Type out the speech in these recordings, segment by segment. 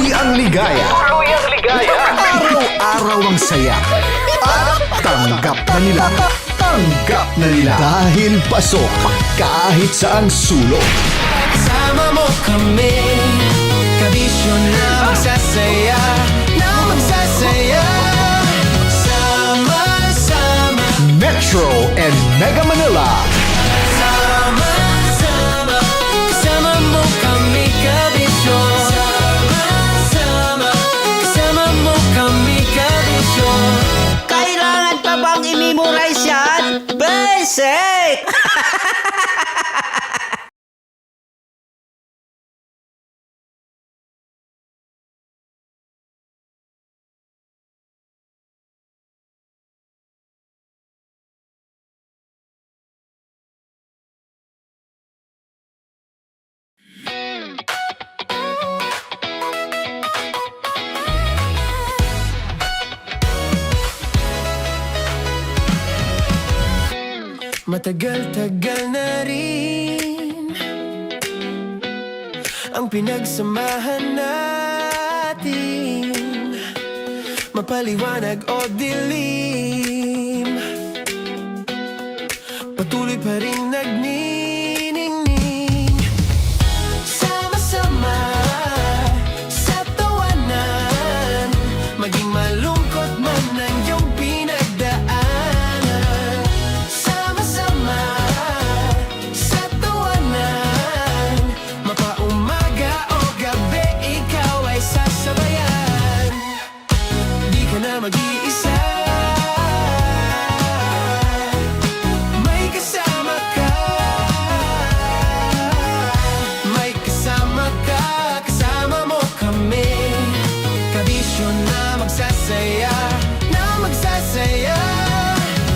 Tuloy ang ligaya. Araw-araw ang saya. At tanggap na nila. Tanggap na nila. Dahil pasok kahit saang sulok. Sama mo kami, kabisyo na magsasaya, na magsasaya. Sama-sama, Metro and Mega Manila. sama-sama, kasama mo kami, kabisyo. Sama-sama, kasama mo kami, kabisyo. Kailangan pa bang i-memorize yan? Basic! Matagal-tagal na rin ang pinagsamahan natin, mapaliwanag o dilim, patuloy pa rin nagniningning. Sama-sama sa tawanan, maging malungkot man ang iyong pinagdaanan. Sama-sama sa tawanan, mapaumaga o gabi, ikaw ay sasabayan. Di ka na mag-iisa, may kasama ka. May kasama ka, kasama mo kami, kabisyo na magsasaya, na magsasaya.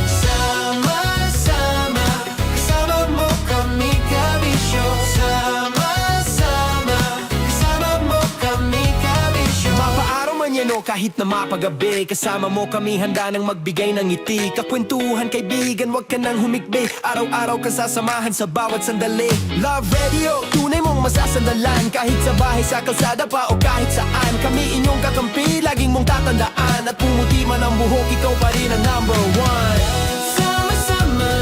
Sama-sama, kasama mo kami, kabisyo. Sama-sama, kasama mo kami, kabisyo. Mapaaraw man yan o kahit na mapagabi, kasama mo kami, handa nang magbigay ng ngiti. Kakwentuhan, kaibigan, wag ka nang humikbi. Araw-araw ka sasamahan sa bawat sandali. Love Radio, tunay mong masasandalan. Kahit sa bahay, sa kalsada pa o kahit saan, kami inyong kakampi, laging mong tatandaan. At pumuti man ang buhok, ikaw pa rin ang number one. Sama-sama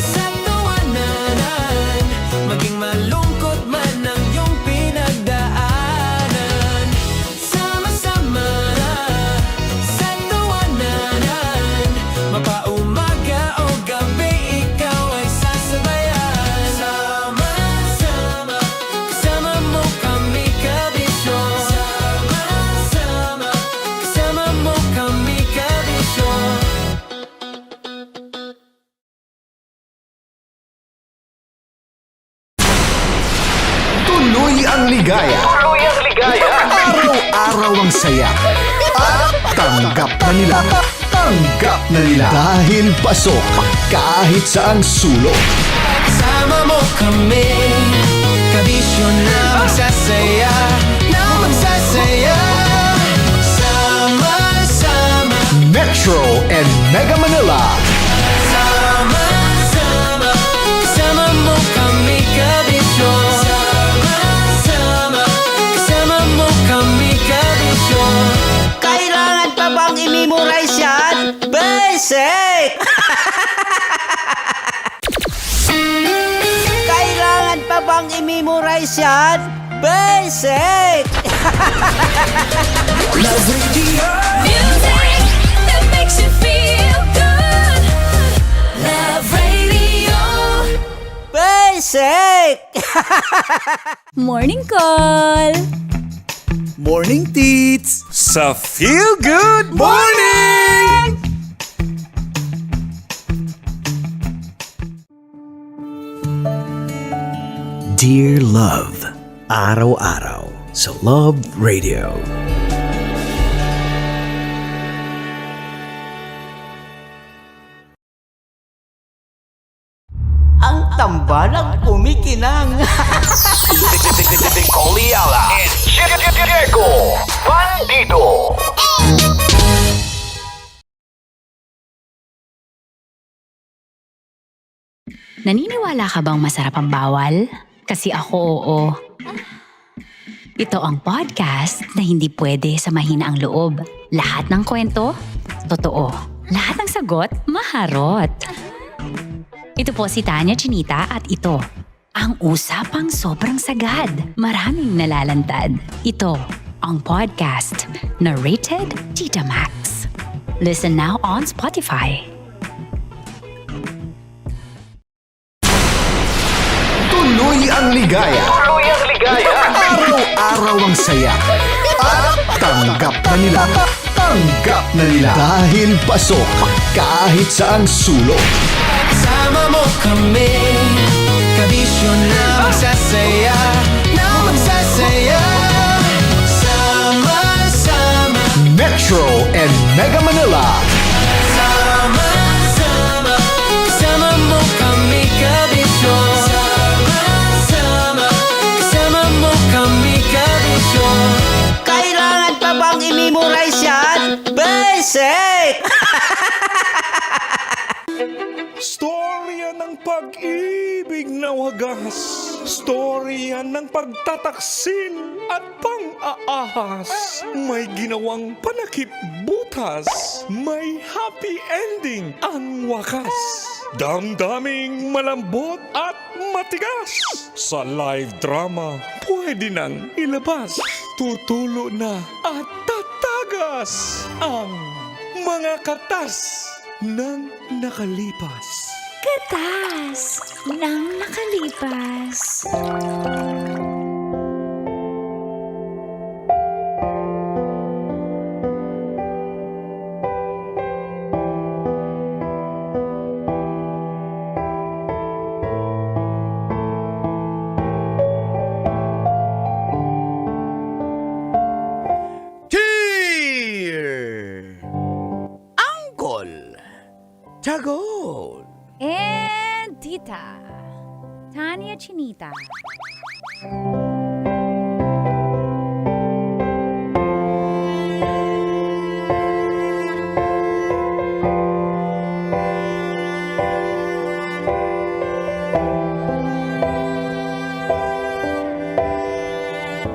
sa tawanan, maging malungkot man ang iyong pinagdaanan. Sama-sama sa tawanan, mapaumaga o gabi, ikaw ay sasabayan. Sama-sama, kasama mo kami, kabisyo. Sama-sama, kasama mo kami, kabisyo. Tuloy ang ligaya. Araw-araw ang saya. At tanggap na nila. Tanggap na nila. Dahil pasok kahit saang sulok. Sama mo kami, kabisyo na magsasaya, na magsasaya. Sama-sama, Metro and Mega Manila. sama-sama, kasama mo kami, kabisyo. Sama-sama, kasama mo kami, kabisyo. Kailangan pa bang i-memorize yan? Basic! Kailangan pa bang i-memorize yan? Basic! Love Radio. Music that makes you feel good. Love Radio. Basic! Morning Call. Morning, Tits! Sa Feel Good Morning! Dear Love, araw-araw sa Love Radio. Ang tambalang kumikinang. Coliala and Diego Bandido. Naniniwala ka bang masarap ang bawal? Kasi ako, oo. Ito ang podcast na hindi pwede sa mahina ang loob. Lahat ng kwento, totoo. Lahat ng sagot, maharot. Ito po si Tanya Chinita at ito, ang usapang sobrang sagad. Maraming nalalantad. Ito, ang podcast na rated Tita Max. Listen now on Spotify. Tuloy ang ligaya. Araw-araw ang saya. At tanggap na nila. Tanggap na nila. Dahil pasok kahit saang sulok. Sama mo kami, kabisyo na magsasaya, sama-sama. Metro and Mega Manila. Sama-sama, kasama mo kami, kabisyo. Sama-sama, kasama mo kami, kabisyo. Kailangan pa bang i-memorize yan? Basic! Storya ng pag-ibig na wagas. Storya ng pagtataksil at pang-aahas. May ginawang panakip butas. May happy ending ang wakas. Damdaming malambot at matigas. Sa live drama, pwede nang ilabas. Tutulo na at tatagas ang mga katas ng nakalipas. Katas ng nakalipas. Cheer! Angkol! Tagol! And Tita, Tanya Chinita.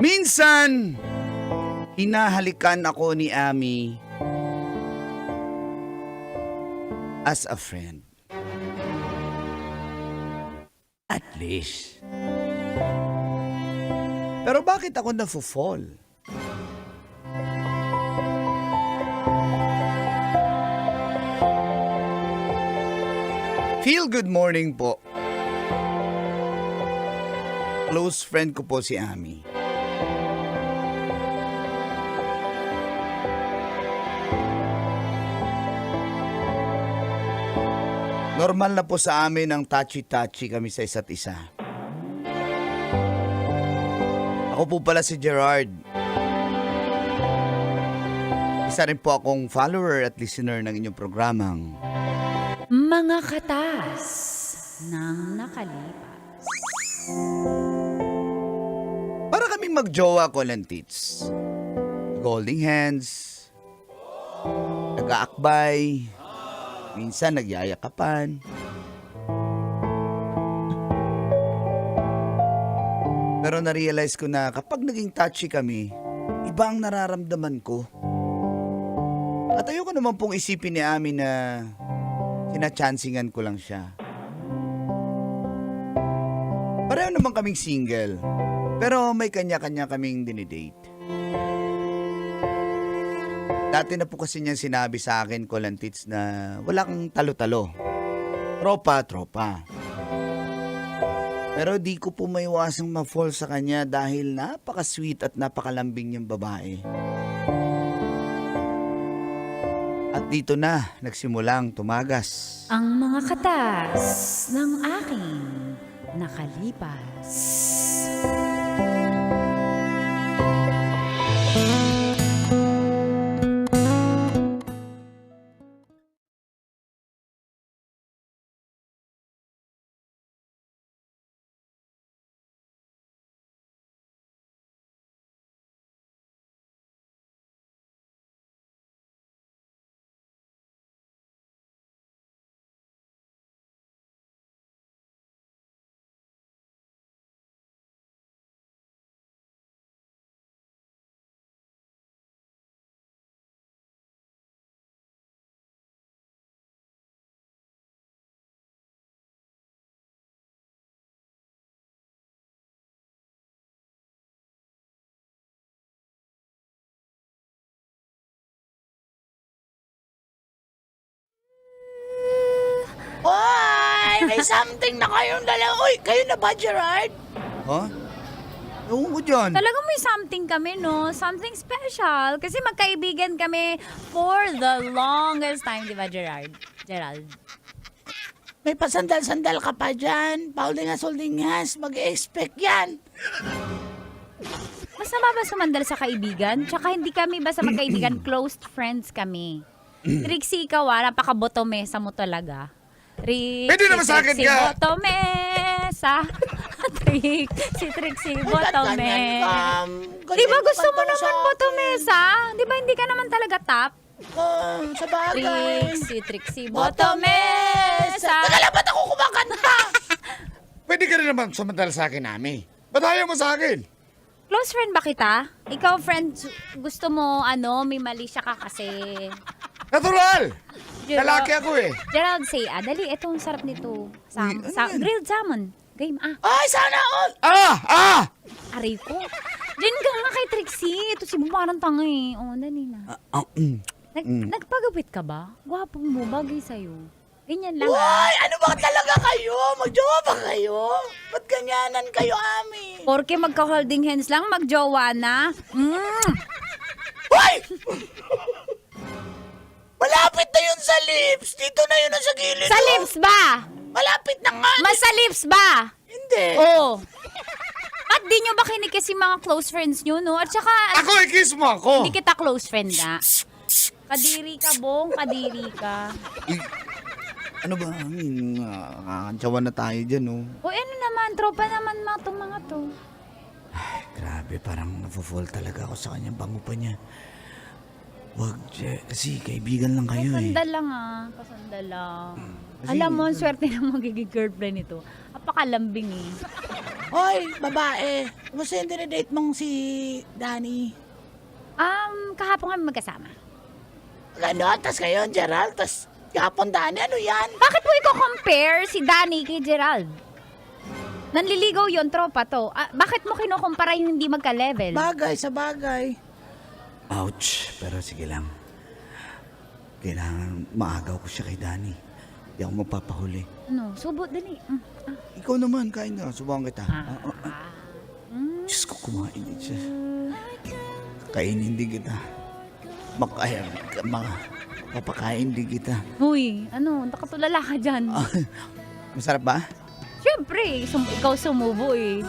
Minsan, hinahalikan ako ni Ami as a friend. At least. Pero bakit ako nafo-fall? Feel good morning po. Close friend ko po si Ami. Normal na po sa amin ang touchy-touchy kami sa isa't isa. Ako po pala si Gerard. Isa rin po akong follower at listener ng inyong programang Mga katas ng nakalipas. para kaming magjowa ko lang tits. Holding hands, nag-aakbay, minsan nagyayakapan. Pero na-realize ko na kapag naging touchy kami, iba ang nararamdaman ko. At ayoko naman pong isipin ni Ami na sinachansingan ko lang siya. Pareho naman kaming single, pero may kanya-kanya kaming dinidate. Dati na po kasi niyang sinabi sa akin, Kolantits, na wala kang talo-talo. Tropa. Pero di ko po maiwasang ma-fall sa kanya dahil napaka-sweet at napakalambing niyang babae. At dito na nagsimulang tumagas. Ang mga katas ng aking nakalipas. something na kayong dalawa. Uy, kayo na ba, Gerard? Ha? Ewan ko dyan. Talagang may something kami, no? Something special. Kasi magkaibigan kami for the longest time, di ba, Gerald? May pasandal-sandal ka pa dyan. Paulingas-ulingas. Mag-expect yan. Masama ba sumandal sa kaibigan? Tsaka hindi kami basta magkaibigan, close friends kami. Trixie, ikaw napaka-botomesa mo talaga. Pwede naman sa akin ka. Botomesa. Trixie, botomesa. Ganyan Di ba gusto mo kanta naman sa akin. botomesa? Di ba hindi ka naman talaga top? Sa bagay. Trixie, botomesa. Teka lang, ba't ako kumakanta? Pwede ka rin naman sumandal sa akin, Ami. Ba't ayaw mo sa akin? Close friend ba kita? Ikaw, friend, gusto mo, may mali siya ka kasi. Natural! Gerald- Lalaki ako eh. Gerald, say, dali, ito ang sarap nito. Grilled salmon. Game, Ay, sana all. aray ko. Diyan ka nga kay Trixie. Ito si mo parang tanga eh. Dali na. Nagpagupit ka ba? Gwapo mo, bagay sa'yo. Ganyan lang Uy, ano ba talaga kayo? Magjowa ba kayo? Ba't ganyanan kayo, Ami? Porke magka-holding hands lang, magjowa na. Uy! Malapit na yun sa lips. Dito na yun sa gilid. Sa oh. lips ba? Malapit na nga. Mas sa lips ba? Hindi. Oo. At di nyo ba kinikis yung mga close friends nyo, no? At saka, Ako, i-kiss mo ako. hindi kita close friend nga. Kadiri ka, Bong. Kadiri ka. Ano ba? Kakantsawan na tayo dyan, oh. O ano naman, tropa naman itong mga to. Grabe, parang nafo-fall talaga ako sa kanya. Bango pa niya. Wag, kasi kaibigan lang kayo eh. Pasandal lang pasandal lang. Alam mo, ang swerte ng magiging girlfriend nito. Apakalambing eh. Hoy, babae. Kumusta yung dinedate mong si Danny? Kahapon kami magkasama. Ano? Tas kayo, Gerald? Tas kapon Danny, ano yan? Bakit mo i-compare si Danny kay Gerald? Nanliligaw yon tropa to. Bakit mo kinukumpara yung hindi magka-level? Bagay sa bagay. Ouch, pero sige lang. Kailangan maagaw ko siya kay Danny. Hindi ako magpapahuli. Ano? Subo, dali. Ikaw naman, kain ka. Subukan kita. Diyos ko, kumain din siya. Kainin din kita. Papakain din kita. Uy, nakatulala ka dyan. Masarap ba? Siyempre, ikaw sumubo eh.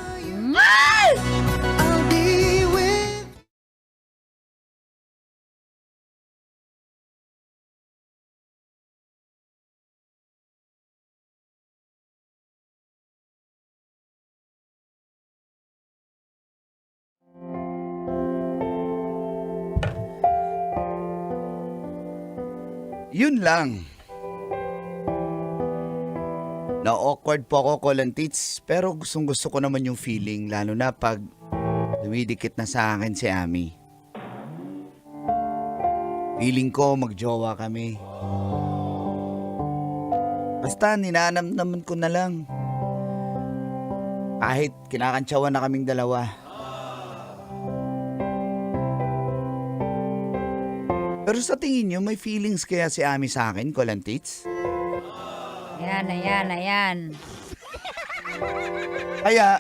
Yun lang. Na-awkward po ako, Kolantits, pero gustong gusto ko naman yung feeling, lalo na pag dumidikit na sa akin si Ami. Feeling ko magjowa kami. Basta ninanamnaman ko na lang. Kahit kinakantsawan na kaming dalawa. Pero sa tingin nyo, may feelings kaya si Ami sa akin, Kolantits? Ayan. Kaya,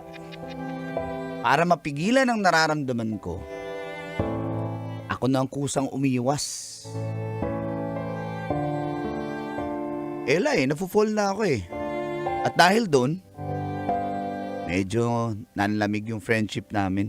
para mapigilan ang nararamdaman ko, ako na ang kusang umiwas. Nafo-fall na ako eh. At dahil doon, medyo nanlamig yung friendship namin.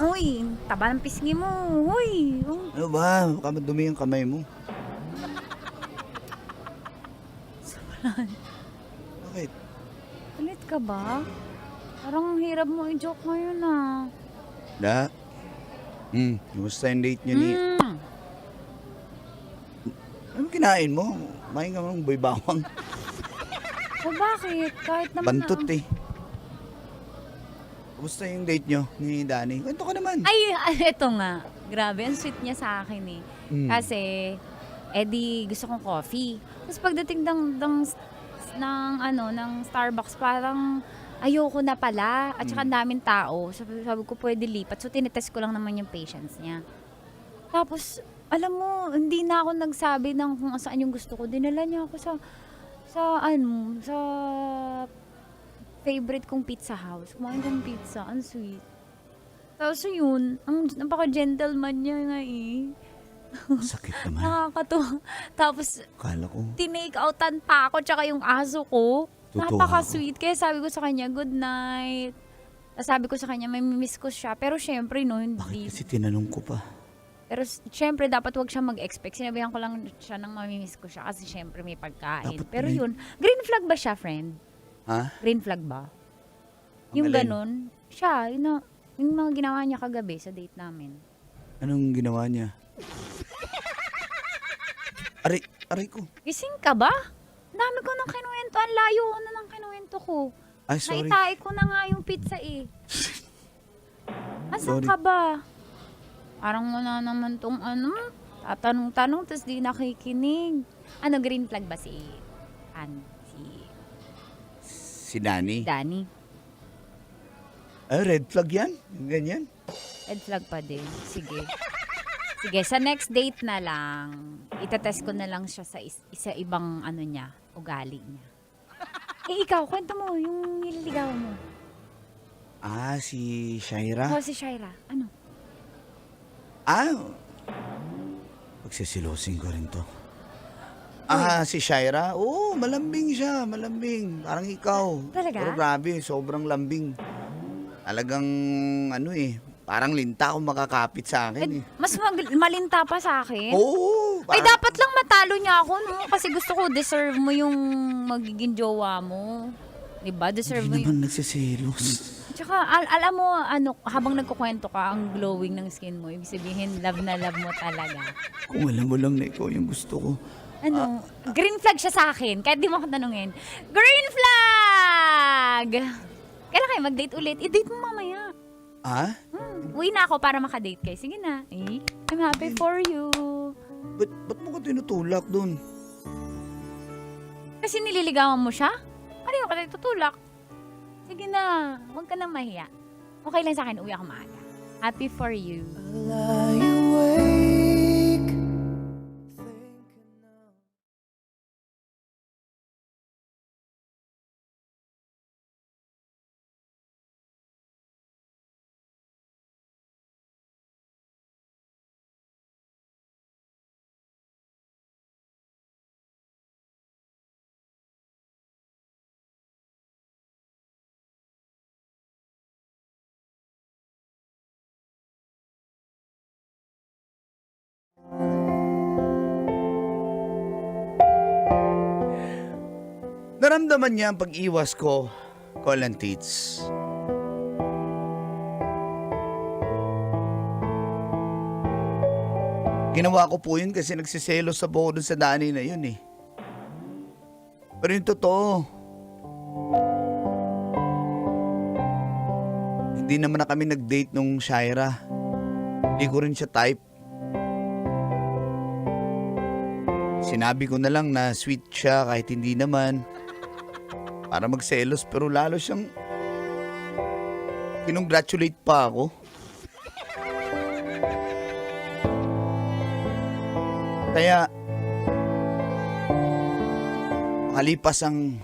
Uy, taba ng pisngi mo. Uy. Ano ba? Baka madumi yung kamay mo. Bakit? Ulit ka ba? Parang hirap mo i-joke ngayon Da? Kumusta yung date nyo ni... Ano kinain mo? Mahin ka ng boy bawang. Bakit? Kahit naman Bantot eh. Kumusta yung date nyo ni Danny? Kwento ka naman. Ay, eto nga. Grabe, ang sweet niya sa akin eh. Kasi, di gusto kong coffee. Tapos pagdating ng ng Starbucks, parang ayoko na pala. At saka ang daming tao. Sabi ko, pwede lipat. So, tinetest ko lang naman yung patience niya. Tapos, alam mo, hindi na ako nagsabi ng kung saan yung gusto ko. Dinala niya ako sa favorite kong pizza house. Kumain kong pizza. Ang sweet. Tapos yun, ang napaka-gentleman niya nga eh. Sakit naman. Nakakatuwa. Tapos, Kala ko. tinake outan pa ako tsaka yung aso ko. Totoo. Napaka-sweet. Kaya sabi ko sa kanya, good night. Tapos sabi ko sa kanya, may miss ko siya. Pero syempre, no, Bakit hindi. kasi tinanong ko pa? Pero syempre, dapat wag siya mag-expect. Sinabihan ko lang siya nang mamimiss ko siya kasi syempre may pagkain. Dapat Pero may- yun, green flag ba siya, friend? Ha? Green flag ba? Ang Yung alin? ganun, siya, yung mga ginawa niya kagabi sa date namin. Anong ginawa niya? Aray ko. Gising ka ba? Dami ko nang kinuwento. Ang layo ko na ng kinuwento ko. Ay, sorry. Naitae ko na nga yung pizza eh. Asan Sorry. ka ba? Parang wala naman tong tatanong-tanong tapos di nakikinig. Ano, green flag ba si Si Danny. Danny? Ay, red flag yan? Yung ganyan? Red flag pa din. Sige. Sige, sa next date na lang, itetest ko na lang siya sa isa ibang niya, ugali niya. Eh, ikaw, kwento mo, yung nililigaw mo. Ah, si Shaira? Oh, si Shaira. Ano? Pagsisilosin ko rin to. Ah, si Shaira? Oo, malambing siya, malambing. Parang ikaw. Talaga? Pero grabe, sobrang lambing. Talagang, parang linta kung makakapit sa akin eh. Mas malinta pa sa akin. Oo. Ay, dapat lang matalo niya ako, no? Kasi gusto ko, deserve mo yung magiging jowa mo. Diba? Deserve mo Hindi yung... naman nagsiselos. Tsaka, alam mo, habang nagkukwento ka, ang glowing ng skin mo, ibig sabihin, love na love mo talaga. Kung alam mo lang na ikaw yung gusto ko. Green flag siya sa akin, kahit di mo ako tanungin. Green flag! Kailan kayo mag-date ulit? I-date mo mamaya. Ah? Uwi na ako para makadate kayo. Sige na. I'm happy for you. Ba't mo ka tinutulak dun? Kasi nililigawan mo siya? Ano yung ka tutulak? Sige na. Huwag ka nang mahiya. Okay lang sa akin. Uwi ako maaga. Happy for you. Naramdaman niya ang pag-iwas ko, Colin Tits. Ginawa ko po yun kasi nagsiselos sa buko dun sa Danny na yun eh. Pero yung totoo, hindi naman na kami nag-date nung Shaira. Hindi ko rin siya type. Sinabi ko na lang na sweet siya kahit hindi naman. Para magselos pero lalo siyang kinongratulate pa ako. Kaya makalipas ang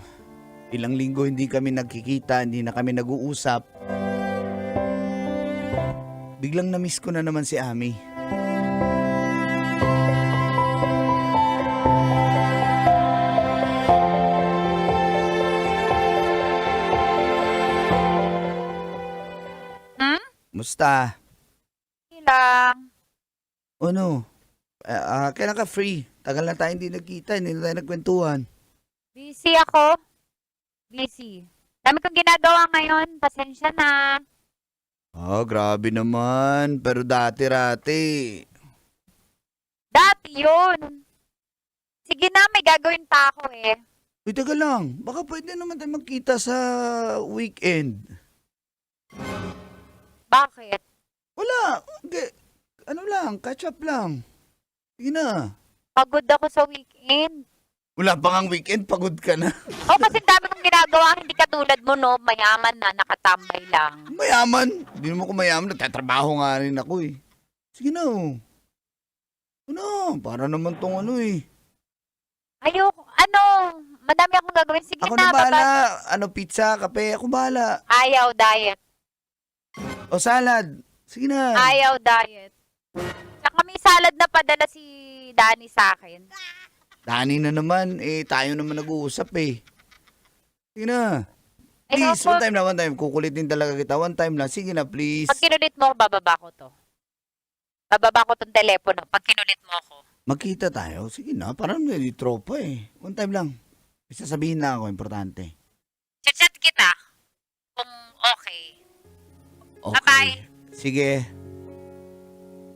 ilang linggo hindi kami nagkikita, hindi na kami nag-uusap. Biglang na-miss ko na naman si Ami. Musta? Lang. Ano? Kailan ka free? Tagal na tayo hindi nagkita, hindi na tayo nagkwentuhan. Busy ako. Busy. Dami kong ginagawa ngayon. Pasensya na. Grabe naman. Pero dati-rati. Dati yun. Sige na, may gagawin pa ako eh. Uy, taga lang. Baka pwede naman tayo magkita sa weekend. Bakit? Wala. Hindi. Ano lang, catch up lang. Sige na. Pagod ako sa weekend. Wala pa ngang weekend, pagod ka na. O kasi dami kong ginagawa, hindi katulad mo, no? Mayaman na, nakatambay lang. Mayaman. Hindi naman ko mayaman. Nagtatrabaho nga rin ako eh. Sige na oh. Ano? Para naman tong ano eh. Ayoko, madami akong gagawin. Sige Ako na, na bahala. Ano, pizza, kape. Ako bahala. Ayaw, diet. O salad. Sige na. Ayaw, diet. Tsaka may salad na padala si Danny sa akin. Dani na naman. Tayo naman nag-uusap eh. Sige na. Eh, Please, opo. one time. Kukulitin talaga kita. One time lang. Sige na, please. Pag kinulit mo ako, bababa ko to. Bababa ko tong telepono pag kinulit mo ako. Magkita tayo. Sige na. Parang hindi tropa eh. One time lang. May sasabihin na ako. Importante. Chat kita kung okay. Okay. Bye-bye. Sige.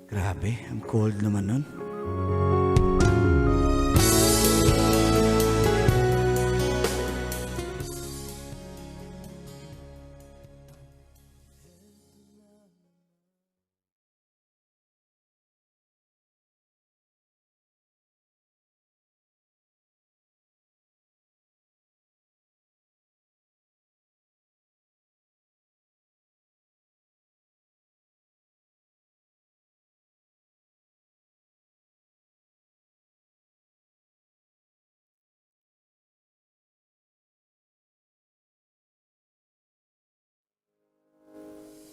Grabe. Ang cold naman nun.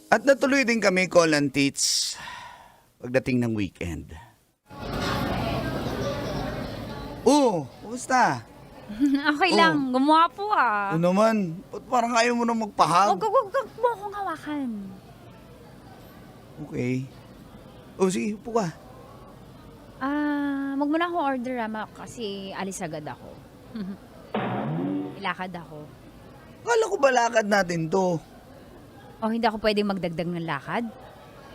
At natuloy din kami, call and teach, pagdating ng weekend. Kumusta? Okay lang, gumawa po ah. Ano naman? Ba't parang ayaw mo na magpahag? Huwag mo akong hawakan. Okay. Sige, upo ka. Wag mo na akong order kasi alis agad ako. Ilakad ako. Kala ko ba lakad natin to? Hindi ako pwedeng magdagdag ng lakad.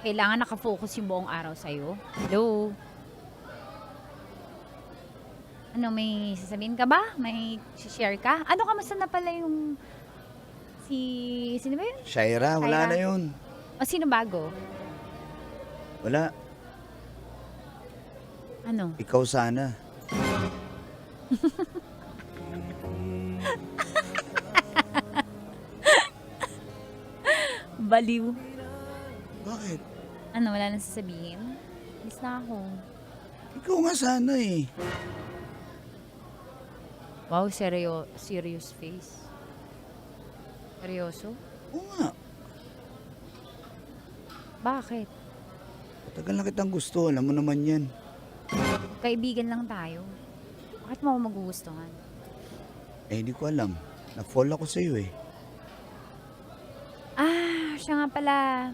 Kailangan nakafocus yung buong araw sa'yo. Hello? Ano, may sasabihin ka ba? May share ka? Kamusta na pala yung sino ba yun? Shaira, wala Shaira. na yun. Sino bago? Wala. Ano? Ikaw sana. Baliw. Bakit? Wala nang sasabihin? Alis na ako. Ikaw nga sana eh. Wow, serious face. Seryoso? Oo nga. Bakit? Tagal na kitang gusto. Alam mo naman yan. Kaibigan lang tayo. Bakit mo ako magugustuhan? Hindi ko alam. Na-fall ako sa'yo eh. Siya nga pala.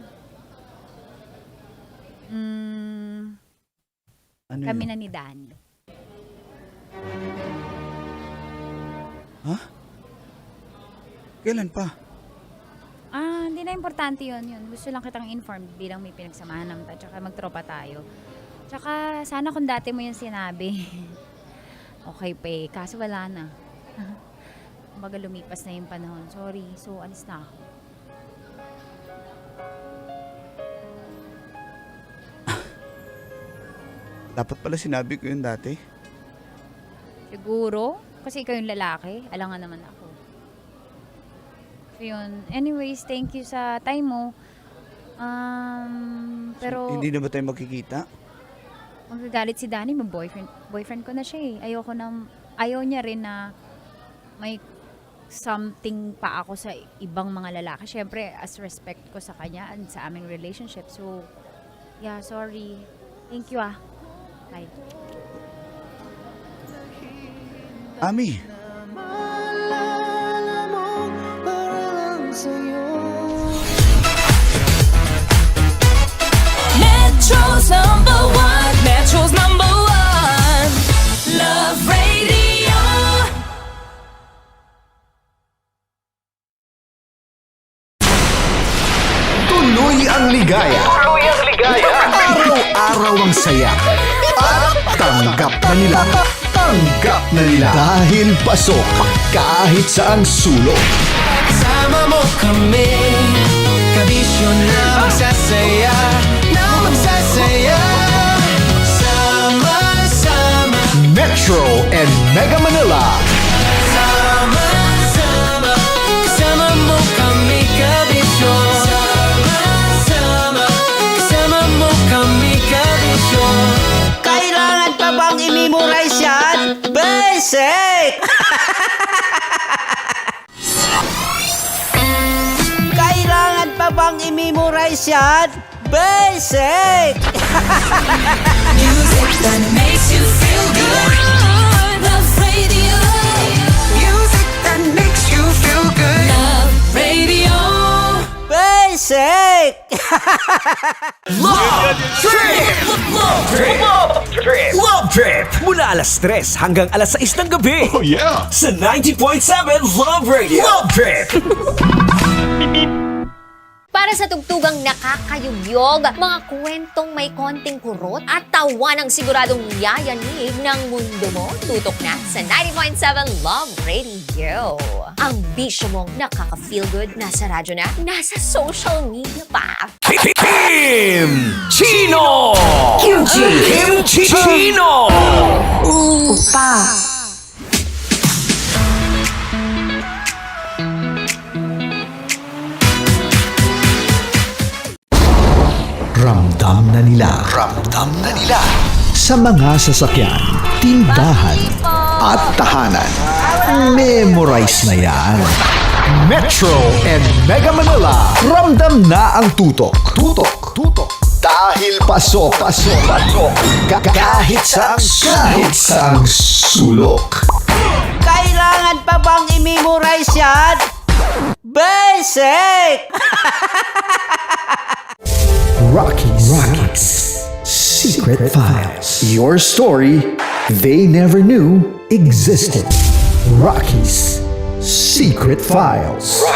Ano Kami yun? na ni Danny. Ha? Kailan pa? Hindi na importante yun. Gusto lang kitang informed bilang may pinagsamahan naman tayo. Tsaka magtropa tayo. Tsaka sana kung dati mo yung sinabi. Okay pa eh. Kaso wala na. Kumbaga lumipas na yung panahon. Sorry. So, alis na ako. Dapat pala sinabi ko yun dati. Siguro. Kasi ikaw yung lalaki. Alangan naman ako. So, yun. Anyways, thank you sa time mo. Pero Hindi na ba tayo magkikita? magagalit si Danny, boyfriend ko na siya eh. Ayaw niya rin na may something pa ako sa ibang mga lalaki. Siyempre, as respect ko sa kanya and sa aming relationship. So, yeah, sorry. Thank you Bye. Ami, Metro's number one. Metro's number one. Love Radio. Tuloy ang ligaya. Araw-araw ang saya. At tanggap na nila. Tanggap na nila. Dahil pasok kahit saang sulok. Sama mo kami, kabisyo na magsasaya, Sama-sama. Metro and Mega Manila bang i-memorize yan? Basic! Music that makes you feel good. Love Radio. Music that makes you feel good. Love Radio. Basic! Love Trip! Mula alas 3 hanggang alas 6 ng gabi. Oh yeah! Sa 90.7 Love Radio. Love Trip! Para sa tugtugang nakakayugyog, mga kwentong may konting kurot at tawa ng siguradong yayanig ng mundo mo, tutok na sa 90.7 Love Radio. Ang bisyo mong nakaka-feel good, nasa radyo na, nasa social media pa. Kim Chino! Kim Chino! Ramdam na nila. Ramdam na nila. Sa mga sasakyan, tindahan, at tahanan. Memorize na yan. Metro and Mega Manila. Ramdam na ang tutok. Tutok. Tutok. Dahil pasok. Pasok. Pasok. Kahit saang sulok. Kailangan pa bang i-memorize yan? Basic! Rockies. Secret Files. Your story they never knew existed. Rockies. Secret Files.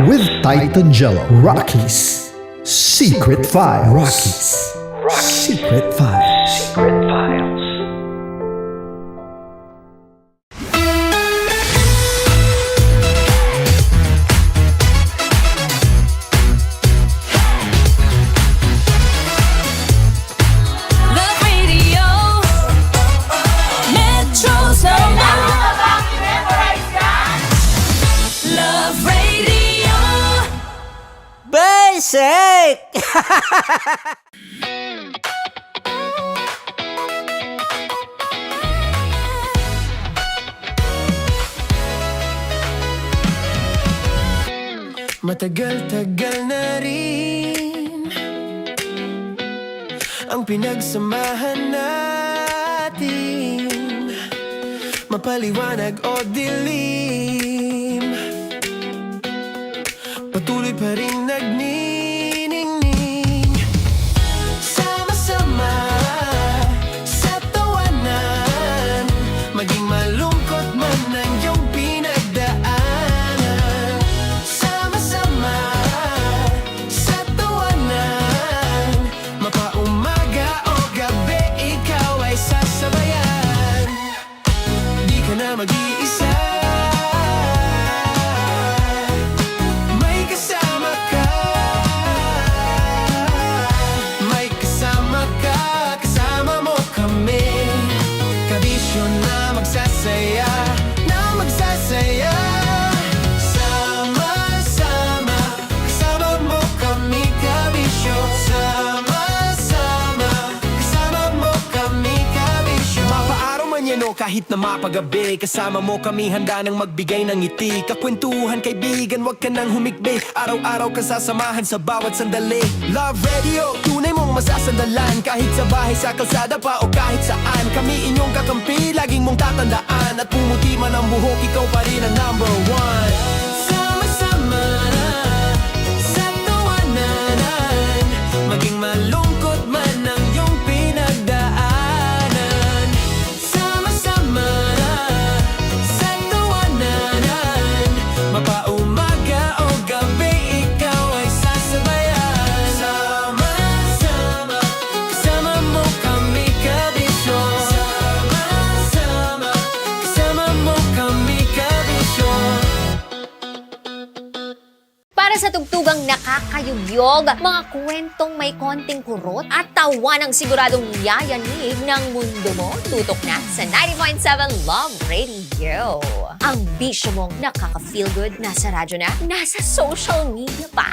With Titan Jello. Rockies. Secret Files. Rockies. Secret Files. Love Radio. Metro's number. Love Radio. Basic! Matagal-tagal na rin ang pinagsamahan natin, mapaliwanag o dilim, patuloy pa rin nagniningning. Sama-sama sa tawanan, maging malungkot man ang iyong pinagdaanan. Sama-sama sa tawanan, mapaumaga o gabi, ikaw ay sasabayan. Di ka na mag-iisa, may kasama ka. May kasama ka, kasama mo kami. Kabisyo na magsasaya, na magsasaya. Sama-sama, kasama mo kami, kabisyo. Sama-sama, kasama mo kami, kabisyo. Mapaaraw man yan o kahit na mapagabi, kasama mo kami, handa nang magbigay ng ngiti. Kakwentuhan, kaibigan, wag ka nang humikbi. Araw-araw ka sasamahan sa bawat sandali. Love Radio, tunay mong masasandalan. Kahit sa bahay, sa kalsada pa o kahit saan, kami inyong kakampi, laging mong tatandaan. At pumuti man ang buhok, ikaw pa rin ang number one. Sama-sama sa tawanan, maging malungkot man ang iyong pinagdaanan. Sama-sama sa tawanan, mapaumaga o gabi, ikaw ay sasabayan. Sama-sama, kasama mo kami, kabisyo. Sama-sama, kasama mo kami, kabisyo. Para sa tugtugang nakakayugyog, mga kwentong may konting kurot at tawa ng siguradong yayanig ng mundo mo, tutok na sa 90.7 Love Radio. Ang bisyo mong nakaka-feel good, nasa radyo na, nasa social media pa.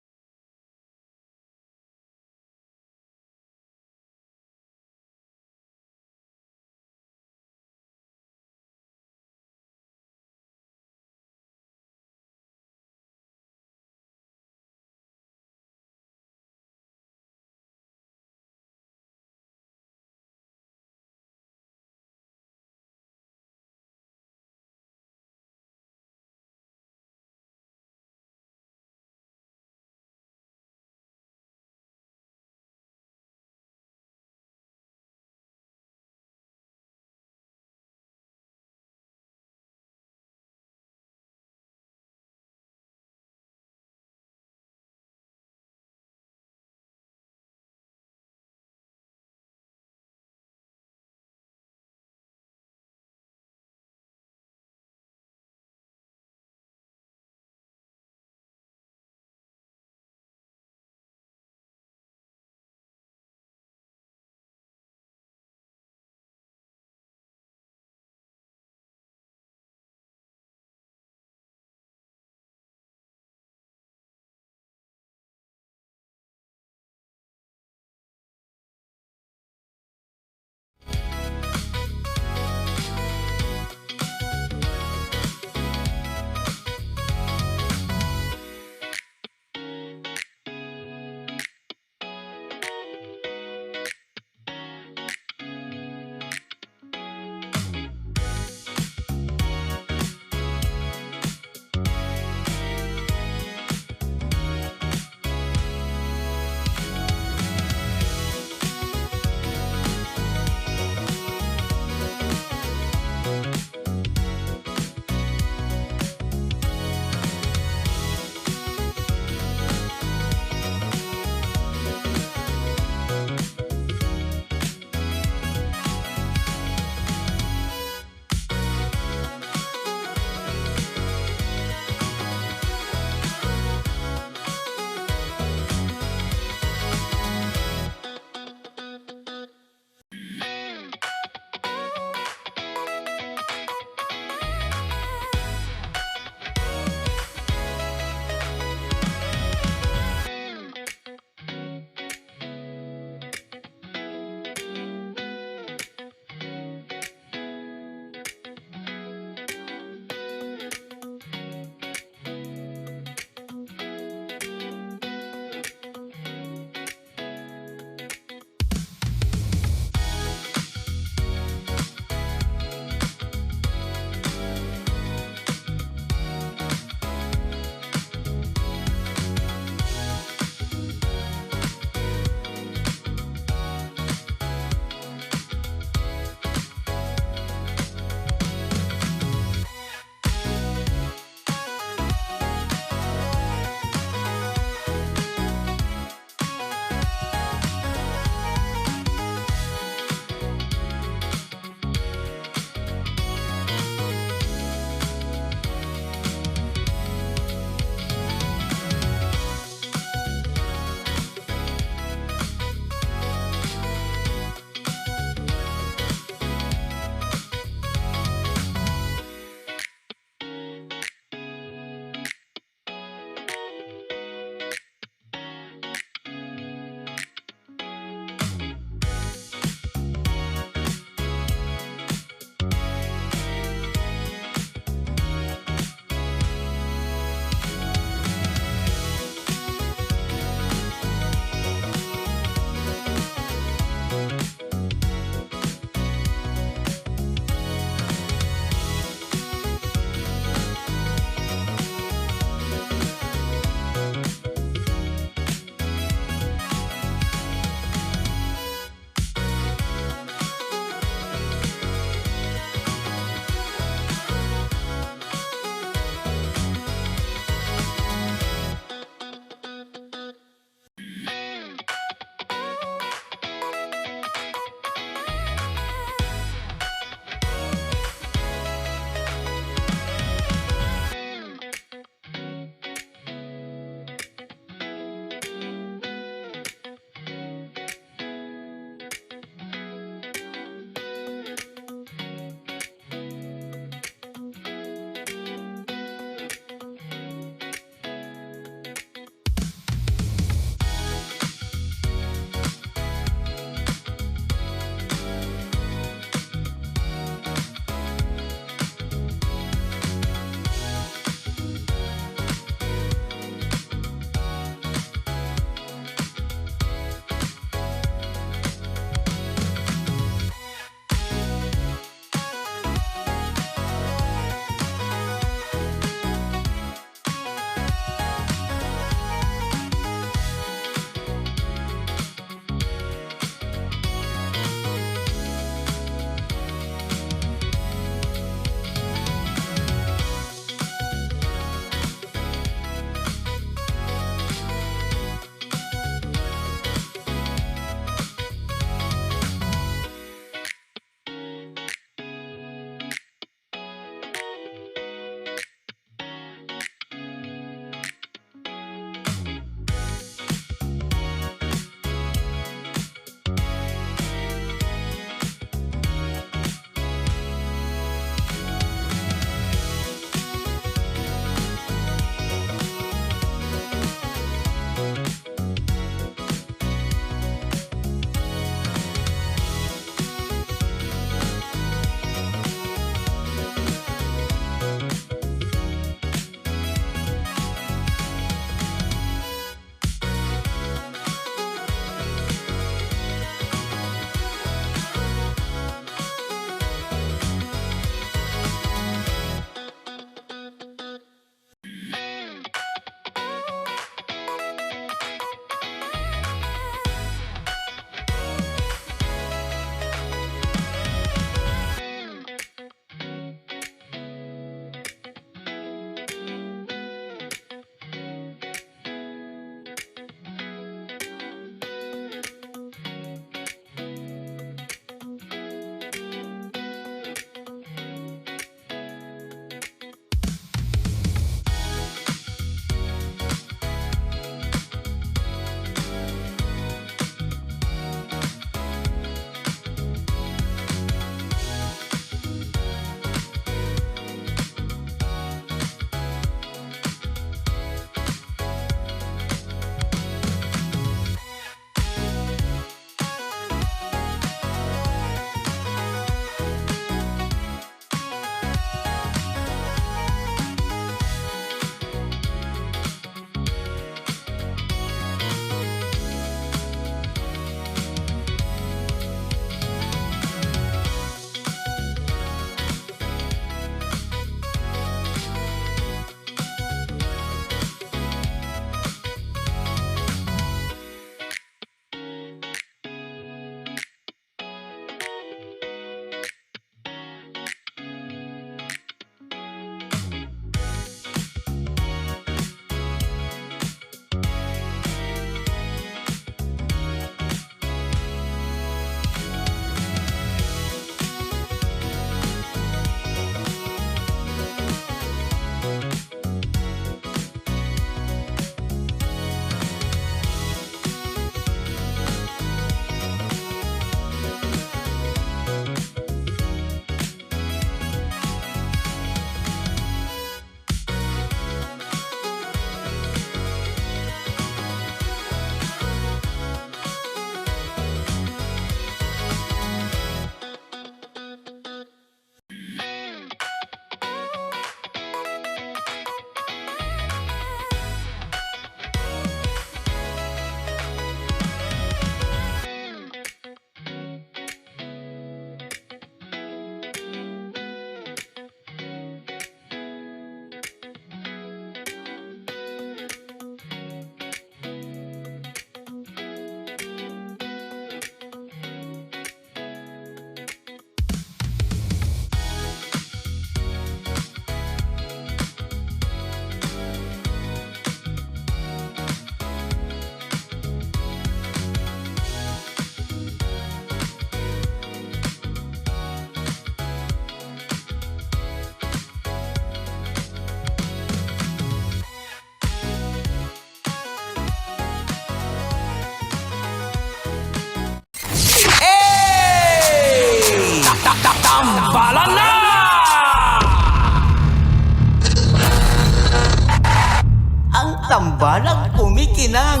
tambalang kumikinang.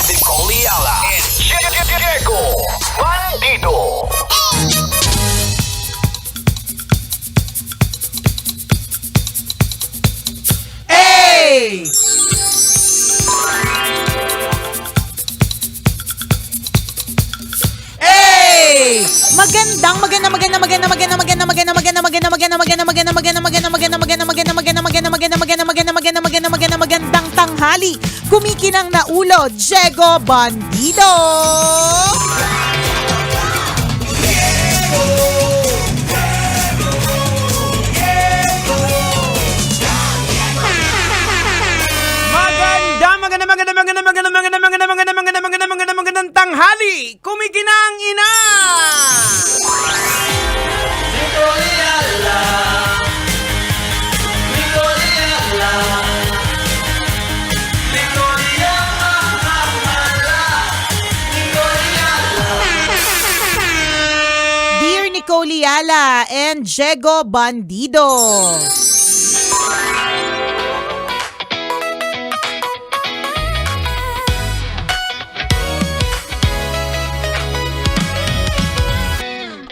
Nicole Ayala and Diego Bandido. Hey! Hey! Magandang tanghali. Kumikinang na ulo, Diego Bandido. Magandang tanghali. Kumikinang ina. Dear Nicole Ayala and Diego Bandido.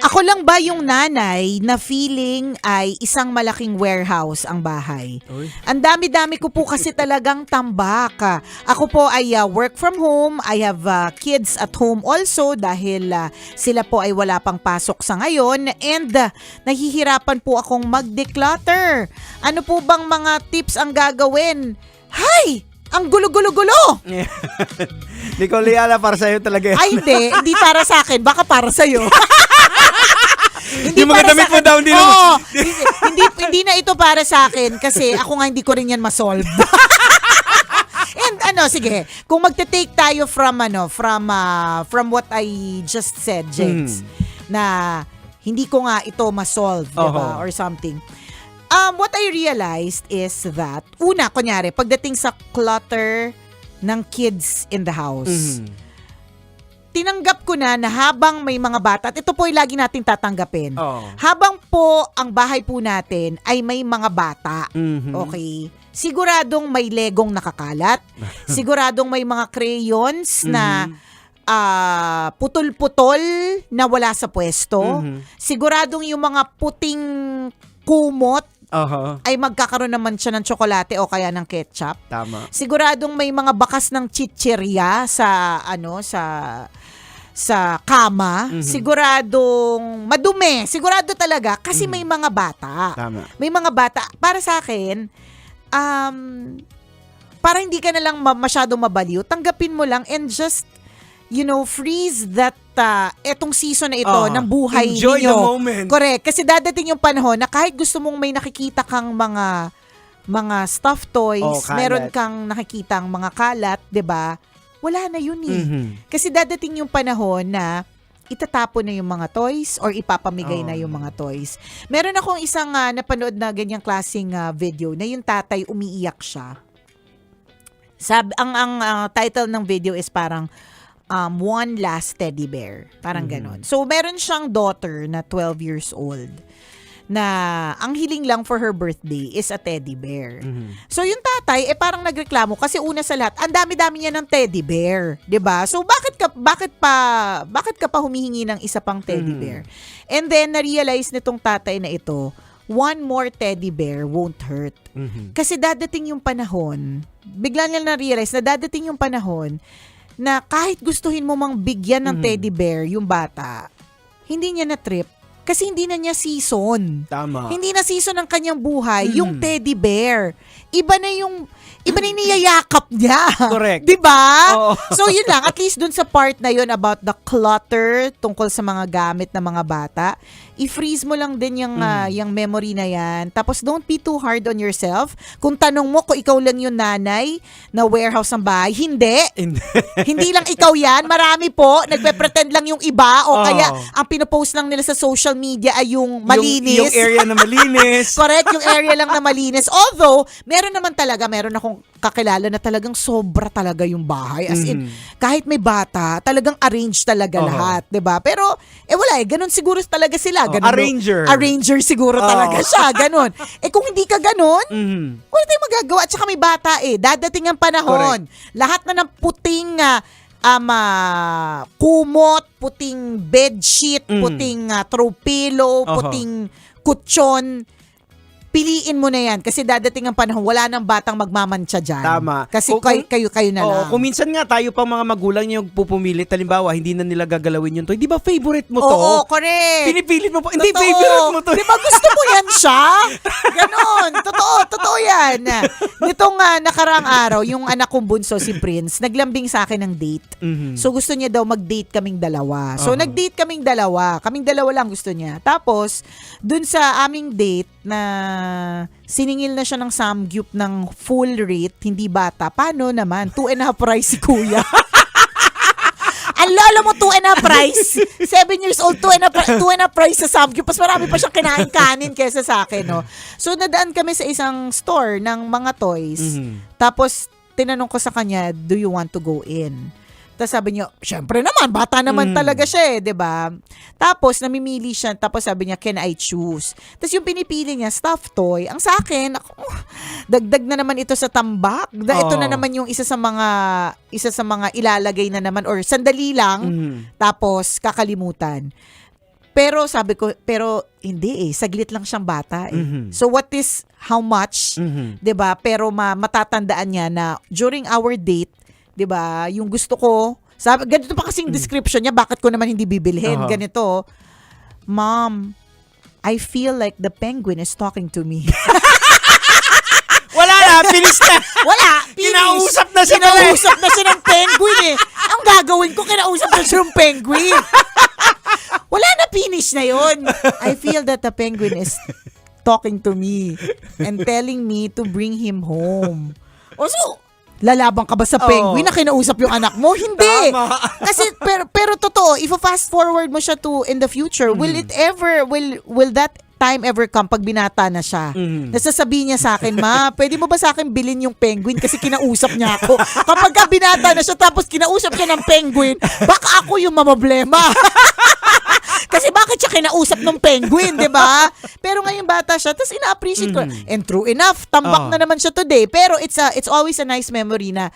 Ako lang ba yung nanay na feeling ay isang malaking warehouse ang bahay? Ang dami-dami ko po kasi talagang tambak. Ako po ay work from home. I have kids at home also dahil sila po ay wala pang pasok sa ngayon. And nahihirapan po akong mag-declutter. Ano po bang mga tips ang gagawin? Hay! Ang gulo-gulo-gulo! Nicole Ayala, para sa'yo talaga yan. Ay, hindi para sa akin. Baka para sa'yo. Yung mga damit mo daw, hindi naman. Oo, hindi na ito para sa akin kasi ako nga hindi ko rin yan masolve. And sige, kung magte-take tayo from what I just said, Jex, na hindi ko nga ito masolve, diba? Or something. What I realized is that, una, kunyari, pagdating sa clutter ng kids in the house, tinanggap ko na habang may mga bata, at ito po ay lagi nating tatanggapin, habang po ang bahay po natin ay may mga bata, okay, siguradong may legong nakakalat, siguradong may mga crayons na putol-putol na wala sa pwesto, siguradong yung mga puting kumot ay magkakaroon naman siya ng tsokolate o kaya ng ketchup. Tama. Siguradong may mga bakas ng chichirya sa sa kama. Siguradong madumi. Sigurado talaga kasi may mga bata. Tama. May mga bata. Para sa akin, para hindi ka na lang masyadong mabaliw, tanggapin mo lang and just freeze that etong season na ito ng buhay Enjoy ninyo. the moment. Correct. Kasi dadating yung panahon na kahit gusto mong may nakikita kang mga stuffed toys, kalat. meron kang nakikitang mga kalat, 'di ba? Wala na yun eh. Kasi dadating yung panahon na itatapon na yung mga toys or ipapamigay na yung mga toys. Meron akong isang napanood na ganyang klaseng video na yung tatay umiiyak siya. Ang title ng video is parang One Last Teddy Bear. Parang ganon. So, meron siyang daughter na 12 years old na ang hiling lang for her birthday is a teddy bear. So, yung tatay, parang nagreklamo kasi una sa lahat, ang dami-dami niya ng teddy bear. 'Di ba? So, bakit ka pa humihingi ng isa pang teddy bear? And then, na-realize nitong tatay na ito, one more teddy bear won't hurt. Kasi dadating yung panahon, bigla niya na-realize na dadating yung panahon na kahit gustuhin mo mang bigyan ng teddy bear yung bata, hindi niya na-trip kasi hindi na niya season. Tama. Hindi na season ng kanyang buhay yung teddy bear. Iba na yung niyayakap niya. Correct. 'Di ba? Oo. So yun lang, at least dun sa part na yun about the clutter tungkol sa mga gamit ng mga bata, i-freeze mo lang din yung memory na yan. Tapos don't be too hard on yourself. Kung tanong mo kung ikaw lang yung nanay na warehouse ng bahay, hindi. Hindi lang ikaw yan. Marami po. Nagpe-pretend lang yung iba o kaya ang pinopost lang nila sa social media ay yung malinis. Yung area na malinis. Correct, yung area lang na malinis. Although, meron meron akong kakilala na talagang sobra talaga yung bahay. As in, kahit may bata, talagang arrange talaga lahat, 'di ba? Pero wala ganun siguro talaga sila, ganun. Arranger siguro talaga siya, ganun. Kung hindi ka ganun, wala tayong magagawa. At saka may bata dadating ang panahon. Lahat na ng puting kumot, puting bedsheet, puting throw pillow, puting kutsyon, piliin mo na yan kasi dadating ang panahon wala nang batang magmamantsa dyan. Tama. Kasi kayo na lang. Kung minsan nga tayo pang mga magulang yung pupumilit, halimbawa, hindi na nila gagalawin yung toy. Di ba favorite mo to? Oo, correct. Pinipilit mo pa. Hindi, Totoo. favorite mo to. Di ba gusto mo yan siya? Ganon. Totoo yan. Nitong nakaraang araw, yung anak kong bunso, si Prince, naglambing sa akin ng date. So gusto niya daw mag-date kaming dalawa. So nag-date kaming dalawa. Kaming dalawa lang gusto niya. Tapos, dun sa aming date na siningil na siya ng samgyup ng full rate, hindi bata. Paano naman? 2.5 price si kuya. Ang lolo mo, 2.5 price. 7 years old, 2.5 price sa samgyup. Mas marami pa siyang kinain kanin kesa sa akin, no? So, nadaan kami sa isang store ng mga toys. Tapos, tinanong ko sa kanya, do you want to go in? Tapos sabi niya, syempre naman, bata naman talaga siya 'di ba? Tapos namimili siya, tapos sabi niya, can I choose? Tapos yung pinipili niya, stuffed toy. Ang sa akin, dagdag na naman ito sa tambak. Ito na naman yung isa sa mga ilalagay na naman or sandali lang, tapos kakalimutan. Pero sabi ko, hindi saglit lang siyang bata So what is how much, 'di ba? Pero matatandaan niya na during our date, 'di ba? Yung gusto ko, sabi ganito pa kasing description niya, bakit ko naman hindi bibilhin? Ganito, Mom, I feel like the penguin is talking to me. Wala na, finish na. Wala, finish. Kinausap na siya. Kinausap na siya ng penguin Ang gagawin ko, kinausap na siya ng penguin. Wala na, finish na yon. I feel that the penguin is talking to me and telling me to bring him home. So, lalabang ka ba sa penguin na kinausap yung anak mo? Hindi. Tama. Kasi pero totoo, if fast forward mo siya to in the future, will that time ever come pag binata na siya? Nasasabihin niya sa akin, Ma, pwede mo ba sa akin bilhin yung penguin kasi kinausap niya ako? Kapag ka binata na siya tapos kinausap niya ng penguin, baka ako yung mamablema. Kasi bakit siya kinausap ng penguin, di ba? Pero ngayon bata siya, tapos ina-appreciate ko. And true enough, tambak na naman siya today. Pero it's always a nice memory na,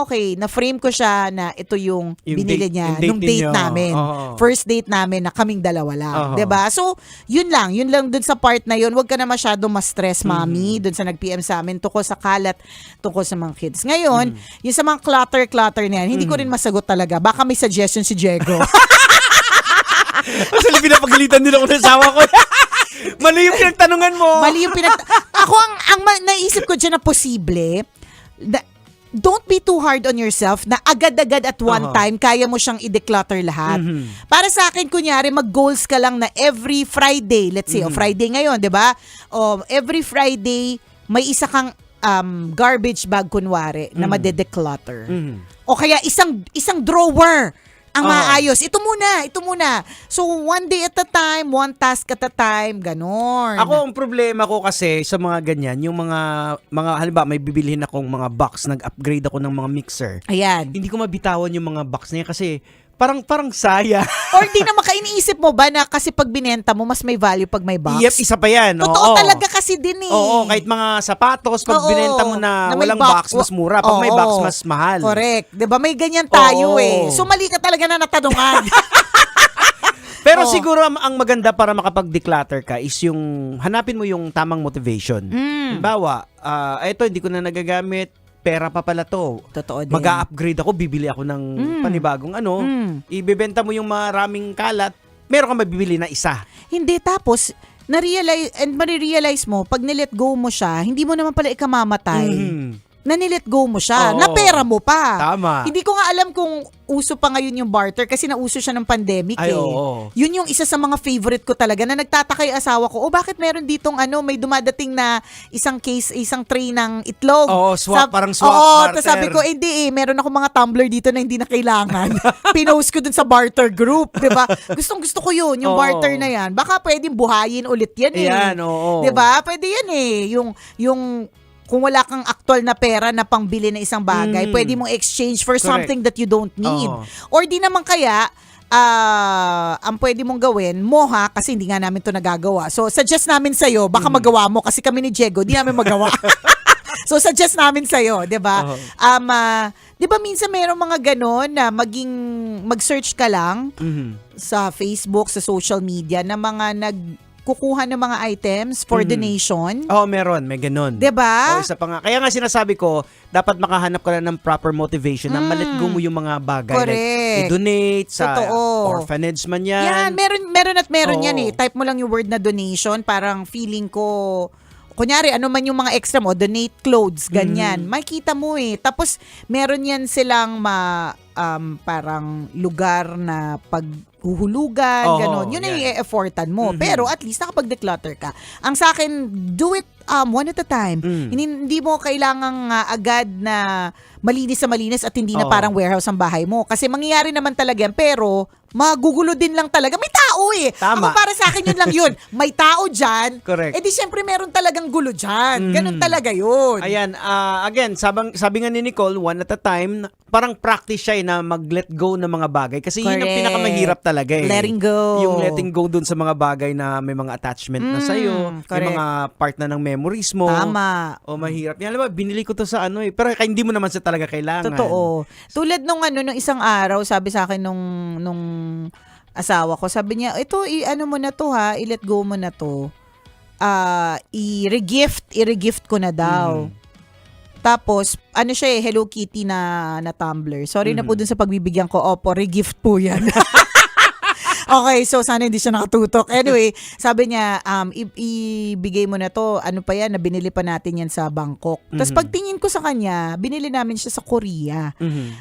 okay, na-frame ko siya na ito yung binili niya nung date namin. First date namin na kaming dalawa lang. Di ba? So, yun lang dun sa part na yun. Huwag ka na masyadong ma-stress, mami, dun sa nag-PM sa amin, tungkol sa kalat, tungkol sa mga kids. Ngayon, yung sa mga clutter na yan, hindi ko rin masagot talaga. Baka may suggestion si Diego. Actually, pinapagalitan din ako ng asawa ko. Mali yung pinagtanungan mo. Ako, ang naisip ko dyan na posible, don't be too hard on yourself na agad-agad at one time, kaya mo siyang i-declutter lahat. Para sa akin, kunyari, mag-goals ka lang na every Friday, let's say, Friday ngayon, di ba? Every Friday, may isa kang garbage bag, kunwari, na made-declutter. O kaya isang drawer ang maayos. Ito muna. So, one day at a time, one task at a time, ganon. Ako, ang problema ko kasi sa mga ganyan, yung mga halimbawa, may bibilhin akong mga box, nag-upgrade ako ng mga mixer. Ayan. Hindi ko mabitawan yung mga box na yan kasi parang saya. Or di na iniisip mo ba na kasi pag binenta mo, mas may value pag may box? Yep, isa pa yan. Totoo talaga kasi din Oo, kahit mga sapatos, pag binenta mo na walang box, mas mura. Pag may box, mas mahal. Correct. Diba? May ganyan tayo So, mali ka talaga na natanungan. Pero siguro ang maganda para makapag-declutter ka is yung hanapin mo yung tamang motivation. Halimbawa, ito hindi ko na nagagamit, pera pa pala to. Totoo din. Mag-a-upgrade ako, bibili ako ng panibagong ibebenta mo yung maraming kalat, meron kang mabibili na isa. Hindi, tapos marirealize mo, pag nilet go mo siya, hindi mo naman pala ikamamatay. Na nilet go mo siya, na pera mo pa. Tama. Hindi ko nga alam kung uso pa ngayon yung barter kasi nauso siya ng pandemic Yun yung isa sa mga favorite ko talaga na nagtataka yung asawa ko, bakit meron ditong may dumadating na isang tray ng itlog. Parang swap barter. Tapos sabi ko, hindi meron ako mga tumbler dito na hindi na kailangan. Pinost ko dun sa barter group, di ba? Gustong-gusto ko yun, yung barter na yan. Baka pwedeng buhayin ulit yan Yan, Di ba? Pwede yan yung kung wala kang actual na pera na pangbili ng isang bagay, pwede mong exchange for something that you don't need. Oo. Or di naman kaya, ang pwede mong gawin, moha, kasi hindi nga namin to nagagawa. So, suggest namin sa'yo, baka magawa mo, kasi kami ni Diego, di namin magawa. So, suggest namin sa'yo, di ba? Di ba minsan mayroong mga ganon na mag-search ka lang sa Facebook, sa social media, na mga kukuha ng mga items for donation. Oo, meron. May ganun. Diba? Isa pa nga. Kaya nga sinasabi ko, dapat makahanap ka na ng proper motivation na malet go mo yung mga bagay. Correct. Like, i-donate sa Totoo. orphanage man yan. Yan, meron Oo. yan eh. Type mo lang yung word na donation, parang feeling ko, kunyari, ano man yung mga extra mo, donate clothes, ganyan. Makita mo eh. Tapos, meron yan silang parang lugar na paghuhulugan, Oo, ganon. Yun ay yan. i-effortan mo. Pero at least nakapag-declutter ka. Ang sa akin, do it one at a time. Hindi mo kailangang agad na malinis sa malinis at hindi na Oo. parang warehouse ang bahay mo. Kasi mangyayari naman talaga yan, pero magugulo din lang talaga. May tao eh. Tama. Ako para sa akin yun lang yun. May tao dyan. Correct. Eh di syempre meron talagang gulo dyan. Ganun talaga yun. Ayan, again, sabi nga ni Nicole, one at a time, parang practice siya na mag-let go ng mga bagay. Kasi yun ang Correct. pinakamahirap talaga eh. Letting go. Yung letting go dun sa mga bagay na may mga attachment na sa'yo. May correct. mga part na ng memories mo. Tama. O mahirap. Yan, alam mo, binili ko to sa ano eh. Pero hindi mo naman sa talaga kailangan. Totoo. Tulad nung isang araw, sabi sa akin nung asawa ko, sabi niya, ito, ano mo na to ha, i-let go mo na to. I-regift ko na daw. Tapos, ano siya eh, Hello Kitty na tumbler. Sorry na po dun sa pagbibigyan ko. Opo, regift po yan. Okay, so sana hindi siya nakatutok. Anyway, sabi niya, ibigay mo na to. Ano pa yan, na binili pa natin yan sa Bangkok. Tapos pagtingin ko sa kanya, binili namin siya sa Korea.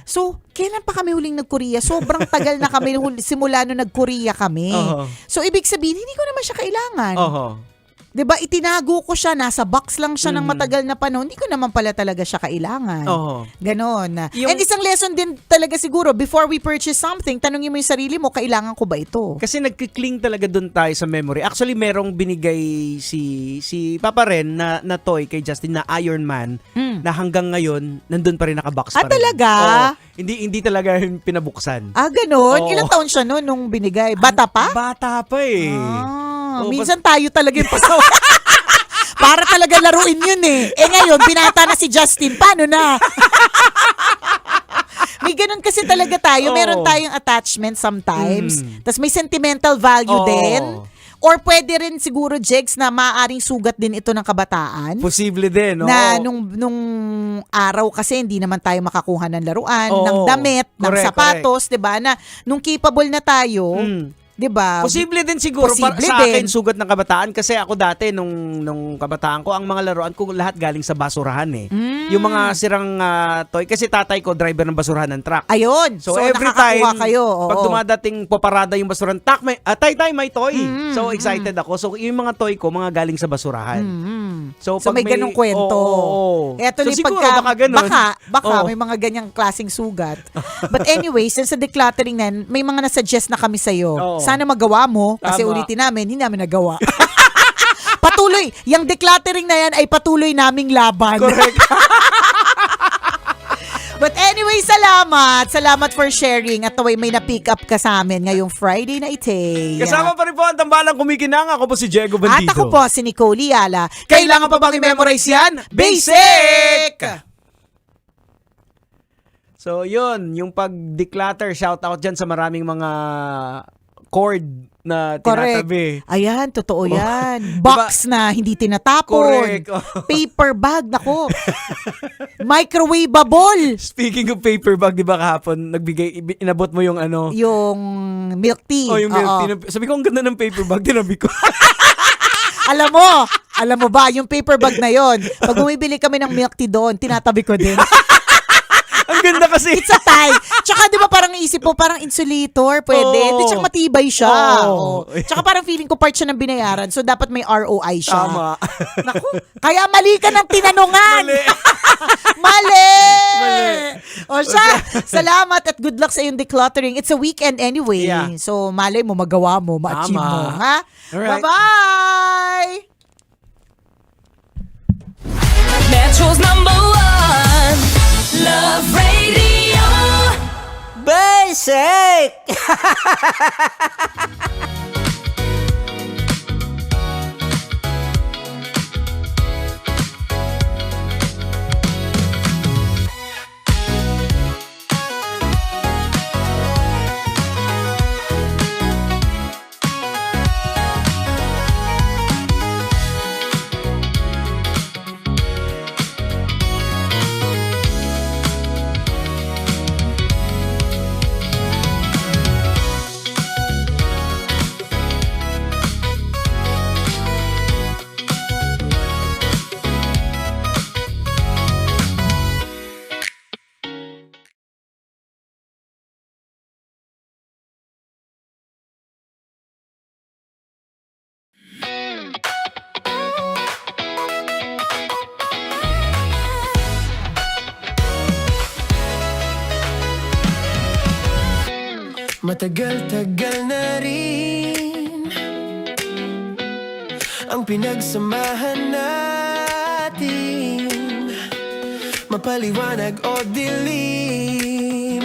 So, kailan pa kami huling nag-Korea? Sobrang tagal na kami simula nung nag-Korea kami. So, ibig sabihin, hindi ko naman siya kailangan. Diba, itinago ko siya, nasa box lang siya ng matagal na panahon, hindi ko naman pala talaga siya kailangan. Ganon. And isang lesson din talaga siguro, before we purchase something, tanungin mo yung sarili mo, kailangan ko ba ito? Kasi nagkikling talaga doon tayo sa memory. Actually, merong binigay si Papa Ren na toy kay Justin na Iron Man na hanggang ngayon, nandun pa rin nakabox pa rin. Talaga? Oo. Hindi talaga pinabuksan. Ganon? Oo. Ilang taon siya nung binigay? Bata pa? Bata pa eh. Minsan tayo talaga yung pasawa. Para talaga laruin yun eh. Ngayon, binata na si Justin. Paano na? May ganun kasi talaga tayo. Meron tayong attachment sometimes. Tapos may sentimental value din. Or pwede rin siguro, Jegs, na maaaring sugat din ito ng kabataan. Posible din, no? Na nung araw kasi hindi naman tayo makakuha ng laruan, ng damit, ng sapatos, 'di ba? Na nung capable na tayo, 'di ba? Posible din siguro para sa akin sugat ng kabataan kasi ako dati nung kabataan ko ang mga laruan ko lahat galing sa basurahan eh. Yung mga sirang toy kasi tatay ko driver ng basurahan ng truck. Ayun. So every time kayo, pag dumadating paparada yung basurahan, tay may toy. So excited ako. So yung mga toy ko mga galing sa basurahan. So pag may ganung kwento. Kaya tuloy so, siguro, baka baka may mga ganyang klaseng sugat. But anyway, since sa decluttering na yan, may mga nasuggest na kami sa'yo. Sana magawa mo kasi ulitin namin, hindi namin nagawa. Patuloy, yung decluttering na yan ay patuloy naming laban. Correct. But anyway, salamat. Salamat for sharing at naway may na-pick up ka sa amin ngayong Friday na ite. Kasama pa rin po ang tambalang kumikinang. Ako po si Diego Bandido. At ako po si Nicole Yala. Kailangan pa bang i-memorize yan? Basic! So yun, yung pag-declutter, shout out dyan sa maraming mga cord na tinatabi. Ayan, totoo yan. Box na hindi tinatapon. Correct. Paper bag, nako. Microwavable. Speaking of paper bag, di ba kahapon, inabot mo yung ano? Yung milk tea. Oh, yung milk tea. Sabi ko, ang ganda ng paper bag, tinabi ko. Alam mo ba, yung paper bag na yon, pag bumibili kami ng milk tea doon, tinatabi ko din. Ang ganda kasi. It's a tie. Tsaka di ba parang naisip mo, parang insulator, pwede. Di, tsaka matibay siya. Tsaka parang feeling ko part siya ng binayaran. So dapat may ROI siya. Tama. Naku, kaya mali ka ng tinanungan. Mali. Mali. O siya, salamat at good luck sa iyong decluttering. It's a weekend anyway. Yeah. So malay mo, magawa mo, ma-achieve mo. Ha? Alright. Bye-bye! Metro Basic! Matagal-tagal na rin ang pinagsamahan natin, mapaliwanag o dilim,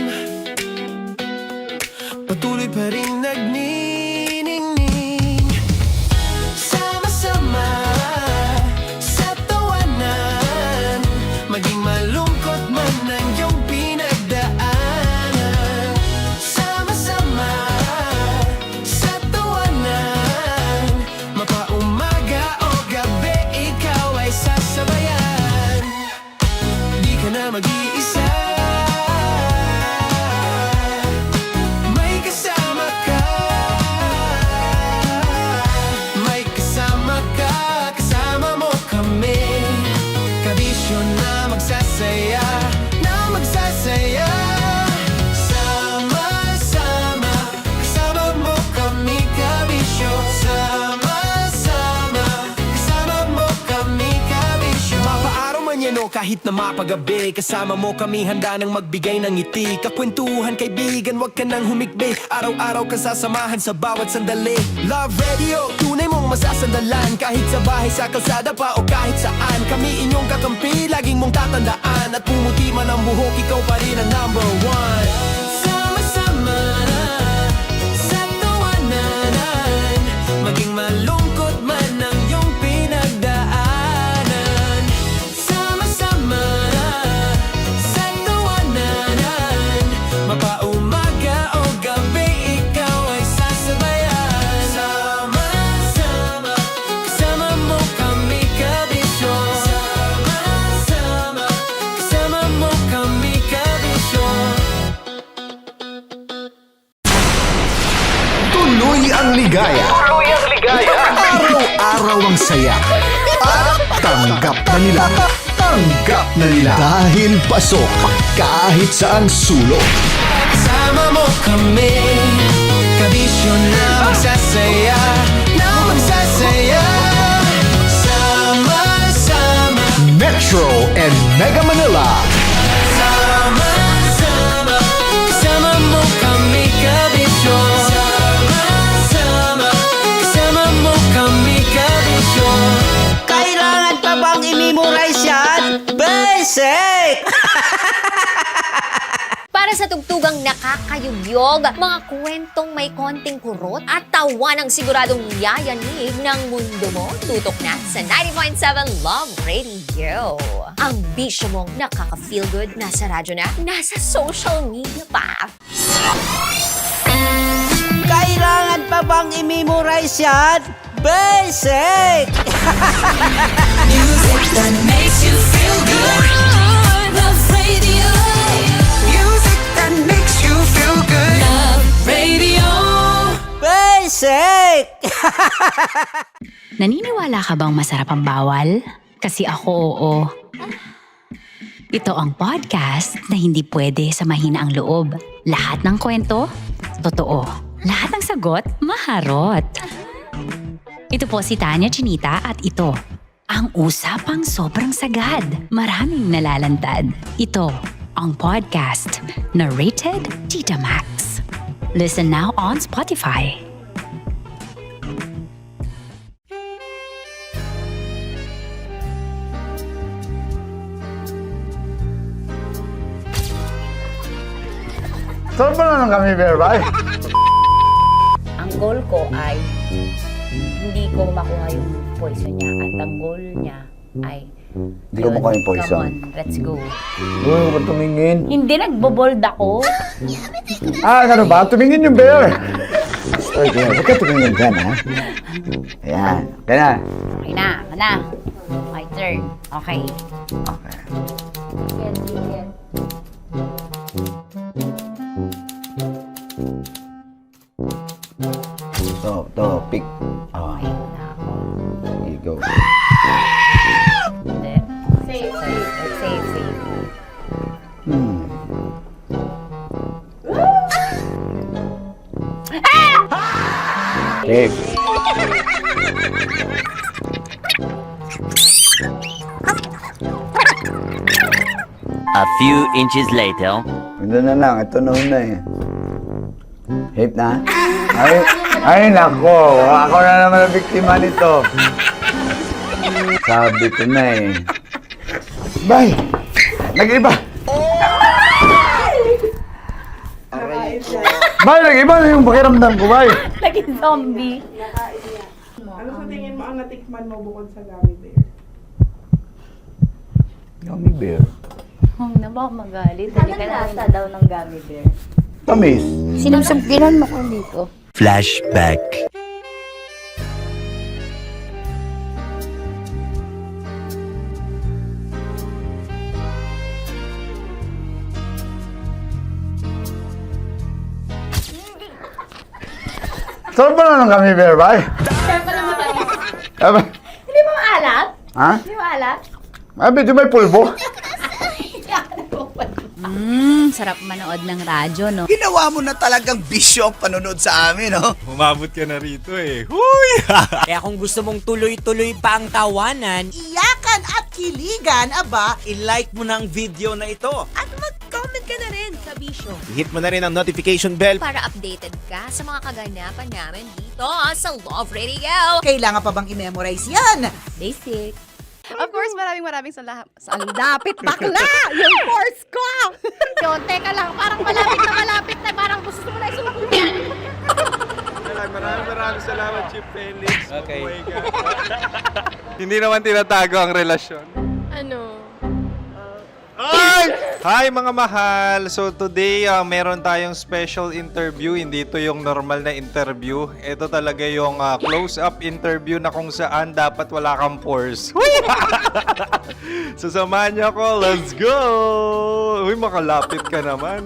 patuloy pa rin nagniningning. Sama-sama sa tawanan, maging malungkot man ang iyong pinagdaanan. Sama-sama sa tawanan, mapaumaga o gabi, ikaw ay sasabayan. Di ka na mag-iisa, may kasama ka. May kasama ka, kasama mo kami. Kabisyo na magsasaya, na magsasaya. Sama-sama, kasama mo kami, kabisyo. Sama-sama, kasama mo kami, kabisyo. Mapaaraw man yan o kahit na mapagabi, kasama mo kami, handa nang magbigay ng ngiti. Kakwentuhan, kaibigan, wag ka nang humikbi. Araw-araw ka sasamahan sa bawat sandali. Love Radio, tunay mong masasandalan. Kahit sa bahay, sa kalsada pa o kahit saan, kami inyong kakampi, laging mong tatandaan. At pumuti man ang buhok, ikaw pa rin ang number one. Sama-sama sa tawanan, maging malungkot man ang iyong pinagdaanan. Sama-sama sa tawanan, mapaumaga o gabi, ikaw ay sasabayan. Sama-sama, kasama mo kami, kabisyo. Sama-sama, kasama mo kami, kabisyo. Tuloy ang ligaya. Araw-araw ang saya. At tanggap na nila. Tanggap na nila. Dahil pasok kahit saang sulok. Kasama mo kami, kabisyo na magsasaya, na magsasaya. Sama-sama, Metro and Mega Manila. sama-sama, kasama mo kami, kabisyo. Sama-sama, kasama mo kami, kabisyo. Kailangan pa bang i-memorize yan? Basic! Para sa tugtugang nakakayugyog, mga kwentong may konting kurot at tawa ng siguradong yayanig ng mundo mo, tutok na sa 90.7 Love Radio. Ang bisyo mong nakaka-feel good, nasa radyo na, nasa social media pa. Kailangan pa bang i-memorize yan? Basic! Music that makes you feel good. Love Radio. Music that makes you feel good. Love Radio. Basic! Naniniwala ka bang masarap ang bawal? Kasi ako oo. Ito ang podcast na hindi pwede sa mahina ang loob. Lahat ng kwento, totoo. Lahat ng sagot, maharot. Ito po si Tanya Chinita at ito, ang usapang sobrang sagad. Maraming nalalantad. Ito, ang podcast na rated Tita Max. Listen now on Spotify. Saan ba na ng kami, Berbay? Ang goal ko ay hindi ko makuha yung poison niya at ang goal niya ay Hindi ko makuha yung poison. Come on, let's go. Uy, huwag tumingin. Hindi, nagbobold ako. Ano ba? Tumingin yung bear. Story ko yan. Huwag ka tumingin dyan, ha? Ayan. Kaya na. Okay na, na. My turn. Okay. Okay. Yan, yan. To, pick. Oh, Okay na ako. here you go. Hindi. Safe, safe. Pick. A few inches later. Ito na lang. Ito na una eh. Hip na? Ay, nako. Ako na naman ang biktima nito. Sabi ko na eh. Bay! Nag-iba! Bay, nag-iba na yung pakiramdam ko, bay! Naging zombie. Ano sa tingin mo ang natikman mo bukod sa gummy bear? Gummy bear. Oh, na baka magalit. Hindi ka nasa daw ng gummy bear. Tamis. Sinusumpiran mo ko dito. Flashback. Saan ba na ng gummy bear, bay? Hindi mo maalat? Ha? Hindi mo maalat? Medyo may pulbo. Sarap manood ng radyo, no? Ginawa mo na talagang bisyo ang panonood sa amin, no? Umabot ka na rito eh. Huy! Kaya kung gusto mong tuloy-tuloy pa ang tawanan, Iyakan at kiligan, aba, I-like mo na ang video na ito. At mag-comment ka na rin sa Bisyo Hit mo na rin ang notification bell. para updated ka sa mga kaganapan namin dito sa Love Radio. kailangan pa bang i-memorize yan? Basic. Of course, maraming salamat. Ang lapit bakla! Yung course ko! Yun, teka lang, parang malapit na, parang gusto mo na isulat. Maraming salamat, Chip Felix. Okay. Oh my God. Hindi naman tinatago ang relasyon. Ano? Hi mga mahal! So today, meron tayong special interview. Hindi ito yung normal na interview. Ito talaga yung close-up interview na kung saan dapat wala kang pores. So samahan niyo ako. Let's go! Uy, makalapit ka naman.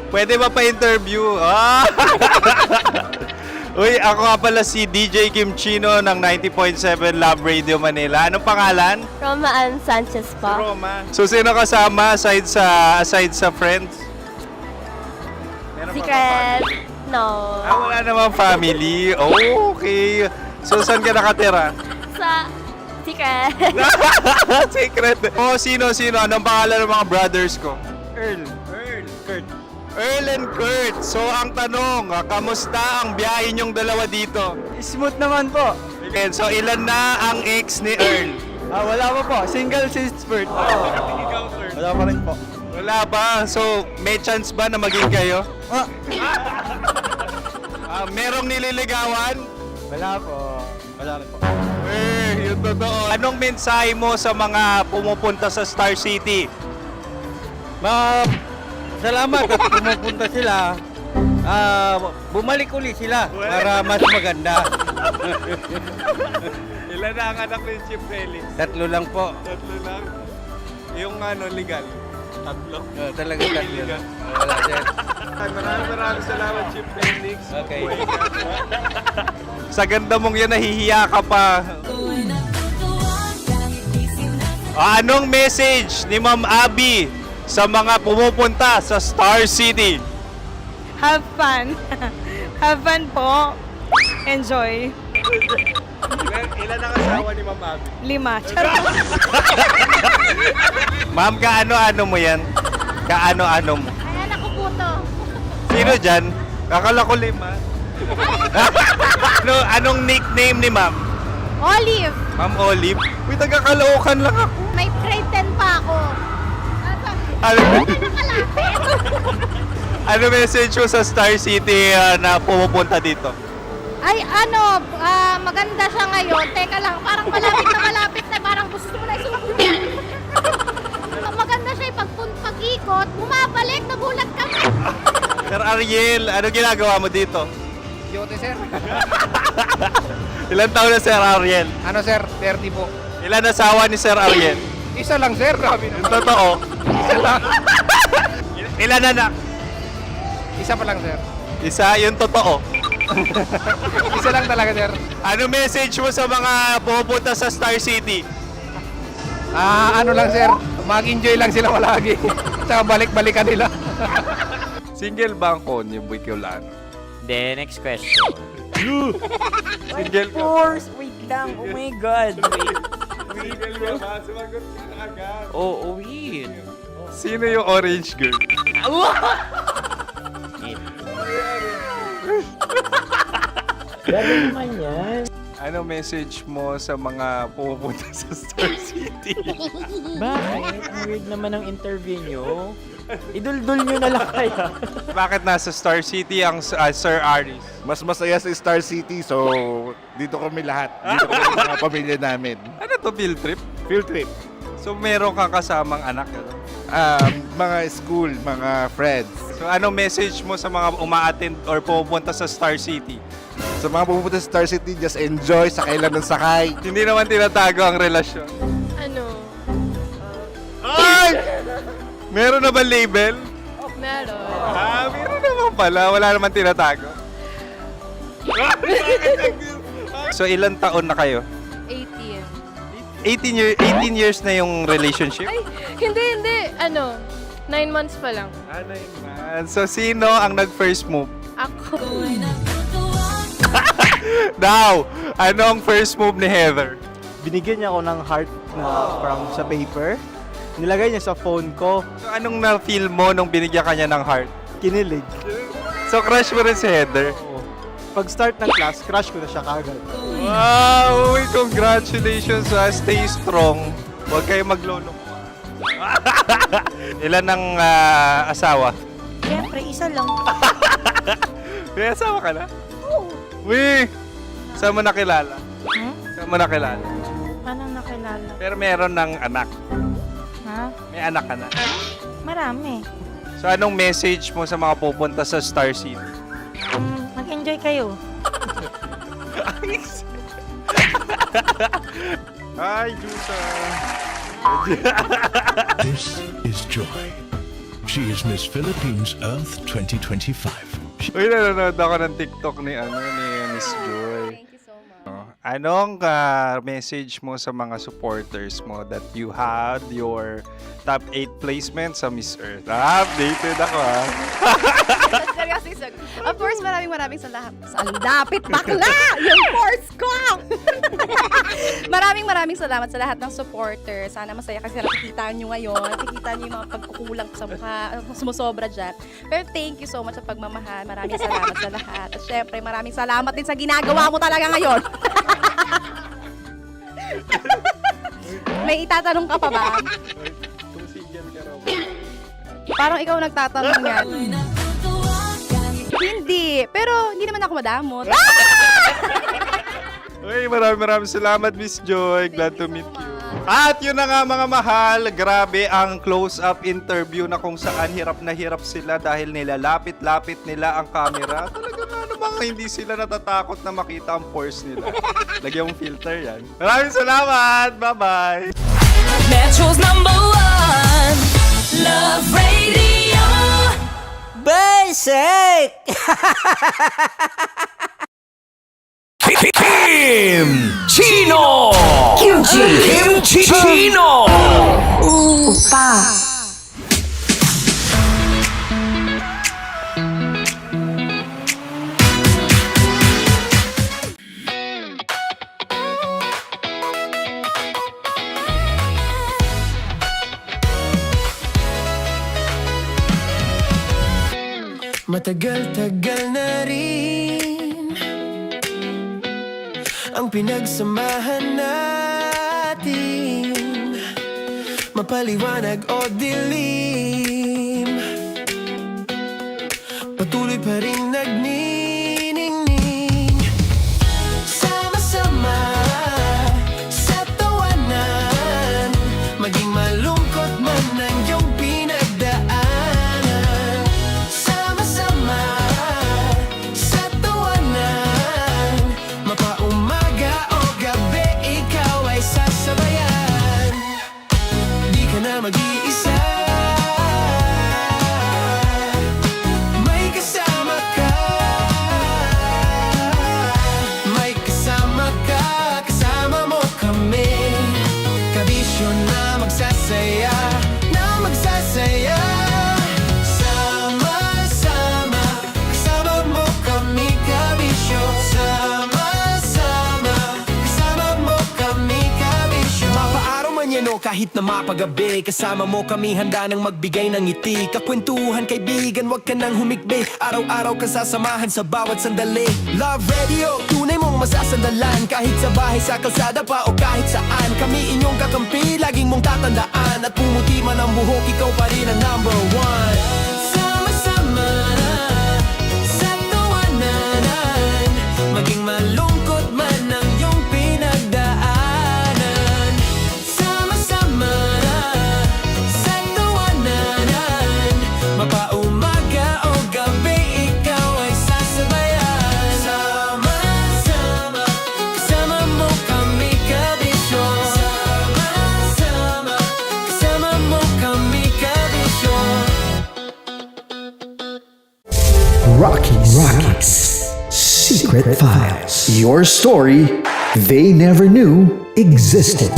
Pwede ba pa-interview? Uy, ako nga pala si DJ Kim Chino ng 90.7 Love Radio Manila. Anong pangalan? Roma Ann Sanchez po. Roma. So, sino kasama aside sa friends? Meron pa ba Secret. family? No. Wala namang family. Oh, okay. So, saan ka nakatira? Sa secret. Secret. Oh, sino? Anong pangalan ng mga brothers ko? Earl, Kurt. Earl and Kurt. So, ang tanong, kamusta ang biyahe niyong dalawa dito? Smooth naman po. Okay, so ilan na ang ex ni Earl? Wala pa po. Single since birth. Wala pa rin po. Wala ba? So, may chance ba na maging kayo? Merong nililigawan? Wala po. Wala rin po. Yung totoo. Anong mensahe mo sa mga pumupunta sa Star City? Salamat at pumupunta sila. Bumalik uli sila para mas maganda. Ilan na ang anak ni Chip Felix? 3 lang po. 3 lang. Yung legal? 3. Talaga 3 lang. Wala siya. Maraming salamat, Chip Felix. Okay. Sa ganda mong yan, nahihiya ka pa. Anong message ni Ma'am Abby sa mga pumupunta sa Star City? Have fun. Have fun po. Enjoy. Ilan ang asawa ni Ma'am Abby? 5. Ma'am, kaano-ano mo yan? Kaano-ano mo? Ayan ako po to. Sino dyan? Kakala ko 5. Anong nickname ni ma'am? Olive, Ma'am Olive? Uy, taga-Caloocan lang ako. may grade 10 pa ako. Ano, Nakalapit. ano message mo sa Star City na pumupunta dito? Ay, maganda siya ngayon. Teka lang, parang malapit na. Parang gusto mo na isumakit. Maganda siya pag-ikot, bumabalik, nagulat kami. Sir Ariel, ano ginagawa mo dito? Yote, sir. Ilan taon na Sir Ariel? Ano, sir? 30 po. Ilan asawa ni Sir Ariel? Isa lang, sir. Grabe Yung totoo. Isa lang. Ilan anak? Isa pa lang, sir. Isa, yung totoo. Isa lang talaga, sir. Ano message mo sa mga pumupunta sa Star City? Ano lang, sir. Mag-enjoy lang sila palagi. Tsaka balik-balikan nila. Single ba ang Konyo Boy Kiolano? Then, next question. Single ka? Wait lang. Oh my God. Single ka ba? Sumagot ka na agad. Oh, wait. Sino yung orange girl? Gano'n naman yan. Ano message mo sa mga pumupunta sa Star City? Bakit? Ang weird naman ang interview nyo. Iduldul nyo na lang kaya. Bakit nasa Star City ang Sir Aris? Mas masaya sa Star City, so dito kami lahat. Dito kami mga pamilya namin. Ano to, field trip? Field trip. So meron kang kasamang anak? Ano? Mga school, mga friends. So anong message mo sa mga uma-attend or pumupunta sa Star City? Sa mga pupunta sa Star City, just enjoy, sakay lang ng sakay. Hindi naman tinatago ang relasyon. Ano? Ay! Meron na ba label? Meron. Meron naman pala. Wala naman tinatago. So ilan taon na kayo? 18. 18 years na yung relationship? Ay, hindi. 9 months pa lang. 9 months. So sino ang nag-first move? Ako. Daw! Ano ang first move ni Heather? Binigyan niya ako ng heart na from sa paper. Nilagay niya sa phone ko. So anong na-feel mo nung binigyan ka niya ng heart? Kinilig. So crush mo rin si Heather? Pag start ng class, crush ko na siya kagad. Wow! Uy, congratulations! Stay strong. Huwag kayo maglolo. Ilan ang asawa? Siyempre, isa lang. May asawa ka na? Oo. Uy! Saan mo nakilala? Saan mo nakilala? Paano nakilala? Pero meron ng anak. Ha? May anak ka na. Marami. So anong message mo sa mga pupunta sa Star City? Mag-enjoy kayo. Hi, Jusa! This is Joy. She is Miss Philippines Earth 2025. Uy, nanonood ako ng TikTok ni Miss Joy. Thank you so much. Anong message mo sa mga supporters mo that you had your top 8 placement sa Miss Earth? Updated ako Seryoso. Of course, maraming salamat. Ang dapit bakla! Yung course ko! maraming salamat sa lahat ng supporters. Sana masaya kasi nakikita nyo ngayon. Nakikita nyo yung mga pagkukulang sa mukha. Sumusobra dyan. Pero thank you so much sa pagmamahal. Maraming salamat sa lahat. At syempre, maraming salamat din sa ginagawa mo talaga ngayon. May itatanong ka pa ba? Parang ikaw nagtatanong yan. Hindi. Pero hindi naman ako madamot. Uy, maraming salamat, Miss Joy. Glad to meet you. At yun na nga mga mahal, grabe ang close-up interview na kung saan hirap na hirap sila dahil nilalapit-lapit nila ang camera. Talagang ano bang hindi sila natatakot na makita ang pores nila. Lagyan mong filter yan. Maraming salamat! Bye-bye! Metro's #1 Love Radio. Basic! Kim Chino! Kim Chino! Matagal-tagal na rin ang pinagsamahan natin, mapaliwanag o dilim, patuloy pa rin nagniningning. Sama-sama sa tawanan, maging malungkot man ang iyong pinagdaanan. Sama-sama sa tawanan, mapaumaga o gabi, ikaw ay sasabayan. Di ka na mag-iisa, may kasama ka. May kasama ka, kasama mo kami. Kabisyo na magsasaya, na magsasaya. Sama-sama, kasama mo kami, kabisyo. Sama-sama, kasama mo kami, kabisyo. Mapaaraw man yan o kahit na mapagabi, kasama mo kami, handa nang magbigay ng ngiti. Kakwentuhan, kaibigan, wag ka nang humikbi. Araw-araw ka sasamahan sa bawat sandali. Love Radio, tunay mong masasandalan. Kahit sa bahay, sa kalsada pa o kahit saan, kami inyong kakampi, laging mong tatandaan. At pumuti man ang buhok, ikaw pa rin ang number one. Sama-sama sa tawanan, maging malungkot man ang iyong pinagdaanan. Sama-sama sa tawanan, mapaumaga o gabi, ikaw ay sasabayan. Sama-sama, kasama mo kami, kabisyo. Sama-sama, kasama mo kami, kabisyo. Rockies. Secret Files. Your story they never knew existed.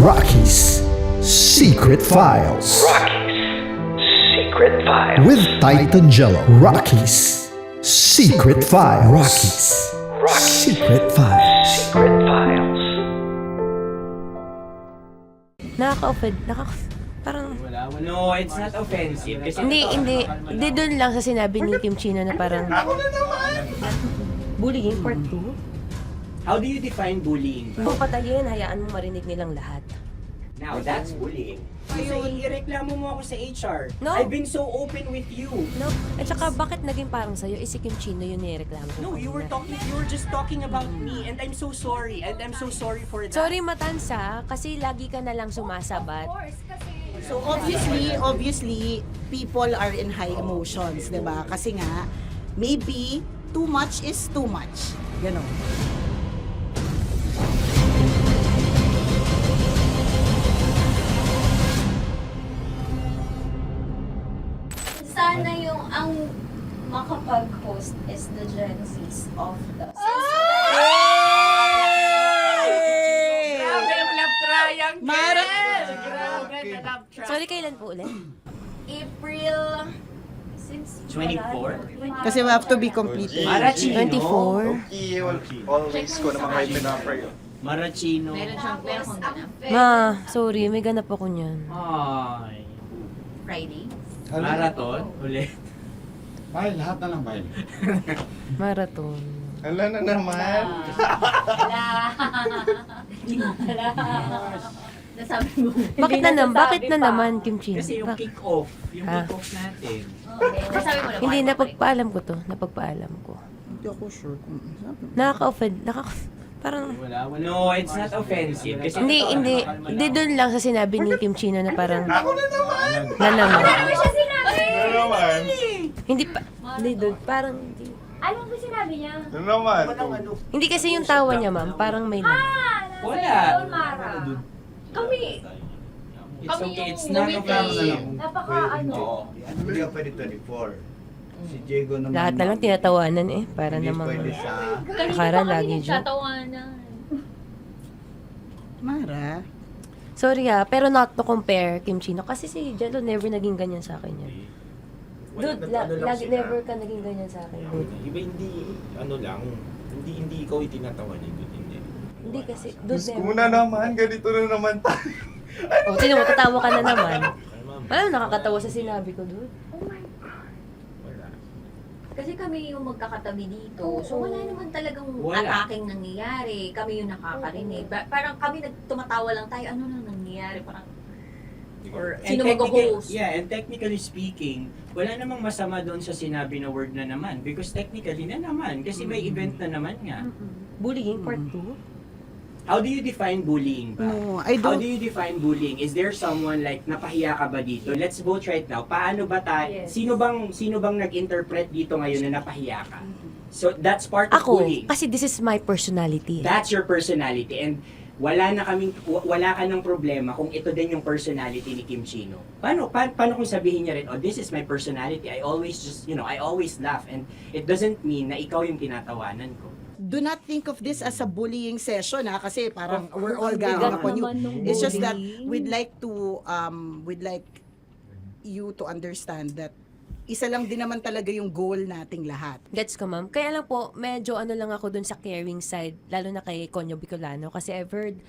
Rockies. Secret Files. Secret File. With Titan Jello. Rockies. Secret Files. Rockies. Secret Files. Secret Files. Nakaka-offend. Parang... No, it's not offensive. Kasi Hindi doon lang sa sinabi ni Kim Chino na parang... Bullying, part 2? how do you define bullying? Kung patayin, hayaan mo marinig nilang lahat. Now, that's bullying. So, ireklamo mo ako sa HR. No. I've been so open with you. No? At saka, bakit naging parang sa'yo? Si Kim Chino yun nireklamo ko. No, you were just talking about me, and I'm so sorry. And I'm so sorry for that. Sorry, Matansa, kasi lagi ka na lang sumasabat. So obviously, people are in high emotions, 'di ba? Kasi nga maybe too much is too much. Ganon. Sana yung ang makapag-host is the Gen Zs of the Grabe ang love triangle! Sorry, kailan po ulit? April since 24? Kasi we have to be completed. Marachino. 24? Always ko naman kayo pinapray. Marachino. Ma, sorry, may ganap ako niyan. Ay. Friday. Marathon? Ulit. Mahal, lahat na lang mahal. Marathon. Ala na naman. Nasabi mo. Bakit na naman, Kim Chino? Kasi yung kick-off. Yung Ah. kick-off natin. Nasabi mo na. Hindi, napagpaalam ko to. Napagpaalam ko. Hindi ako sure kung Nakaka-offend. Parang... No, it's not offensive. Kasi Hindi doon lang sa sinabi ni Kim Chino na parang... Na naman. Hindi pa... Hindi doon. Parang... Ano ba sinabi niya? Ano naman? Hindi kasi yung tawa niya, ma'am. Parang may lang. Wala. Mara. Kami. It's okay. It's not offensive. Napaka ano. Hindi ka pwede 24. Si Diego naman. Lahat na lang tinatawanan eh. Para Hindi namang... pwede sa... Akala lagi joke. Tatawanan. Mara. Sorry pero not to compare Kim Chino. Kasi si Jello never naging ganyan sa akin yan. Dude, lagi never ka naging ganyan sa akin, dude. Iba hindi, ano lang, hindi ikaw itinatawa niya, dude, hindi. Hindi kasi, dude, Diyos ko na naman, ganito na naman tayo. O, tinan mo, tatawa ka na naman. Alam, nakakatawa sa sinabi ko, dude. Kasi kami yung magkakatabi dito. So wala naman talagang ataking nangyayari. Kami yung nakakarinig. Parang kami tumatawa lang tayo. Ano nang nangyayari? Parang sino mag-host? Yeah, and technically speaking, wala namang masama doon sa sinabi na word na naman. Because technically na naman. Kasi may event na naman nga. Bullying part 2? How do you define bullying ba? No, I How don't. do you define bullying? Is there someone like napahiya ka ba dito? Let's vote right now. Paano ba tayo? Yes. Sino bang nag-interpret dito ngayon na napahiya ka? So that's part of Ako, bullying. kasi this is my personality. That's your personality, and wala ka ng problema kung ito din yung personality ni Kim Chino. Paano kung sabihin niya rin, oh, this is my personality. I always I always laugh, and it doesn't mean na ikaw yung tinatawanan ko. Do not think of this as a bullying session kasi parang we're all bigat ganging upon you. naman nung It's just that bullying. we'd like you to understand that isa lang din naman talaga yung goal nating lahat. Gets ko, ma'am. Kaya lang po, medyo lang ako dun sa caring side, lalo na kay Conyo Bicolano, kasi I've heard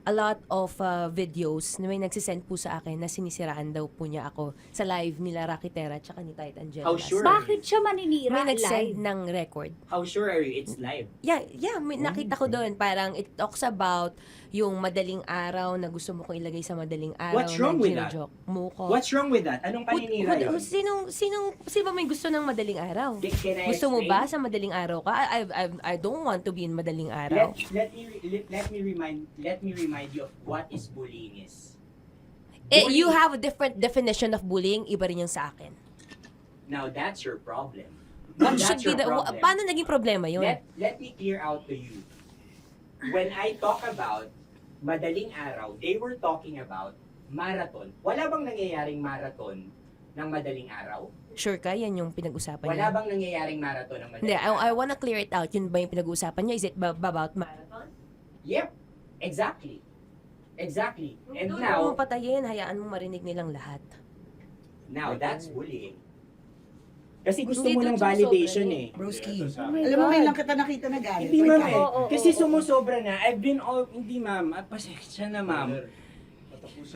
a lot of videos na may nagsisend po sa akin na sinisiraan daw po niya ako sa live nila Rocky Terra tsaka ni Tight Angela. How sure? Bakit siya maninira May nagsend live? ng record. How sure are you it's live? Yeah, may nakita ko doon. Parang it talks about yung madaling araw na gusto mo kong ilagay sa madaling araw. What's wrong na with that? gino-joke mo ko. What's wrong with that? Anong paninira yun? Sino ba may gusto ng madaling araw? Can I Gusto mo explain? ba sa madaling araw ka? I don't want to be in madaling araw. Let me remind you of what is bullying is. You have a different definition of bullying, iba rin yung sa akin. Now that's your problem. What That's should be your the problem. paano naging problema yun? Let me clear out to you. When I talk about madaling araw, they were talking about marathon. Wala bang nangyayaring marathon ng madaling araw? Sure ka, yan yung pinag-usapan Wala niya? bang nangyayaring marathon ng Hindi, madaling araw? I wanna clear it out. Yun ba yung pinag-uusapan niya? Is it about marathon? Yep, exactly. Exactly. And Doon now, mo patayin, hayaan mo marinig nilang lahat. that's bullying. Kasi gusto Hindi, mo doon ng sumusobra validation eh. Broski. Oh my Alam mo, God. may lang kita nakita na galit. Hindi ma'am eh. Oo, Kasi oo. sumusobra na. Hindi ma'am. Pasensya na ma'am.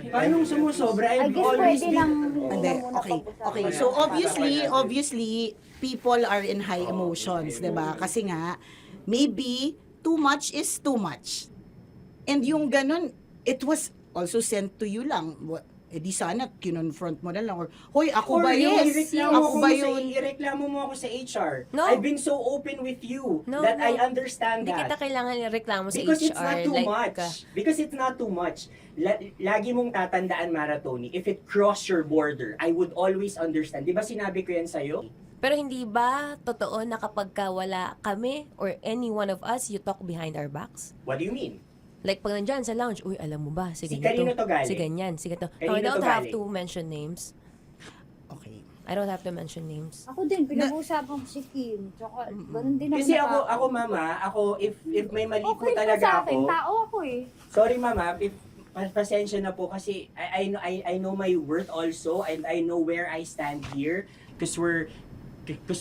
Paano sumusobra? I I've guess always pwede lang. Hindi, okay. So obviously, people are in high emotions, 'di ba? Kasi nga, maybe too much is too much. And yung ganun, it was also sent to you lang. Di sana kinonfront mo na lang or hoy, ako ba yun? Ako ba yun? Ireklamo mo ako sa HR. No. I've been so open with you No, that no. I understand Hindi kita that. kailangan reklamo sa Because HR. it's not too like, much. Because it's not too much. Lagi mong tatandaan, Maratoni, if it cross your border, I would always understand. Di ba sinabi ko yan sa'yo? Pero hindi ba totoo na kapag wala kami or any one of us, you talk behind our backs? What do you mean? Like pag nandyan sa lounge, uy, alam mo ba, si Si ganito, kanino to galing? si ganyan, si ganito. No, Kanino I don't to have galing? to mention names. Okay. I don't have to mention names. Ako din, pinag-uusapan ko si Kim. Tsaka, ganun din naman Kasi ako. ako mama, if may mali po Okay talaga sa akin, ako. tao ako eh. Sorry mama, if pasensya na po kasi I know my worth also and I know where I stand here because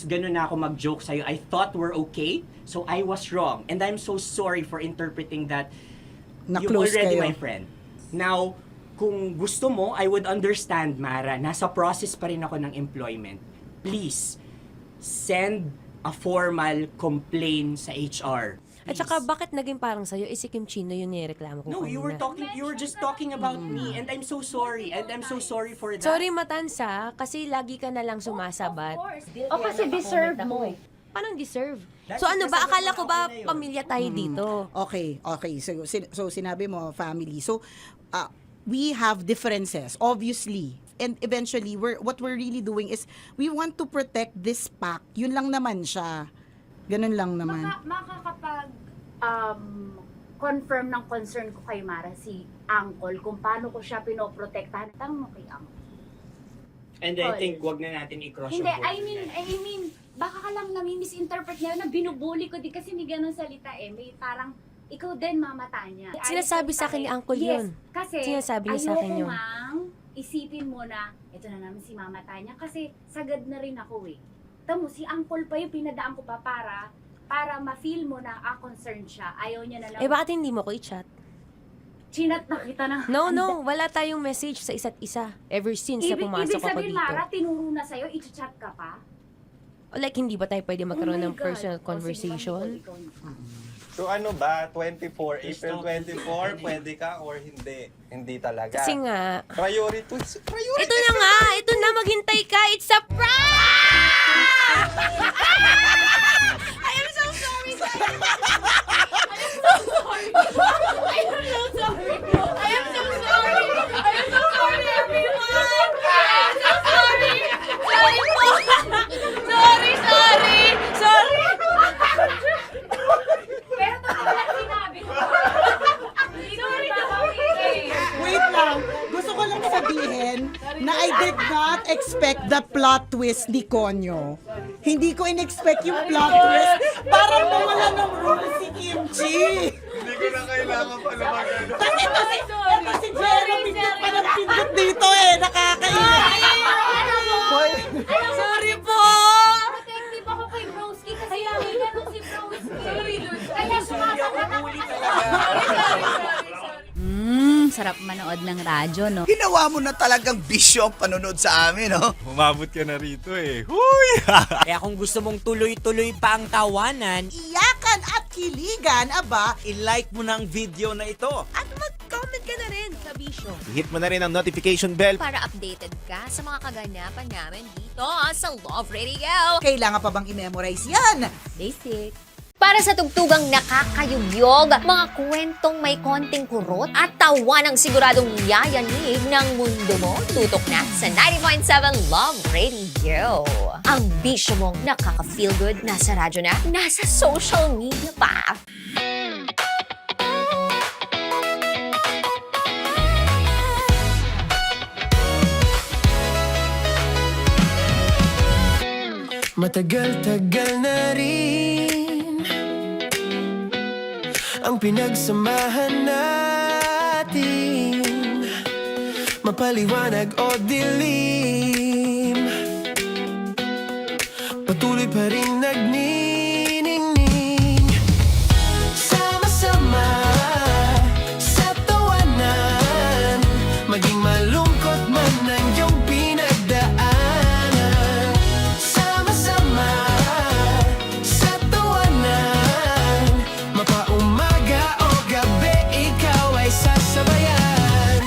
ganun na ako mag-joke sa'yo. I thought we're okay, so I was wrong. And I'm so sorry for interpreting that you're Na-close already kayo. my friend. Now, kung gusto mo, I would understand, Mara, nasa process pa rin ako ng employment. Please, send a formal complaint sa HR. At saka, bakit naging parang sa'yo, si Kim Chino yung nireklamo ko No, you were just talking about me and I'm so sorry. And I'm so sorry for that. Sorry, Matansa, kasi lagi ka na lang sumasabat. O kasi deserve mo. Paano deserve? That's So ano ba, because akala ko ba ako na yun. pamilya tayo dito? Okay. So sinabi mo, family. So, we have differences, obviously. And eventually, what we're really doing is, we want to protect this pact. Yun lang naman siya. Ganun lang naman. Makakapag confirm ng concern ko kay Mara si Uncle kung paano ko siya pinoprotektahan. Tanong mo kay Uncle. And I think wag na natin i-cross Hindi, yung border. I mean, baka ka lang nami-misinterpret niya na binubuli ko din kasi hindi ganun salita eh. May parang, ikaw din mamata niya. Sinasabi sa akin ni Uncle yun. Yes, kasi Sinasabi niya sa akin yun. ayoko ngang isipin mo na, ito na naman si Mama Tanya kasi sagad na rin ako eh. Tamo, si Uncle pa yung pinadaan ko pa para ma-feel mo na concerned siya. Ayaw niya na lang. Eh, bakit hindi mo ko i-chat? Chinat na kita na. No, wala tayong message sa isa't isa ever since na pumasok Ibig ako sabihin, dito. Mara, tinuro na sa'yo, i-chat ka pa? Like, hindi ba tayo pwede magkaroon ng personal conversation? So ano ba, 24, April 24, pwede ka or hindi? Hindi talaga. Kasi nga, Priorities. ito na nga, ito na, maghintay ka, it's a prank! I am so sorry, guys! I am so sorry! I am so sorry! I am so sorry, everyone! I am so sorry! Sorry po! Sorry! Sorry! Pero ito naman sinabi ko. Wait lang. Gusto ko lang sabihin na I did not expect the plot twist ni Konyo. Hindi ko in-expect yung plot twist. Parang nawala ng role si Kimchi. Hindi ko na kailangan pa naman. Kasi ito si Jeremy na parang pindot dito eh. Nakakaiyak. Sorry po! Protective ako kay Broski kasi lagi ganun si Broski. Sorry, Lord. Kaya sumasagot ako. Sarap manood ng radyo, no? Ginawa mo na talagang bisyo ang panonood sa amin, no? Umabot ka na rito eh. Huy! Kaya kung gusto mong tuloy-tuloy pa ang tawanan, Iyakan at kiligan, aba, I-like mo na ang video na ito. At mag-comment ka na rin sa Bisyo. Hit mo na rin ang notification bell. Para updated ka sa mga kaganapan namin dito sa Love Radio. kailangan pa bang i-memorize yan? Basic. Para sa tugtugang nakakayugyog, mga kwentong may konting kurot at tawa ng siguradong yayanig ng mundo mo, tutok na sa 90.7 Love Radio. Ang bisyo mong nakaka-feel good, nasa radyo na, nasa social media pa. Matagal-tagal na rin ang pinagsamahan natin, mapaliwanag o dilim, patuloy pa rin nagniningning, sama-sama sa tawanan, maging malungkot man ang iyong pinagdaanan. Sama-sama sa tawanan, mapaumaga o gabi, ikaw ay sasabayan.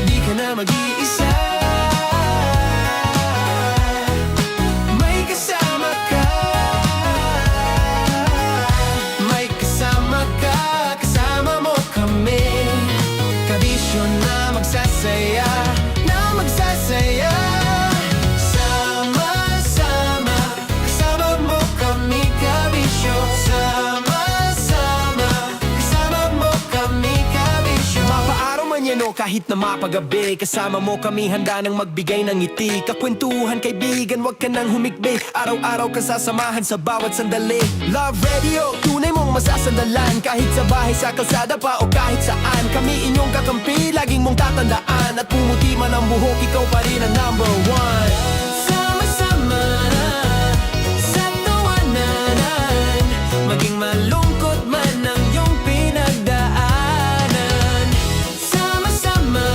Di ka na mag-iisa, may kasama ka. May kasama ka, kasama mo kami. Kabisyo na magsasaya, na magsasaya. Sama-sama, kasama mo kami, kabisyo. Sama-sama, kasama mo kami, kabisyo. Mapaaraw man yan o kahit na mapagabi, kasama mo kami, handa nang magbigay ng ngiti. Kakwentuhan, kaibigan, wag ka nang humikbi. Araw-araw kasasamahan sa bawat sandali. Love Radio, tunay mong masasandalan. Kahit sa bahay, sa kalsada pa o kahit saan, kami inyong kakampi, laging mong tatandaan. At pumuti man ang buhok, ikaw pa rin ang number one. Sama-sama sa tawanan, maging malungkot man ang iyong pinagdaanan. Sama-sama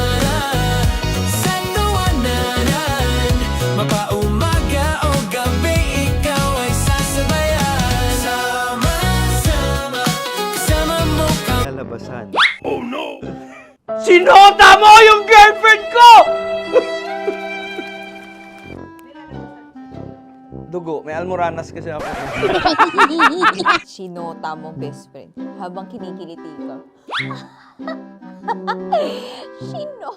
sa tawanan, mapaumaga o gabi, ikaw ay sasabayan. Sama-sama, kasama mo kami. Kalabasan. Sinota mo yung girlfriend ko! Dugo, may almoranas kasi ako. Sinota mo, best friend, habang kinikiliti ka. Sino?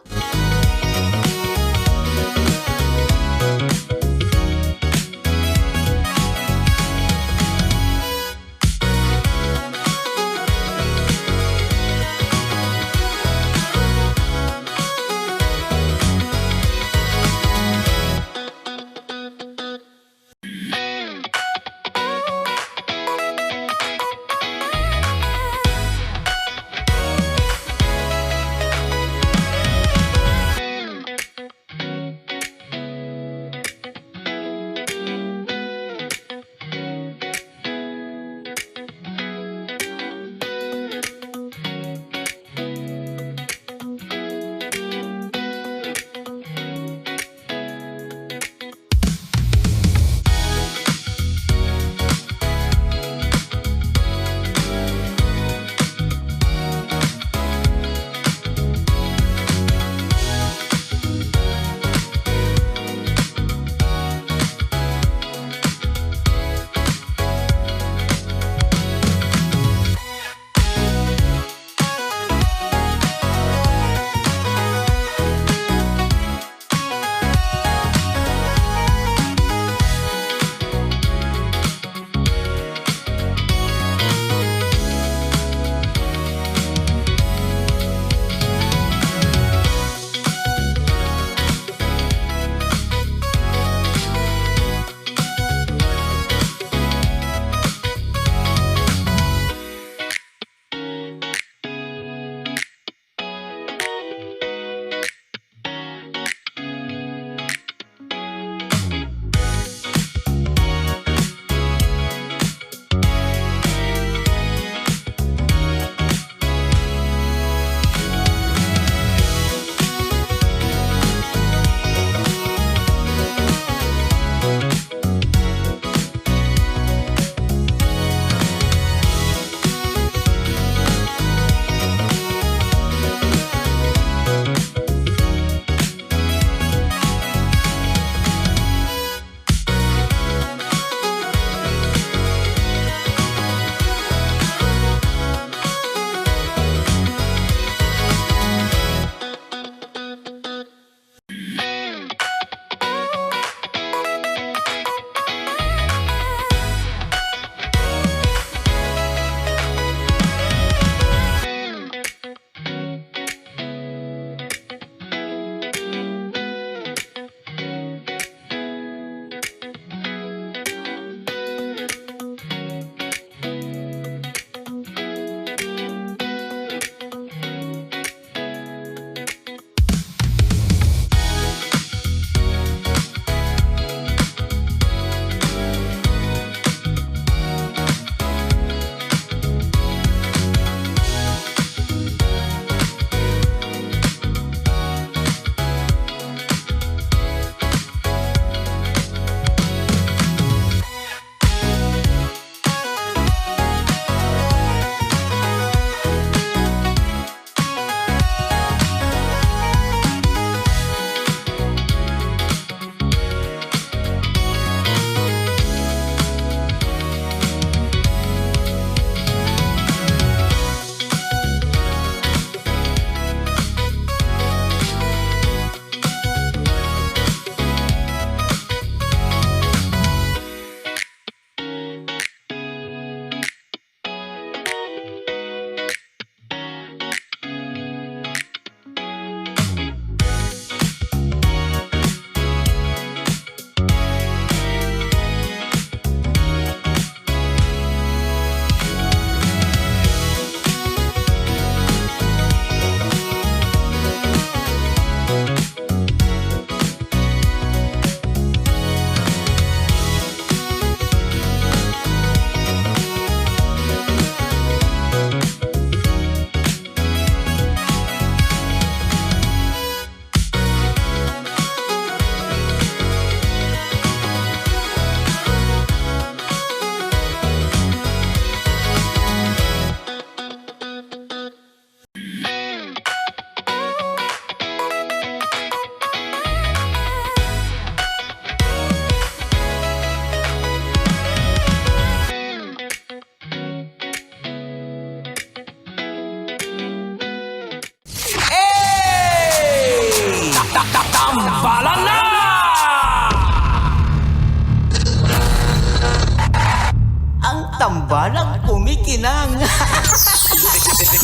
tambalang kumikinang.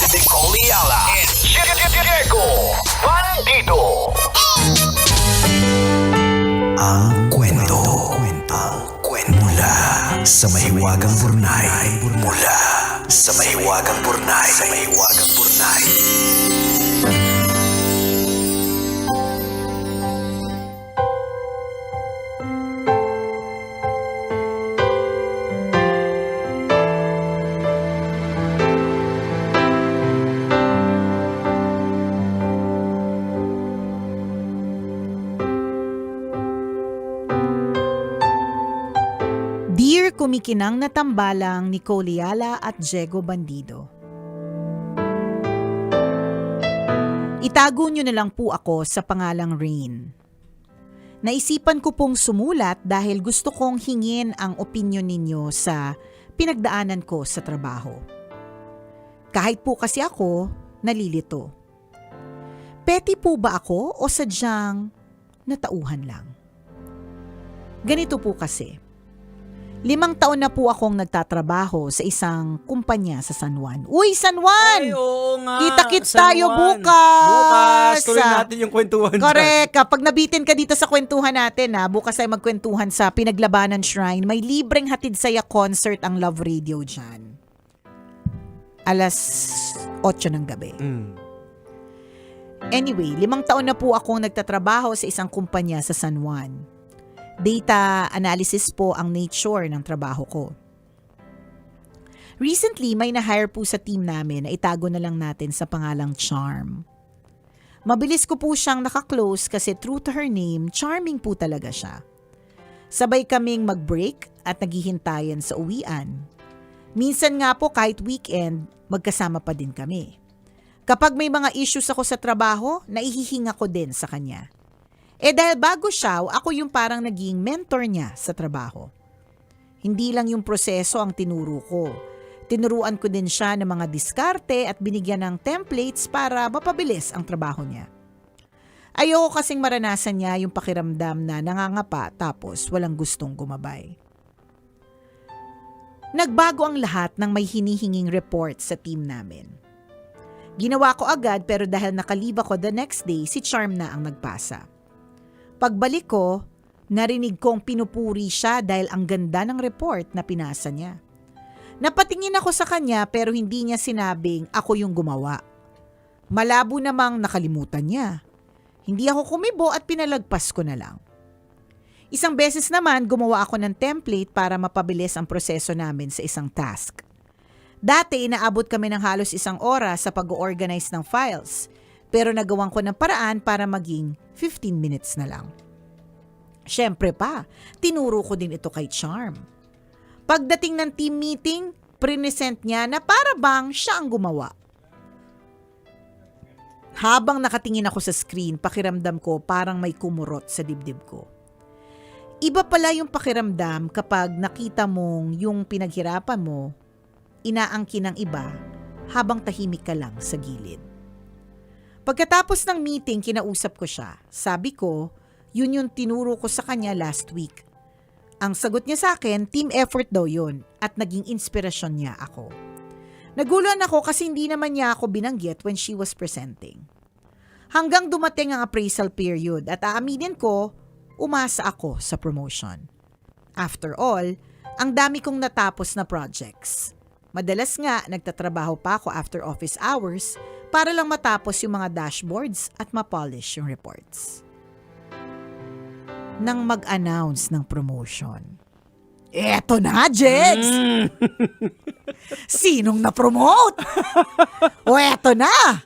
Nicole Yala and Diego Bandido. Ang kwento. Mula sa mahiwagang Burnay. Mula sa mahiwagang Burnay. Dear kumikinang na tambalang Nicole Yala at Diego Bandido. Itago nyo na lang po ako sa pangalang Rain. Naisipan ko pong sumulat dahil gusto kong hingin ang opinyon ninyo sa pinagdaanan ko sa trabaho. Kahit po kasi ako, nalilito. Petty po ba ako o sadyang natauhan lang? Ganito po kasi. 5 taon na po akong nagtatrabaho sa isang kumpanya sa San Juan. Uy, San Juan! Ay, oo nga. Kita-kits San tayo Juan. bukas! Tuloy natin yung kwentuhan dyan. Correct. Kapag nabitin ka dito sa kwentuhan natin, bukas ay magkwentuhan sa Pinaglabanan Shrine. May libreng hatid saya concert ang Love Radio dyan. Alas 8 ng gabi. Anyway, 5 taon na po akong nagtatrabaho sa isang kumpanya sa San Juan. Data analysis po ang nature ng trabaho ko. Recently, may na-hire po sa team namin na itago na lang natin sa pangalang Charm. Mabilis ko po siyang nakaklose kasi true to her name, charming po talaga siya. Sabay kaming mag-break at naghihintayan sa uwian. Minsan nga po kahit weekend, magkasama pa din kami. Kapag may mga issues ako sa trabaho, naihihinga ko din sa kanya. Dahil bago siya, ako yung parang naging mentor niya sa trabaho. Hindi lang yung proseso ang tinuro ko. Tinuruan ko din siya ng mga diskarte at binigyan ng templates para mapabilis ang trabaho niya. Ayoko kasing maranasan niya yung pakiramdam na nangangapa tapos walang gustong gumabay. Nagbago ang lahat nang may hinihinging report sa team namin. Ginawa ko agad pero dahil nakaliba ko the next day, si Charm na ang nagpasa. Pagbalik ko, narinig kong pinupuri siya dahil ang ganda ng report na pinasa niya. Napatingin ako sa kanya pero hindi niya sinabing ako yung gumawa. Malabo namang nakalimutan niya. Hindi ako kumibo at pinalagpas ko na lang. Isang beses naman gumawa ako ng template para mapabilis ang proseso namin sa isang task. Dati inaabot kami ng halos 1 oras sa pag-organize ng files. Pero nagawan ko ng paraan para maging 15 minutes na lang. Siyempre pa, tinuro ko din ito kay Charm. Pagdating ng team meeting, present niya na para bang siya ang gumawa. Habang nakatingin ako sa screen, pakiramdam ko parang may kumurot sa dibdib ko. Iba pala yung pakiramdam kapag nakita mong yung pinaghirapan mo, inaangkin ng iba habang tahimik ka lang sa gilid. Pagkatapos ng meeting, kinausap ko siya. Sabi ko, yun yung tinuro ko sa kanya last week. Ang sagot niya sa akin, team effort daw yun at naging inspirasyon niya ako. Naguluhan ako kasi hindi naman niya ako binanggit when she was presenting. Hanggang dumating ang appraisal period at aaminin ko, umasa ako sa promotion. After all, ang dami kong natapos na projects. Madalas nga, nagtatrabaho pa ako after office hours para lang matapos yung mga dashboards at ma-polish yung reports. Nang mag-announce ng promotion. Eto na, Jex! Sinong na-promote? O eto na!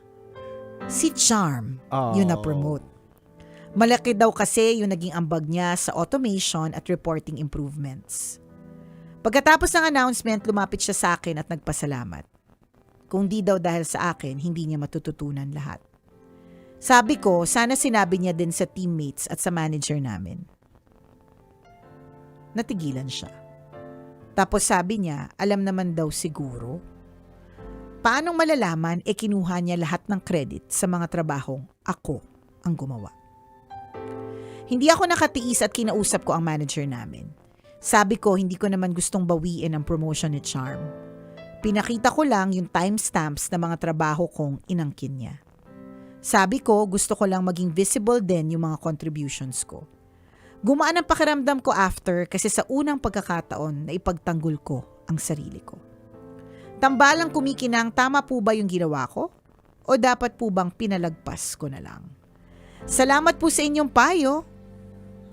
Si Charm yung na-promote. Malaki daw kasi yung naging ambag niya sa automation at reporting improvements. Pagkatapos ng announcement, lumapit siya sa akin at nagpasalamat. Kung di daw dahil sa akin, hindi niya matututunan lahat. Sabi ko, sana sinabi niya din sa teammates at sa manager namin. Natigilan siya. Tapos sabi niya, alam naman daw siguro. Paanong malalaman, kinuha niya lahat ng credit sa mga trabahong ako ang gumawa. Hindi ako nakatiis at kinausap ko ang manager namin. Sabi ko, hindi ko naman gustong bawiin ang promotion ni Charm. Pinakita ko lang yung timestamps ng mga trabaho kong inangkin niya. Sabi ko, gusto ko lang maging visible din yung mga contributions ko. Gumaan ang pakiramdam ko after kasi sa unang pagkakataon na ipagtanggol ko ang sarili ko. Tambalang kumikinang, tama po ba yung ginawa ko? O dapat po bang pinalagpas ko na lang? Salamat po sa inyong payo.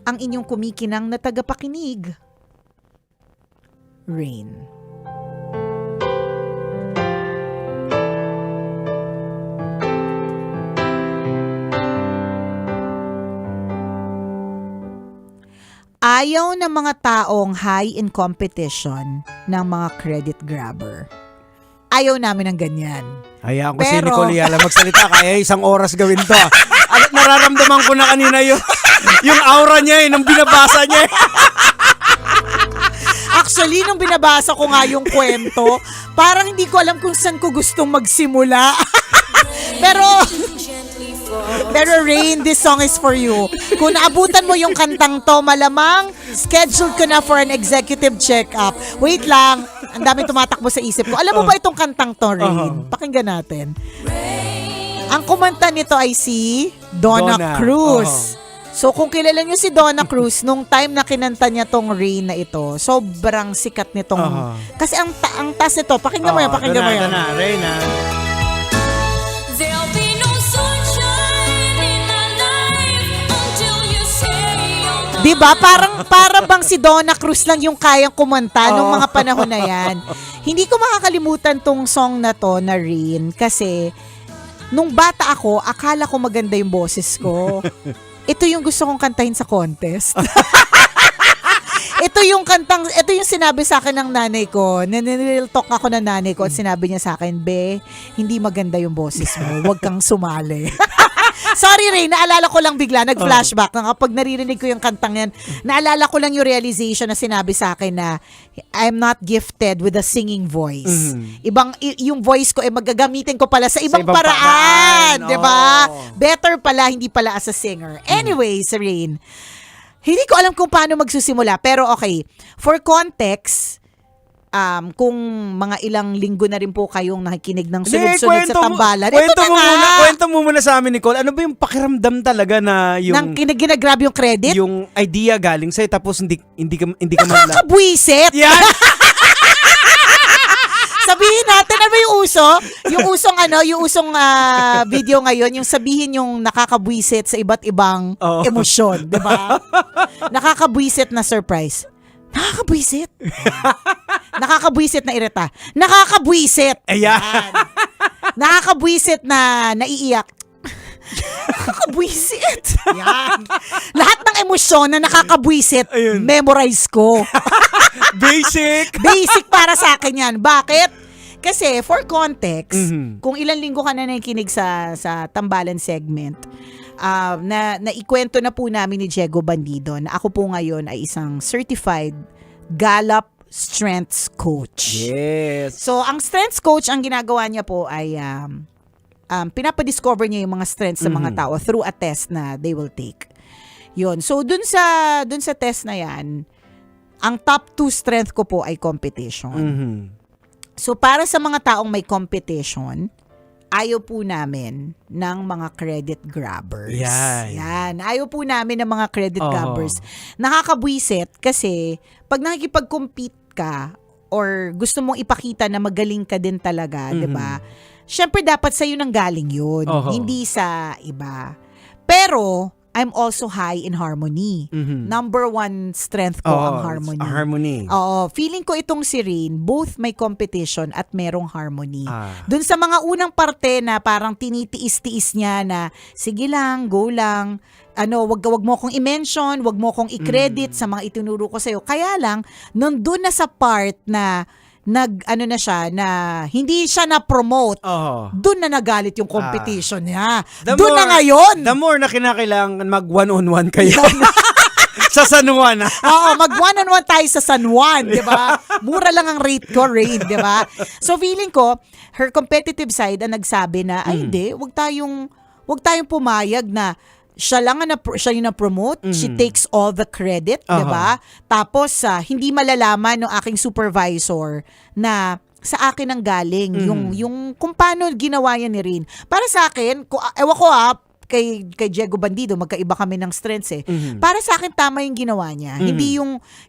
Ang inyong kumikinang na tagapakinig. Rain. Ayaw ng mga taong high in competition ng mga credit grabber. Ayaw namin ng ganyan. Hayaan ko si Pero- Nicole Yala magsalita. Kaya isang oras gawin to. At nararamdaman ko na kanina yung aura niya nung binabasa niya. Actually, nung binabasa ko nga yung kwento, parang hindi ko alam kung saan ko gustong magsimula. Pero Rain, this song is for you. Kung naabutan mo yung kantang to, malamang scheduled ko na for an executive check-up. Wait lang, ang daming tumatakbo sa isip ko. Alam mo ba itong kantang to, Rain? Pakinggan natin. Ang kumanta nito ay si Donna Cruz. So kung kilala nyo si Donna Cruz, nung time na kinanta niya tong Rain na ito, sobrang sikat nitong... Kasi ang taas nito, pakinggan mo yan, pakinggan mo yan. Rain, There'll be no sunshine in my life until you say you're Diba? Para bang si Donna Cruz lang yung kayang kumanta nung mga panahon na yan. Hindi ko makakalimutan tong song na to na Rain kasi nung bata ako, akala ko maganda yung boses ko. Ito yung gusto kong kantahin sa contest. Ito yung sinabi sa akin ng nanay ko. Nil talk ako ng nanay ko at sinabi niya sa akin, Be, hindi maganda yung boses mo. Huwag kang sumali. Sorry, Ray, naalala ko lang bigla, nag-flashback. Kapag naririnig ko yung kantang yan, naalala ko lang yung realization na sinabi sa akin na I'm not gifted with a singing voice. Yung voice ko, magagamitin ko pala sa ibang paraan. Diba? Better pala, hindi pala as a singer. Anyways, Rain, hindi ko alam kung paano magsusimula. Pero okay, for context, kung mga ilang linggo na rin po kayong nakikinig ng sunod-sunod sa tambalan. Kwento mo muna sa amin, Nicole. Ano ba yung pakiramdam talaga na yung... Nang ginagrab yung credit? Yung idea galing sa'yo tapos hindi ka man lang... Nakakabwisit! Yan! Sabihin natin, ano ba yung uso? Yung usong video ngayon, yung sabihin yung nakakabwisit sa iba't ibang emosyon, di ba? Nakakabwisit na surprise. Nakakabwisit. Nakakabwisit na irita. Nakakabwisit. Ayan. Nakakabwisit na naiiyak. Nakakabwisit. Yan. Lahat ng emosyon na nakakabwisit, memorize ko. Basic para sa akin yan. Bakit? Kasi for context, kung ilang linggo ka na nakikinig sa Tambalan segment, na ikwento na po namin ni Diego Bandido na ako po ngayon ay isang certified Gallup strengths coach. Yes. So, ang strengths coach, ang ginagawa niya po ay pinapadiscover niya yung mga strengths sa mga tao through a test na they will take. Yun. So, dun sa test na yan, ang top 2 strength ko po ay competition. So, para sa mga taong may competition, ayaw po namin ng mga credit grabbers. Yan. Ayaw po namin ng mga credit grabbers. Nakakabwisit kasi pag nakikipag-compete ka or gusto mong ipakita na magaling ka din talaga, di ba? Syempre dapat sa'yo nang galing yun. Hindi sa iba. Pero, I'm also high in harmony. Number 1 strength ko ang harmony. Oo, feeling ko itong si Rain, both may competition at merong harmony. Dun sa mga unang parte na parang tinitiis-tiis niya na, sige lang, go lang, wag mo akong i-mention, wag mo akong i-credit sa mga itinuro ko sa'yo. Kaya lang, nandun na sa part na hindi siya na-promote. Doon na nagalit yung competition niya. Doon na ngayon. The more na kinakailangan mag one-on-one kayo. Sa San Juan. Oo, mag one-on-one tayo sa San Juan, di ba? Mura lang ang rate ko, Rain, di ba? So feeling ko, her competitive side ang nagsabi na, ay hindi, wag tayong pumayag na siya yung na-promote. She takes all the credit, 'di ba? Tapos hindi malalaman ng aking supervisor na sa akin ang galing yung kung paano ginawa yan ni Rin. Para sa akin, ewan ko kay Diego Bandido, magkaiba kami ng strengths eh. Para sa akin tama yung ginawa niya. Hindi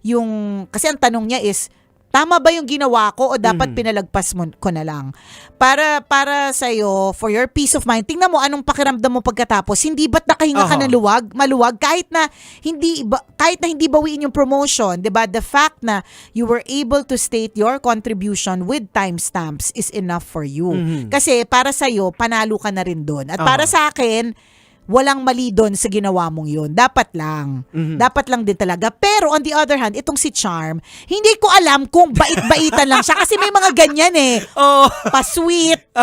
yung kasi ang tanong niya is tama ba yung ginawa ko o dapat pinalagpas ko na lang? Para sa'yo, for your peace of mind, tingnan mo anong pakiramdam mo pagkatapos. Hindi ba't nakahinga ka ng maluwag? Kahit na hindi bawiin yung promotion, 'di ba? The fact na you were able to state your contribution with timestamps is enough for you. Kasi para sa'yo, panalo ka na rin doon. At para sa akin, walang mali doon sa ginawa mong yun. Dapat lang. Dapat lang din talaga. Pero on the other hand, itong si Charm, hindi ko alam kung bait-baitan lang siya. Kasi may mga ganyan eh. Pa-sweet.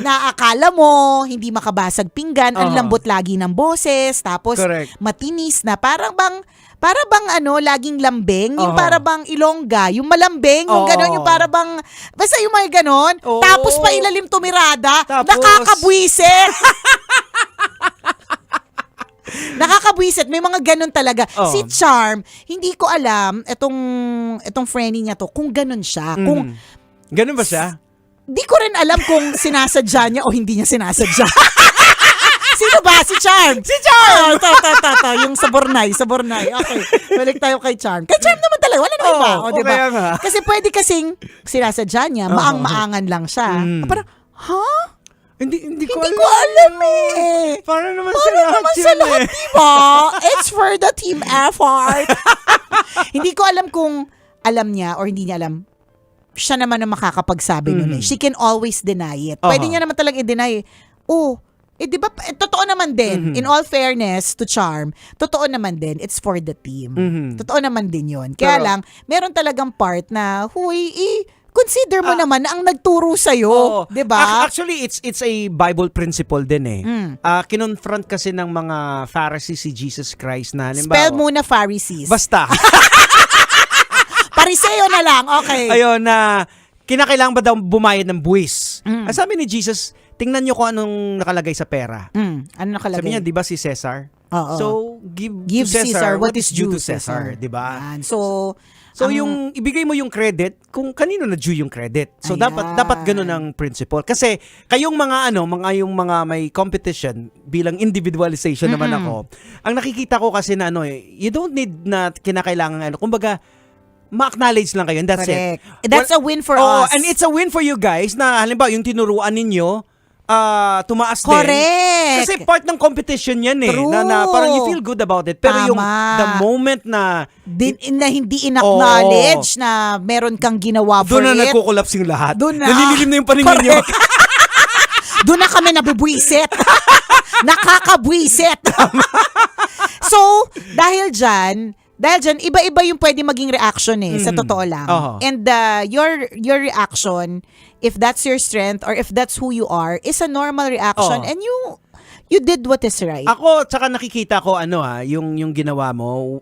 Na akala mo, hindi makabasag pinggan. Ang lambot lagi ng boses. Tapos matinis na. Para bang laging lambing, yung para bang ilongga, yung malambing, yung gano'n, yung para bang, basta yung mga gano'n, tapos pa ilalim tumirada, nakakabwisit. Nakakabwisit, may mga ganun talaga. Si Charm, hindi ko alam, itong friendly niya to, kung ganun siya. Kung ganun ba siya? Di ko rin alam kung sinasadya niya o hindi niya sinasadya. Sino ba? Si Charm! Si Charm! Yung sa Bornay. Okay, balik tayo kay Charm. Kay Charm naman talaga, wala naman iba. Diba? Kasi pwede kasing sinasadya niya, maang-maangan lang siya. Parang, Hindi ko alam eh. Para naman sa lahat, diba? It's for the team effort. Hindi ko alam kung alam niya or hindi niya alam. Siya naman ang makakapagsabi nun eh. She can always deny it. Pwede niya naman talagang i-deny. Di ba, totoo naman din, in all fairness to Charm, totoo naman din, it's for the team. Totoo naman din yun. Kaya lang, meron talagang part na, consider mo naman na ang nagturo sa'yo, di ba? Actually, it's a Bible principle din eh. Kinonfront kasi ng mga Pharisees si Jesus Christ na halimbawa. Spell muna Pharisees. Basta. Pariseo na lang, okay. Ayun, na kinakailangan ba daw bumayad ng buwis? Ang sabi ni Jesus, tingnan nyo kung anong nakalagay sa pera. Ano nakalagay? Sabi niya, di ba si Caesar? Oo. So, give Caesar what is due to Caesar. Di ba? So yung ibigay mo yung credit kung kanino na due yung credit. So dapat ganoon ang principle. Kasi kayong yung mga may competition bilang individualization naman ako. Ang nakikita ko kasi na you don't need na kinakailangan kumbaga ma-acknowledge lang kayo and that's it. That's a win for us. And it's a win for you guys na halimbawa yung tinuruan ninyo tumaas Correct. din. Kasi part ng competition yan eh. True. Na parang you feel good about it. Pero yung the moment na hindi in-acknowledge na meron kang ginawa for doon na it. nagko-collapse yung lahat. Doon na. Nalililim na yung paningin nyo. Doon na kami nabubwisit. Nakakabwisit. So, dahil dyan, iba-iba yung pwede maging reaction sa totoo lang. And your reaction, if that's your strength or if that's who you are, is a normal reaction and you did what is right. Ako, tsaka nakikita ko yung ginawa mo,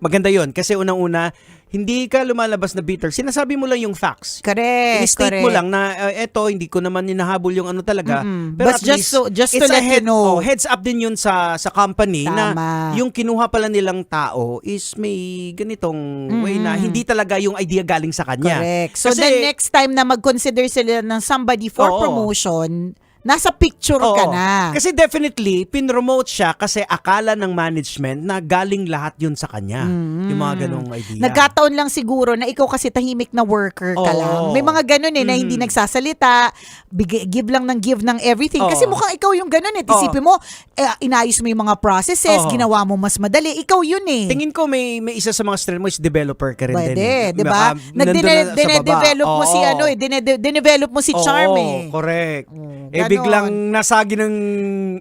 maganda yun. Kasi unang-una, hindi ka lumalabas na bitter. Sinasabi mo lang yung facts. Correct. I-state mo lang na eto, hindi ko naman hinahabol yung talaga. Pero but just to let you know. Heads up din yun sa company. Tama. Na yung kinuha pala nilang tao is may ganitong way na hindi talaga yung idea galing sa kanya. Correct. So the next time na mag-consider sila ng somebody for promotion, nasa picture ka na. Kasi definitely, pinromote siya kasi akala ng management na galing lahat yun sa kanya. Yung mga ganong idea. Nagkataon lang siguro na ikaw kasi tahimik na worker ka lang. May mga ganon na hindi nagsasalita, give ng everything. Kasi mukhang ikaw yung ganon Isipin mo, inayos mo yung mga processes, ginawa mo mas madali. Ikaw yun Tingin ko may isa sa mga strength mo is developer ka rin din. Pwede, di ba? Dinedevelop mo si dinevelop mo si Charm correct. Biglang nasagi ng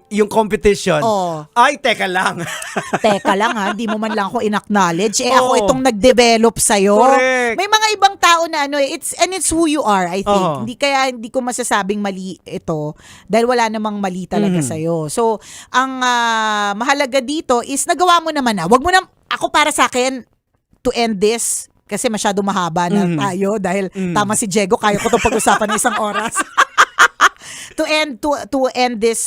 yung competition. Ay, teka lang. Teka lang hindi mo man lang ako in-acknowledge. Ako itong nag-develop sa'yo. Correct. May mga ibang tao na it's who you are, I think. Hindi ko masasabing mali ito dahil wala namang mali talaga sa'yo. So, ang mahalaga dito is nagawa mo naman na. Wag mo na, ako para sa akin, to end this, kasi masyado mahaba na tayo dahil tama si Diego, kaya ko itong pag-usapan ng 1 oras. To end this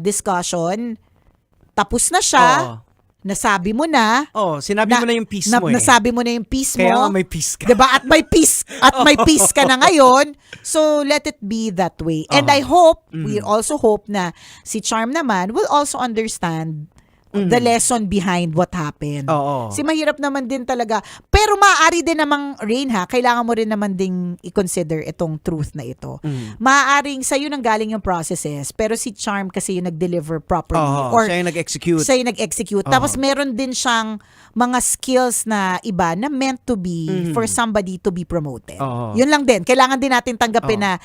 discussion, tapos na siya, nasabi mo na. Sinabi mo na yung piece mo Nasabi mo na yung piece mo. Kaya nga may piece ka. Diba? At may piece ka na ngayon. So, let it be that way. And I hope, we also hope na si Charm naman will also understand the lesson behind what happened. Oo. Kasi mahirap naman din talaga. Pero maaari din namang, Rain, kailangan mo rin naman ding i-consider itong truth na ito. Maaaring sa'yo nang galing yung processes, pero si Charm kasi yung nag-deliver properly. Or siya yung nag-execute. Siya yung nag-execute. Tapos meron din siyang mga skills na iba na meant to be for somebody to be promoted. Yun lang din. Kailangan din natin tanggapin na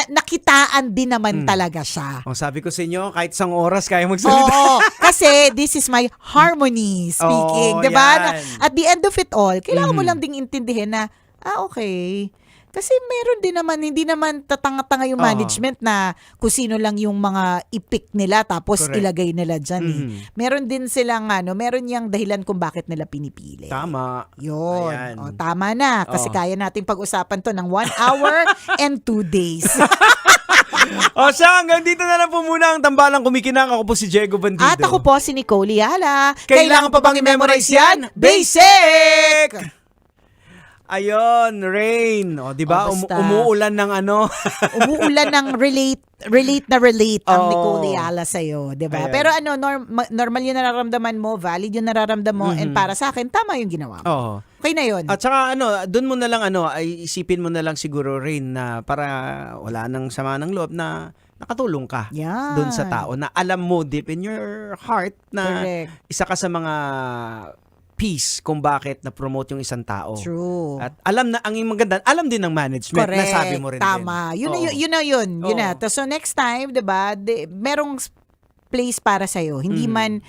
nakitaan din naman talaga siya. Sabi ko sa inyo, kahit isang oras kaya magsalita. Oo. Kasi this is my harmony speaking. Diba? At the end of it all, kailangan mo lang ding intindihin na, okay. Kasi meron din naman, hindi naman tatanga-tanga yung management na kung sino lang yung mga ipik nila tapos ilagay nila dyan. Meron din silang, meron yung dahilan kung bakit nila pinipili. Tama. Yun. Ayan. Tama na. Kasi kaya nating pag-usapan to ng 1 hour and 2 days. Hanggang dito na lang po muna ang tambalang kumikinang. Ako po si Diego Bandido. At ako po si Nicole Yala. Kailangan pa bang i-memorize yan? Basic! Ayun, Rain. O, di ba? Umuulan ng Umuulan ng relate ang Nicole Yala sa'yo. Di ba? Pero normal yung nararamdaman mo, valid yung nararamdaman mo, and para sa akin, tama yung ginawa mo. Okay na yun. At saka doon mo na lang ay isipin mo na lang siguro, Rain, na para wala nang sama ng loob na nakatulong ka doon sa tao na alam mo deep in your heart na isa ka sa mga piece kung bakit na-promote yung isang tao. True. At alam na, ang maganda, alam din ng management. Correct. Nasabi mo rin Tama. din. Yun na. So next time, diba, merong place para sa'yo. Hindi man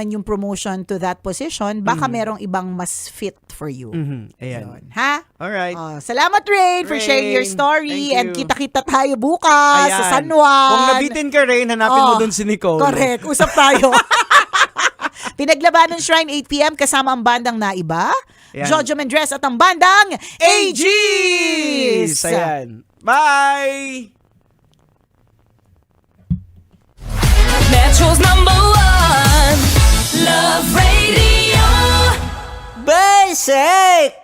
yung promotion to that position, baka merong ibang mas fit for you. Ayan. Yun. Ha? Alright. Salamat, Rain, for sharing your story. And kita-kita tayo bukas sa San Juan. Kung nabitin ka, Rain, hanapin mo dun si Nicole. Correct. Usap tayo. Pinaglabanan Shrine 8 p.m. kasama ang bandang Naiba, Jojo Mendres at ang bandang AGs! Ayan. Bye! Metro's #1 Love Radio Basic!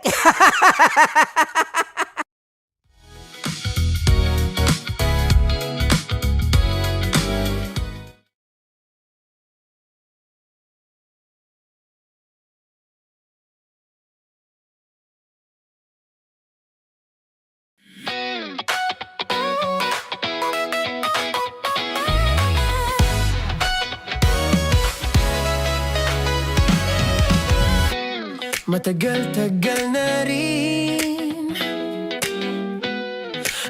Matagal-tagal na rin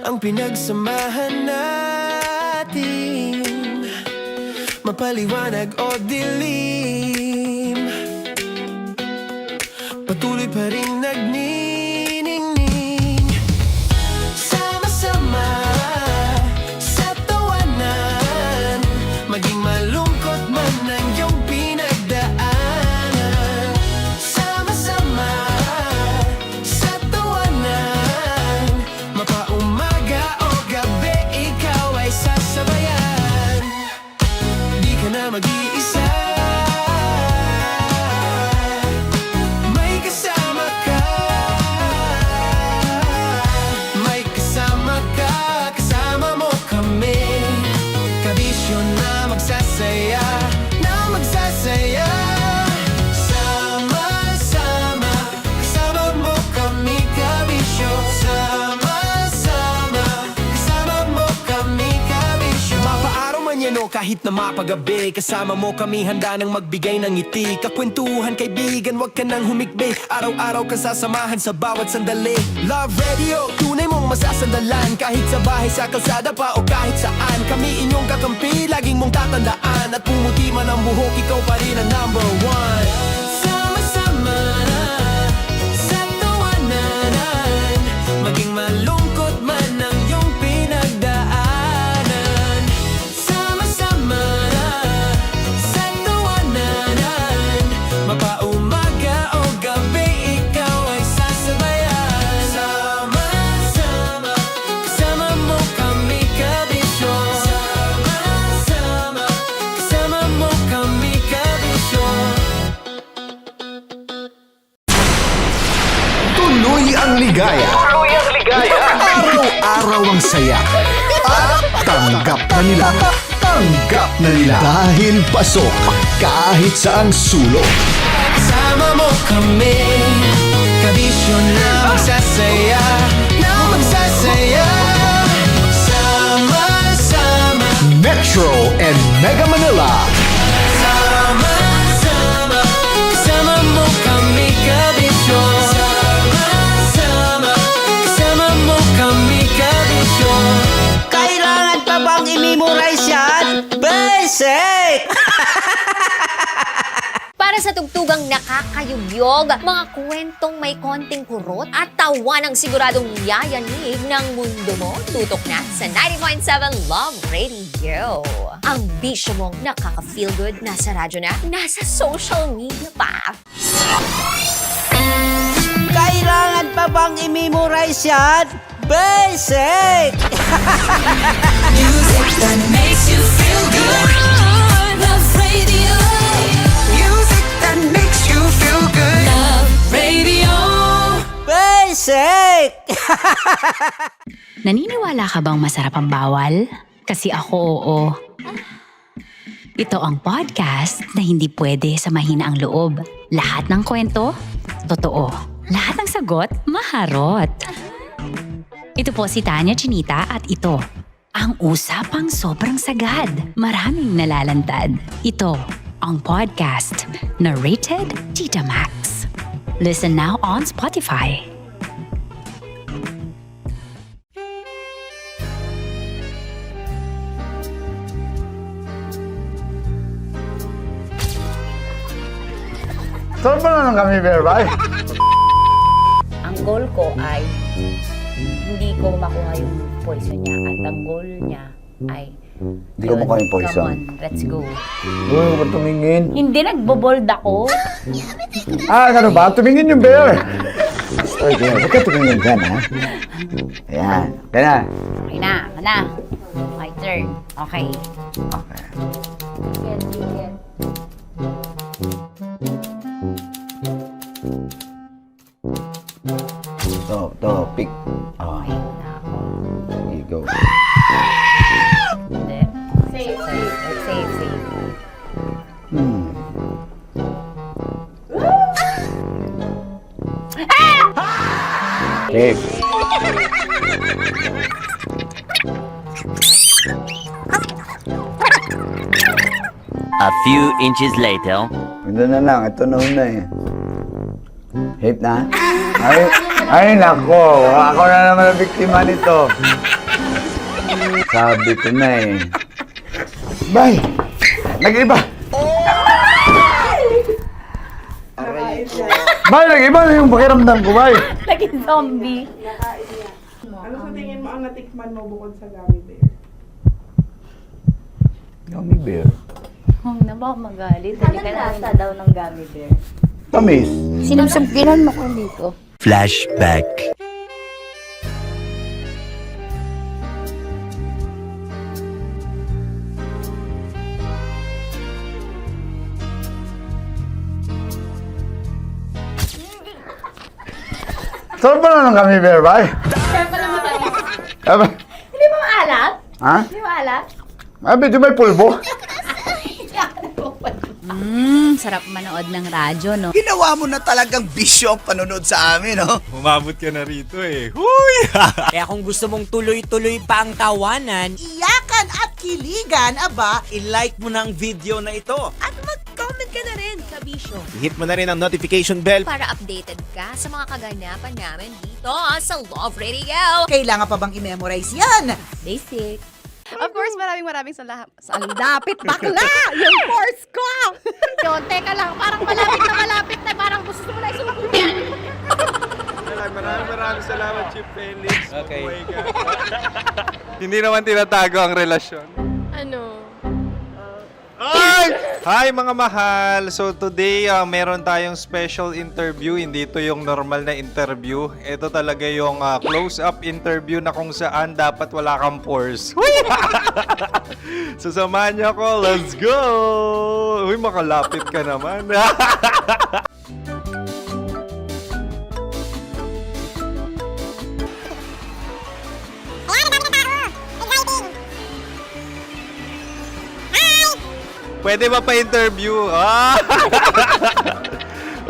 ang pinagsamahan natin, mapaliwanag o dilim, patuloy pa rin nagniningning. Sama-sama sa tawanan, maging malungkot man ang iyong pinagdaanan. Mag-iisa, may kasama ka, kasama mo kami, kabisyo na magsasaya, sama-sama, kasama mo kami, kabisyo, sama-sama, kasama mo kami, kabisyo. Mapaaraw man yan o kahit na mapagabi, kasama mo kami handa nang magbigay ng ngiti. Kakwentuhan kaibigan, wag ka nang humikbi, araw-araw kasasamahan sa bawat sandali. Love Radio, tunay mong masasandalan, kahit sa bahay, sa kalsada pa o kahit saan. Kami inyong kakampi, laging mong tatandaan, at pumuti man ang buhok, ikaw pa rin ang #1. Sama-sama sa tawanan, maging malungkot man ang iyong pinagdaanan. Sama-sama sa tawanan, mapaumaga o gabi, ikaw ay sasabayan. Sama-sama, kasama mo kami, kabisyo. Sama-sama, Tuluyang ligaya. Araw-araw ang saya. At tanggap na nila. Tanggap na nila. Dahil pasok kahit saang sulok. Sama mo kami, kabisyo na magsasaya, na magsasaya. Sama-sama, Metro and Mega Manila. sama-sama, kasama mo kami, kabisyo. Sama-sama, kasama mo kami, kabisyo. Kailangan pa bang i-memorize yan? Basic! Para sa tugtugang nakakayugyog, mga kwentong may konting kurot at tawa ng siguradong yayanig ng mundo mo, tutok na sa 90.7 Love Radio. Ang bisyo mong nakaka-feel good, nasa radyo na, nasa social media pa. Kailangan pa bang i-memorize yan? Basic! Music that makes you feel good. Love Radio. Music that makes you feel good. Love Radio. Basic! Naniniwala ka bang masarap ang bawal? Kasi ako oo. Ito ang podcast na hindi pwede sa mahina ang loob. Lahat ng kwento, totoo. Lahat ng sagot, maharot. Ito po si Tanya Chinita at ito, ang usapang sobrang sagad. Maraming nalalantad. Ito, ang podcast na rated Tita Max. Listen now on Spotify. Saan ba na kami, Berbay? Ang goal ko ay hindi ko makuha yung poison niya at ang goal niya ay Hindi ko makuha yung poison. Come on, let's go. Uy, huwag kang tumingin. Hindi, nagbobold ako. Ano ba? Tumingin yung bear. Oy, Bear, huwag ka tumingin dyan, ha? Ayan. Kaya na. Okay na, na. My turn. Okay. Okay. Yan, yan. To, pick. Oh. There you go. Hindi. Safe, safe. Safe, safe. Safe. A few inches later. Ito na lang. Ito na una eh. Hip na? Ay, nako. Ako na naman ang biktima nito. Sabi ko na eh. Bay! Nag-iba! Bay, nag-iba na yung pakiramdam ko, Bay! Naging zombie. Ano sa tingin mo ang natikman mo bukod sa gummy bear? Gummy bear? Oh, na baka magalit. Hindi ka nasa daw ng gummy bear. Tamis. Sinumsumpilan mo ko dito. Flashback. Saan ba na kami, Berbay? Hindi mo maalat? Ha? Hindi mo maalat? Medyo may pulbo. Sarap manood ng radyo, no? Ginawa mo na talagang bisyo ang panonood sa amin, no? Umabot ka na rito eh. Huy! Kaya kung gusto mong tuloy-tuloy pa ang tawanan, Iyakan at kiligan, aba, I-like mo na ang video na ito. At mag-comment ka na rin, kabisyo. I-hit mo na rin ang notification bell. Para updated ka sa mga kaganapan namin dito sa Love Radio. kailangan pa bang i-memorize yan? Basic. Of course, maraming salamat. Lapit bakla! Yung force ko! Yun, teka lang. Parang malapit na. Parang gusto mo na isulat. Maraming salamat, Chip Felix. Okay. Hindi naman tinatago ang relasyon. Ano? Hi mga mahal! So today, meron tayong special interview. Hindi ito yung normal na interview. Ito talaga yung close-up interview na kung saan dapat wala kang pores. So samahan niyo ako. Let's go! Uy, makalapit ka naman. Pwede ba pa-interview? Ah!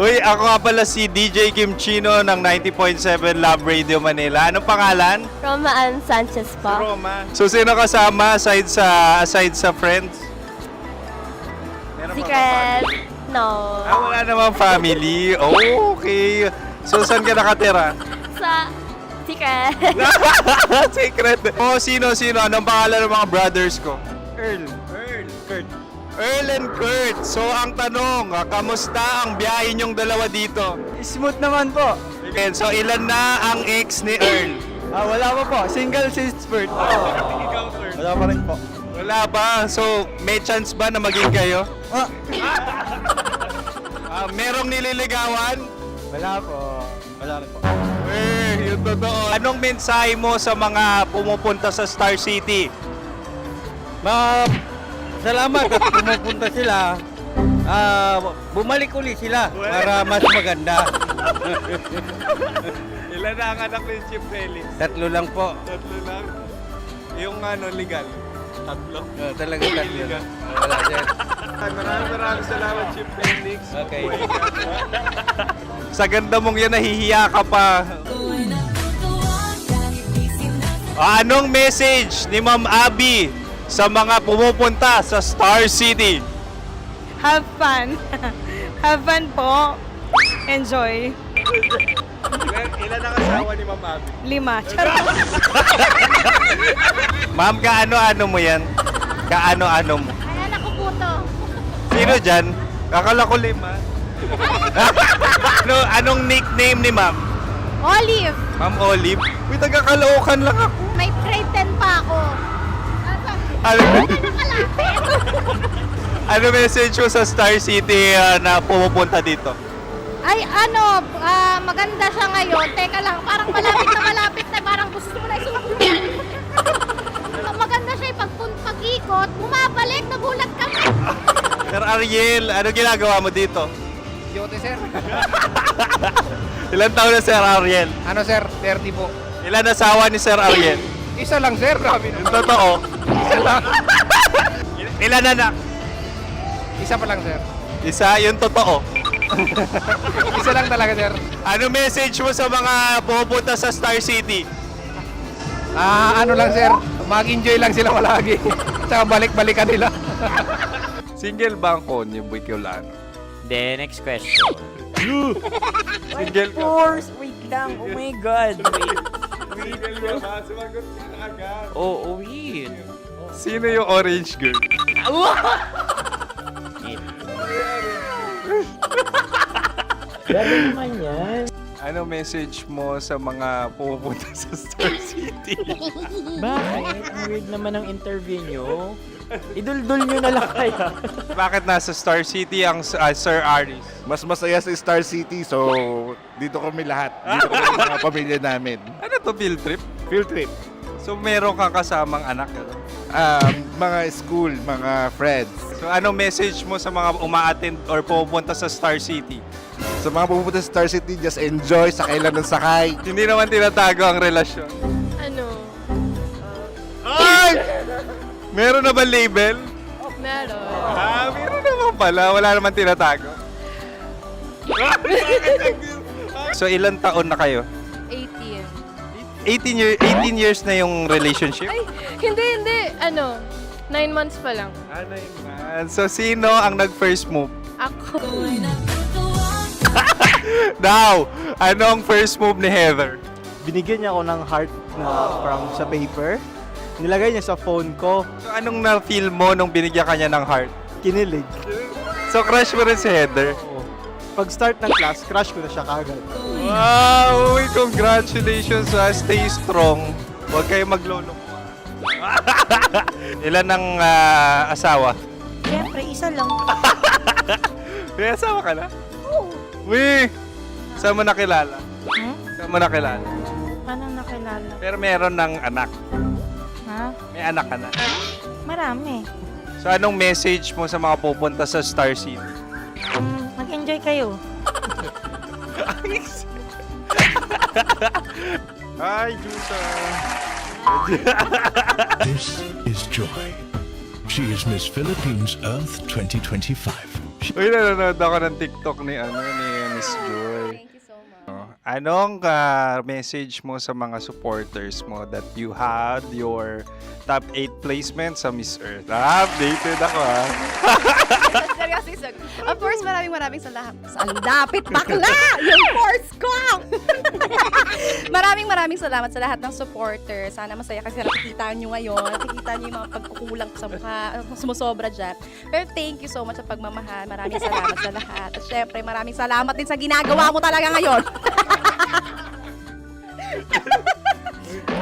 Uy, ako nga pala si DJ Kim Chino ng 90.7 Love Radio Manila. Anong pangalan? Roma Ann Sanchez po. Roma. So, sino kasama aside sa friends? Meron pa ba Secret. family? No. Wala namang family. Oh, okay. So, saan ka nakatira? Sa Secret. Secret. Oh, sino? Anong pangalan ng mga brothers ko? Earl. Kurt. Earl and Kurt. So, ang tanong, kamusta ang biyahe niyong dalawa dito? Smooth naman po. Okay, so, ilan na ang ex ni Earl? Wala pa po. Single since birth. Wala pa rin po. Wala ba? So, may chance ba na maging kayo? Merong nililigawan? Wala po. Wala rin po. Yung totoo. Anong mensahe mo sa mga pumupunta sa Star City? Salamat at pumupunta sila. Bumalik ulit sila para mas maganda. Ilan na ang anak ni Chief Felix? 3 lang po. 3 lang? Yung legal? 3? Talaga 3. Wala sir. Maraming salamat, Chief Felix. Okay. Sa ganda mong yan, nahihiya ka pa. Anong message ni Ma'am Abby sa mga pumupunta sa Star City? Have fun. Have fun po. Enjoy. Ilan ang asawa ni Ma'am Abby? 5. Charot. Ma'am, kaano-ano mo yan? Kaano-ano mo? Ayan ako po to. Sino dyan? Akala ko 5. Anong nickname ni Ma'am? Olive. Ma'am Olive? Uy, taga-Caloocan lang ako. May grade 10 pa ako. Ano message mo sa Star City na pumupunta dito? Ay, maganda siya ngayon. Teka lang, parang malapit na, parang gusto mo na isumunod. Maganda siya pag-ikot, bumabalik, nagulat kami. Sir Ariel, ano ginagawa mo dito? Yote, sir. Ilan taon na Sir Ariel? Ano, sir? 30 po. Ilan asawa ni Sir Ariel? Isa lang, sir. Grabe Yung totoo? Isa lang. Ilan anak? Isa pa lang, sir. Isa, yung totoo. Isa lang talaga, sir. Ano message mo sa mga pumupunta sa Star City? Ano lang, sir. Mag-enjoy lang sila palagi. Tsaka balik-balikan nila. Single ba ang Konyo, Boy Kiolano? Then, next question. Single ka? Wait lang. Oh my God. Single ka ba? Sumagot ka na agad. Oh, wait. Sino yung orange girl? Grabe naman yan. Ano message mo sa mga pumupunta sa Star City? Bakit? Ang weird naman ang interview nyo. Idul-dul nyo na lang kaya. Bakit nasa Star City ang Sir Aris? Mas masaya sa Star City, so dito kami lahat. Dito kami mga pamilya namin. Ano to, field trip? Field trip. So meron kang kasamang anak? Ano? Mga school, mga friends. So anong message mo sa mga uma-attend or pumupunta sa Star City? Sa mga pupunta sa Star City, just enjoy, sakay lang ng sakay. Hindi naman tinatago ang relasyon. Ano? Ay! Meron na ba label? Meron. Meron naman pala. Wala naman tinatago. So ilan taon na kayo? 18. 18 years na yung relationship? Ay, hindi. 9 months pa lang. 9 months. So sino ang nag-first move? Ako. Now, anong first move ni Heather? Binigyan niya ako ng heart na from sa paper. Nilagay niya sa phone ko. So anong na-feel mo nung binigyan ka niya ng heart? Kinilig. So crush mo rin si Heather? Pag-start ng class, crush ko na siya kagad. Wow! Uy, congratulations! Stay strong. Huwag kayo maglolo. Ilan ang asawa? Siyempre, isa lang. May asawa ka na? Oo. Uy! Saan mo nakilala? Saan mo nakilala? Paano nakilala? Pero meron ng anak. Ha? May anak ka na. Marami. So anong message mo sa mga pupunta sa Star City? Mag-enjoy kayo. Hi, Juta! This is Joy She is Miss Philippines Earth 2025. Uy, nanonood ako ng TikTok ni Miss Joy. Anong message mo sa mga supporters mo that you had your top 8 placement sa Miss Earth? Updated ako Seryoso. Of course, maraming salamat. Sa lapit bakla! Yung course ko! maraming salamat sa lahat ng supporters. Sana masaya kasi nakikita nyo ngayon. Nakikita nyo yung mga pagkukulang ko sa mukha. Sumusobra dyan. Pero thank you so much sa pagmamahal. Maraming salamat sa lahat. At syempre, maraming salamat din sa ginagawa mo talaga ngayon.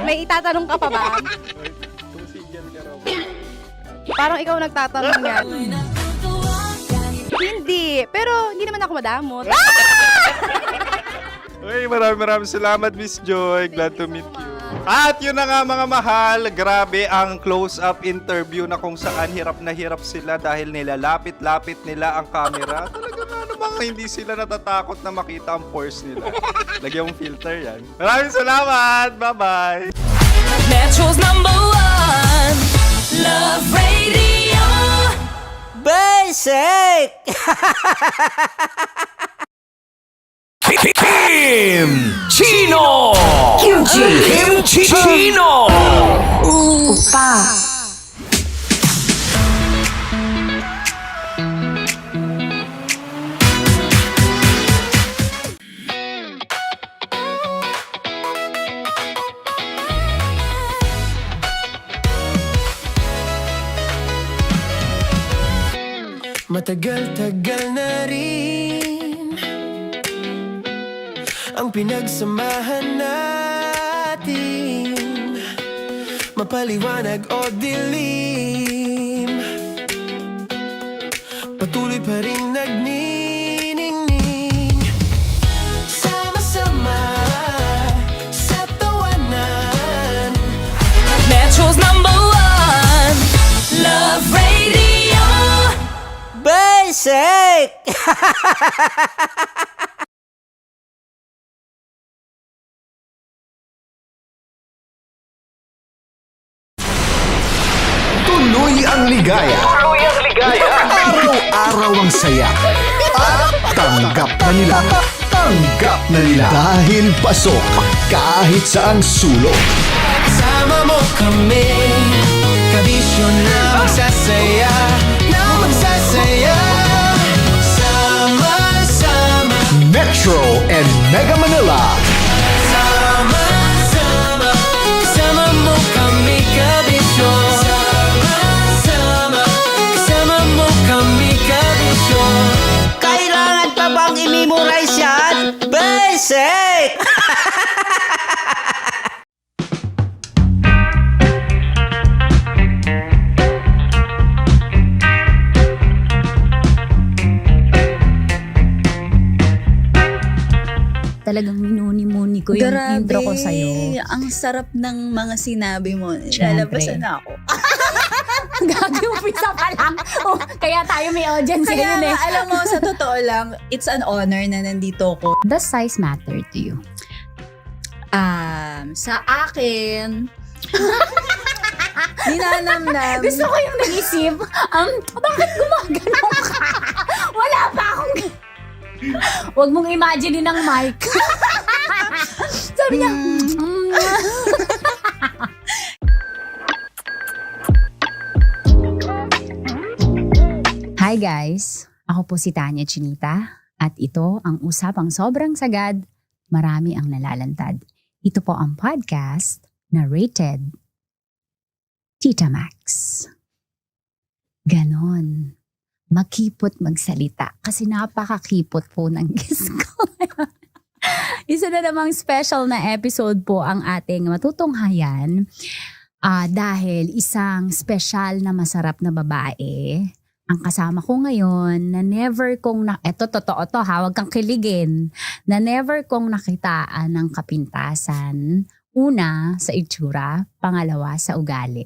May itatanong ka pa ba? Parang ikaw nagtatanong yan. Hindi. Pero hindi naman ako madamot. Uy, maraming salamat, Miss Joy. Glad to meet you. At yun na nga mga mahal, grabe ang close-up interview na kung saan hirap na hirap sila dahil nilalapit-lapit nila ang camera. Talagang ano bang hindi sila natatakot na makita ang pores nila. Lagyan mong filter yan. Maraming salamat! Bye-bye! Metro's #1 Love Radio. Basic! Kim Chino! Kimchi Chino! Upa. Matagal-tagal na rin ang pinagsamahan natin, mapaliwanag o dilim, patuloy pa rin nagniningning, sama-sama sa tawanan. Metro's #1 Love Radio. Basic! Tuloy ang ligaya. Araw-araw ang saya. At tanggap na nila. Dahil pasok kahit saang sulok. Sama mo kami, kabisyo na magsasaya, sama-sama. Metro and Mega Manila. Sama-sama, kasama mo kami kabisyo. Sama-sama, kasama mo kami kabisyo. Kailangan pa bang i-memorize yan? Basic! Talagang minuni-muni ko yung intro ko sa'yo. Ang sarap ng mga sinabi mo. Siyempre. Lalabasan na ako. Gagi-umpisa pa lang. Oh, kaya tayo may audience Kaya ngayon eh. nga, alam mo, sa totoo lang, it's an honor na nandito ko. Does size matter to you? Sa akin, ninanamnam. Gusto ko yung nag-isip. Bakit gumagano ka? Wala pa akong... Huwag mong imagine ng mic. Sabi niya, Hi guys! Ako po si Tanya Chinita at ito ang Usapang Sobrang Sagad, Marami ang Nalalantad. Ito po ang podcast na rated Tita Max. Ganon. Makipot magsalita kasi napakakipot po ng guest ko. Isa na namang special na episode po ang ating matutunghayan dahil isang special na masarap na babae ang kasama ko ngayon na never kong eto totoo to ha, wag kang kiligin, na never kong nakitaan ng kapintasan. Una, sa itsura, pangalawa, sa ugali.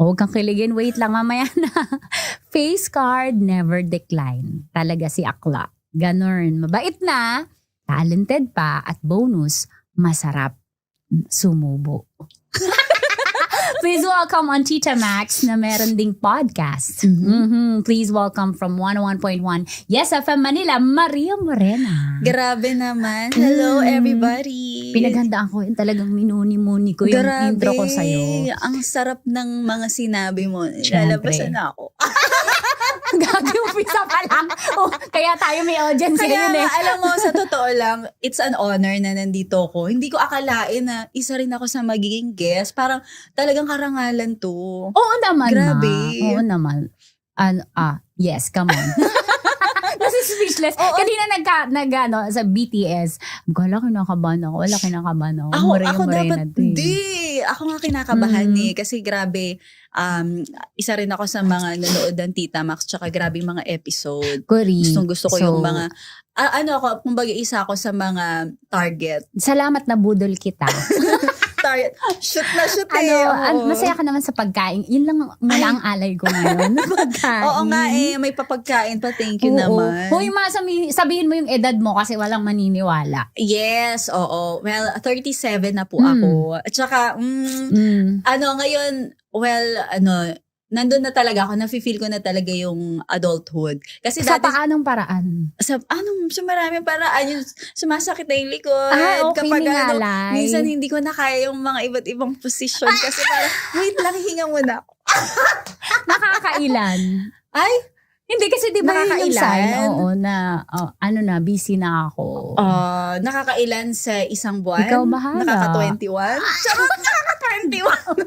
O huwag kang kiligin, wait lang mamaya na. Face card, never decline. Talaga si Akla. Ganon, mabait na, talented pa, at bonus, masarap sumubo. Please welcome on Tita Max na meron ding podcast. Please welcome from 101.1 Yes FM Manila, Maria Morena. Grabe naman. Hello, everybody. Pinaghandaan ko yun, talagang minuni-muni ko yung intro ko sa'yo. Ang sarap ng mga sinabi mo. Siyempre. Lalabasan na ako. Gagi-umpisa pa lang. Kaya tayo may audience Kaya ngayon nga, alam mo, sa totoo lang, it's an honor na nandito ko. Hindi ko akalain na isa rin ako sa magiging guest. Parang talagang karangalan to. Oo naman, Grabe. Oo naman. Yes, come on. Kasi speechless. Kanina sa BTS, wala kinakabahan ako. Ako dapat, hindi. Ako nga kinakabahan kasi grabe, isa rin ako sa mga nanood ng Tita Max, tsaka grabe mga episode. Gusto ko yung mga, kumbaga isa ako sa mga target. Salamat na budol kita. Target. Shoot na shoot Masaya ka naman sa pagkain. Yun lang muna ang alay ko ngayon. Pagkain. Oo nga may papagkain pa. Thank you naman. Hoy, sabihin mo yung edad mo kasi walang maniniwala. Yes, oo. Well, 37 na po ako. At saka, ngayon, nandun na talaga ako, nafe-feel ko na talaga yung adulthood. Kasi sa dati, paanong paraan? Sa maraming paraan, yung sumasakit na yung likod. Okay, kapag ningalay. minsan hindi ko na kaya yung mga iba't ibang posisyon. Kasi parang, wait lang, hinga muna ako. Nakakailan? Ay, hindi kasi di ba yun yung sign? Nakakailan? Oo, bibusy na ako. Nakakailan sa isang buwan? Ikaw bahala. Nakaka-21? Charot, nakaka-21!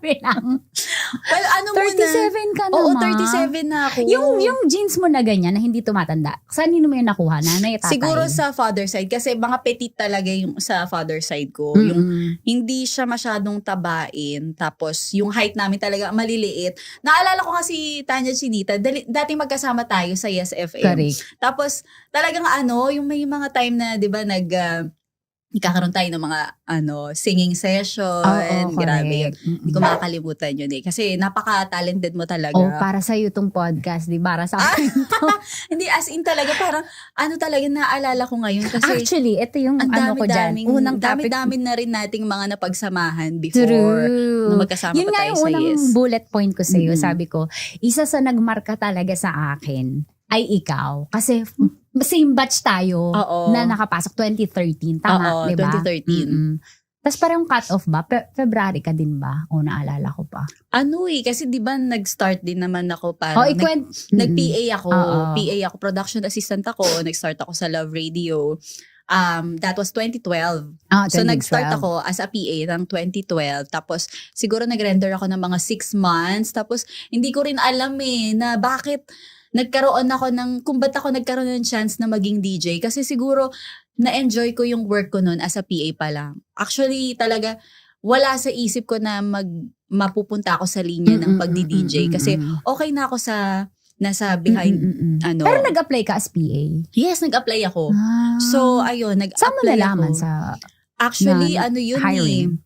Bilang. Well, 37 ka Oo, naman. 37 na ako. Yung jeans mo na ganyan, na hindi tumatanda, saan mo yung nakuha? Nanay, tatay? Siguro sa father side. Kasi mga petit talaga yung sa father side ko. Yung hindi siya masyadong tabain. Tapos yung height namin talaga maliliit. Naalala ko kasi Tanya Chinita, dating magkasama tayo sa Yes FM. Correct. Tapos talagang yung may mga time na 'di ba nagkakaroon tayo ng mga singing session. Grabe. Hindi ko makakalimutan yun kasi napaka-talented mo talaga. Para sa iyo tong podcast, di para sa akin to. Hindi, as in talaga, parang talaga naalala ko ngayon kasi actually, ito yung ko dyan. Unang topic. Dami na rin nating mga napagsamahan before. Na magkasama yun pa nga tayo yung sa unang Yes. bullet point ko sa iyo. Sabi ko, isa sa nagmarka talaga sa akin ay ikaw. Kasi same batch tayo na nakapasok 2013. Tama, di ba? 2013. Tapos parang cut-off ba? February ka din ba? O naalala ko pa. Kasi di ba nag-start din naman ako nag-PA ako. PA ako, production assistant ako. Nag-start ako sa Love Radio. That was 2012. So, 2012. nag-start ako as a PA ng 2012. Tapos, siguro nag-render ako ng mga 6 months. Tapos, hindi ko rin alam na bakit nagkaroon ako kung ba't ako nagkaroon ng chance na maging DJ. Kasi siguro, na-enjoy ko yung work ko noon as a PA pa lang. Actually, talaga, wala sa isip ko na mapupunta ako sa linya ng pagdi-DJ. Kasi, okay na ako nasa behind, Pero nag-apply ka as PA? Yes, nag-apply ako. So, ayun, nag-apply saan mo nalaman ako. na Actually, hiring?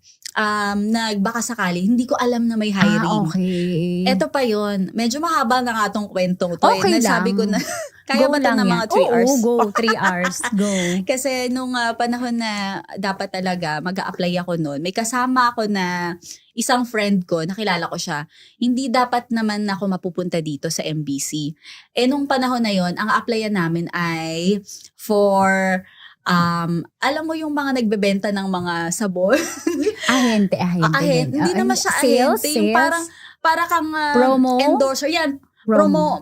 Nagbaka sakali, hindi ko alam na may hiring. Okay. Eto pa yun, medyo mahaba na nga tong kwentong to. Okay lang. Nasabi ko na, kaya ba ito na mga 3 hours? Go, 3 hours. Go. Kasi nung panahon na dapat talaga mag-a-apply ako noon, may kasama ako na isang friend ko, nakilala ko siya, hindi dapat naman ako mapupunta dito sa MBC. Nung panahon na yon, ang applyan namin ay for alam mo yung mga nagbebenta ng mga sabon? Ahente. Hindi naman siya ahente. Yung para kang promo? endorser. Yan.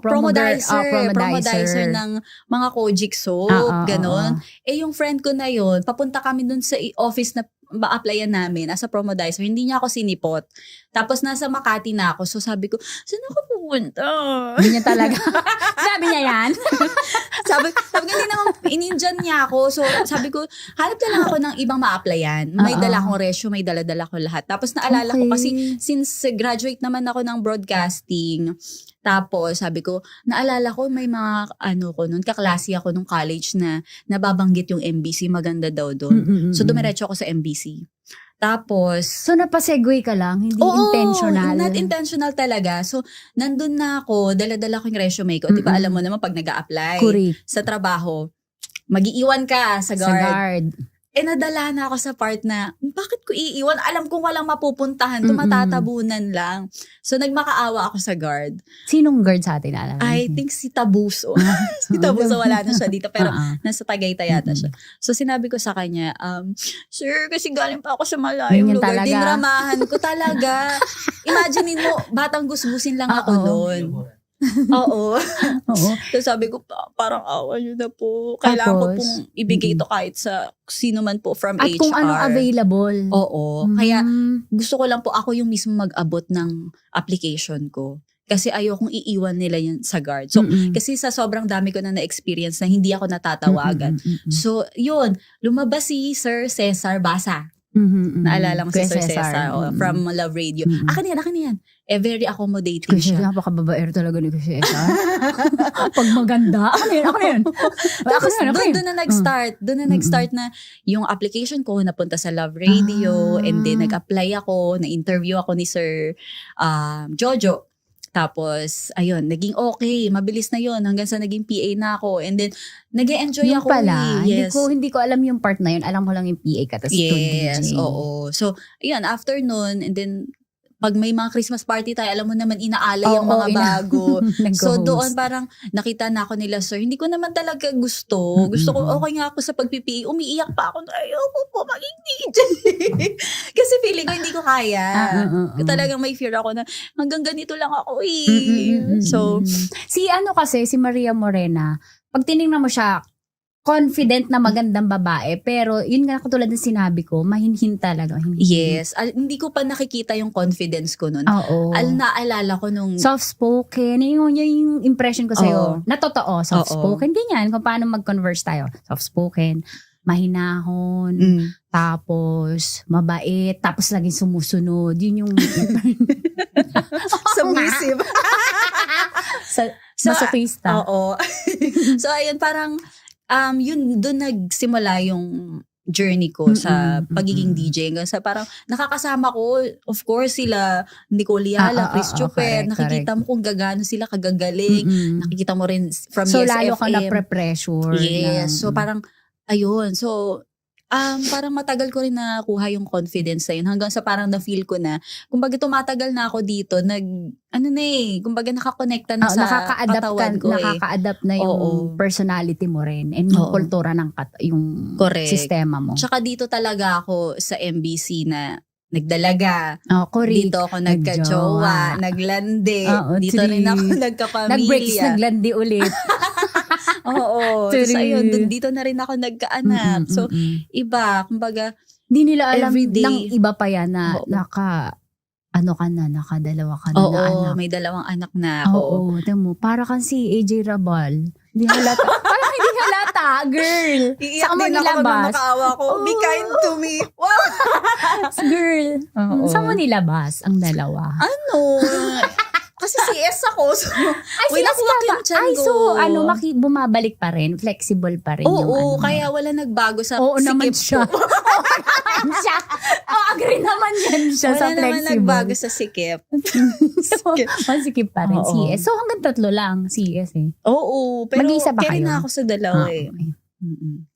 Promodizer ng mga Kojic soap. Ganon. Yung friend ko na yun, papunta kami dun sa office na ma-applyan namin as a promodizer. Hindi niya ako sinipot. Tapos nasa Makati na ako. So sabi ko, saan ako pupunta? Hindi niya talaga. Sabi niya yan? sabi ko, hindi naman, in-Indian niya ako. So sabi ko, hanap na lang ako ng ibang ma-applyan. May dala akong resume, may dala-dala ko lahat. Tapos naalala ko kasi, since graduate naman ako ng broadcasting, tapos sabi ko, naalala ko may mga kaklase ako nung college na nababanggit yung MBC, maganda daw doon. So dumiretso ako sa MBC. Tapos, so napasegue ka lang, hindi intentional. Not intentional talaga. So nandun na ako, dala-dala ko yung resume ko. Di ba alam mo naman pag nag-a-apply sa trabaho, mag-iiwan ka sa guard. nadala na ako sa part na, bakit ko iiwan? Alam kong walang mapupuntahan, tumatatabunan lang. So, nagmakaawa ako sa guard. Sinong guard sa atin? Alam? I think si Tabuso. Si Tabuso wala na siya dito, pero nasa Tagaytay yata siya. So, sinabi ko sa kanya, sir, kasi galing pa ako sa malayong Ganyan lugar. talaga. Dinramahan ko talaga. Imagine mo, batang gusgusin lang ako doon. Oo. So sabi ko, parang awa nyo na po. Kailangan ko pong ibigay ito kahit sa sino man po from At HR. kung ano available. Oo. Kaya gusto ko lang po ako yung mismo mag-abot ng application ko. Kasi ayokong iiwan nila yun sa guard. So, kasi sa sobrang dami ko na na-experience na hindi ako natatawagan. So, yun. Lumabas si Sir Cesar Basa. Naalala mo si Sir Cesar from Love Radio. Akin yan. Very accommodating Kasi siya. napakababaer talaga ni Kuya Cesar. Pag maganda. Ako yan. Tapos doon na nag-start. Doon na nag-start na yung application ko napunta sa Love Radio and then nag-apply ako, na-interview ako ni Sir Jojo. Tapos, ayun, naging okay. Mabilis na yon hanggang sa naging PA na ako. And then, nag-e-enjoy Yung ako. pala, Yes. hindi ko alam yung part na yun. Alam ko lang yung PA ka, tas Yes, DJ. oo. So, ayun, after nun, and then, pag may mga Christmas party tayo, alam mo naman inaalay yung mga bago. So, doon parang nakita na ako nila, sir, hindi ko naman talaga gusto. Gusto ko, okay nga ako sa pag-PPA. Umiiyak pa ako na, ayoko po maging DJ. Kasi feeling ko hindi ko kaya. Talagang may fear ako na, hanggang ganito lang ako So, si Maria Morena, pag tinignan mo siya, confident na magandang babae, pero yun nga katulad ng sinabi ko, mahinhin talaga. Yes. Hindi ko pa nakikita yung confidence ko nun. Oo. Naalala ko nung... Soft-spoken. Yung impression ko sa'yo. Na totoo, soft-spoken. Ganyan, kung paano mag-converse tayo. Soft-spoken, mahinahon, tapos mabait, tapos laging sumusunod. Yun yung... Submissive. Masokista. Oo. So, ayun, parang... yun, doon nagsimula yung journey ko sa pagiging DJ. Hanggang sa parang nakakasama ko, of course, sila Nicole Yala, Christopher, nakikita mo kung gagano sila, kagagaling. Nakikita mo rin from So, Yes lalo FM. ka na-pressure. Yes. So, parang, ayun. So, parang matagal ko rin nakuha yung confidence na yun. Hanggang sa parang na-feel ko na, kumbaga tumatagal na ako dito, kumbaga nakakonekta na sa katawan ko Nakaka-adapt na yung personality mo rin and yung kultura ng yung sistema mo. Tsaka dito talaga ako sa MBC na nagdalaga. Correct. Dito ako nagka-jowa, naglandi. Dito rin ako nagkapamilya. Nag-breaks, naglandi ulit. Oo. So, ayun, dito na rin ako nagkaanak. So, iba, kumbaga, di nila alam everyday. ng iba pa yan na nakadalawa ka na na anak. May dalawang anak na ako. Oo, tamo. Para kang si AJ Rabal. Hindi halata. Parang hindi halata, girl. Iiyak din ako magmamakaawa ko. Be kind to me. Wow! Girl. Saan mo nilabas ang dalawa? Kasi CS ako. So, winakwak yung tiyan ko. So, bumabalik pa rin? Flexible pa rin yung kaya wala nagbago sa Oo naman sikip siya. ko. Agree naman yan siya sa Wala flexible. naman nagbago sa sikip. Sikip pa rin, CS. So, hanggang 3 lang, CS eh. Oo. Pero Mag-isa ba carry kayo? na ako sa dalawa eh.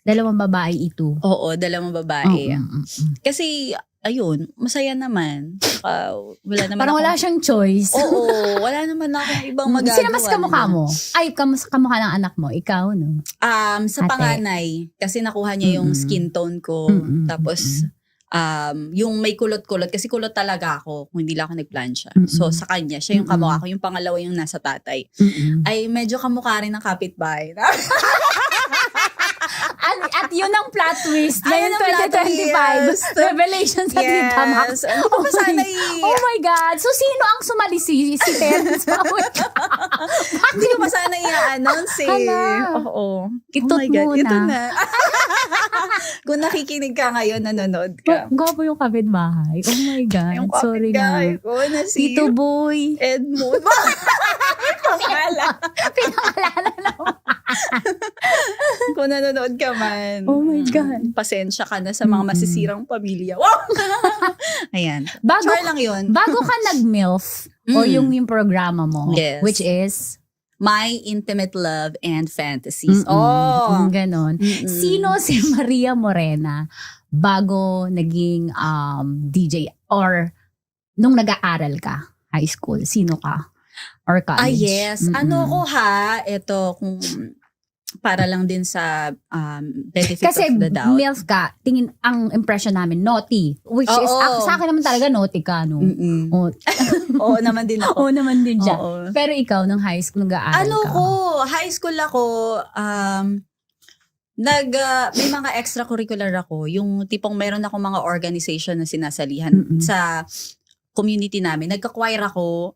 Dalawang babae ito. Oo, dalawang babae. Kasi, ayun, masaya naman. Wala naman Parang wala siyang choice. Oo, wala naman akong ibang magagawa. Sino mas kamukha mo? Ay, kamukha ng anak mo. Ikaw, no? Sa panganay. Kasi nakuha niya yung skin tone ko. Tapos, yung may kulot-kulot. Kasi kulot talaga ako kung hindi lang ako nagplansya. So, sa kanya, siya yung kamukha ko. Yung pangalawa yung nasa tatay. Ay, medyo kamukha rin ng kapitbahay. At yun ang plot twist Ayun ngayong ang plot 2025. Revelation sa Tita Max. Oh my God. So, sino ang sumali si Terence? Hindi ko pa sana i-announce eh. Oo. Itot muna. Ito na. Kung nakikinig ka ngayon, nanonood ka. Gwapo yung kapitbahay. Oh my God. Yung Sorry kapitbahay na. ko na si Tito Boy. Edmund. Pinangalala naman. Kung nanonood ka man. Oh my God. Pasensya ka na sa mga masisirang pamilya. Wow! Ayan. Sure lang yun. Bago ka nag-MILF, o yung programa mo, Yes. which is? my intimate love and fantasies. Oh! Ganon. Sino si Maria Morena bago naging DJ or nung nag-aaral ka, high school? Sino ka? Or college? Yes. Ano ko ito kung para lang din sa benefit Kasi of the doubt. MILF ka, tingin ang impression namin, naughty. Which is, sa akin naman talaga naughty ka, no? Oo naman din ako. Oo naman din siya. Oo. Pero ikaw, nung high school, nag-aaral ka? High school ako, may mga extracurricular ako. Yung tipong meron ako mga organization na sinasalihan sa community namin. Nagka-choir ako.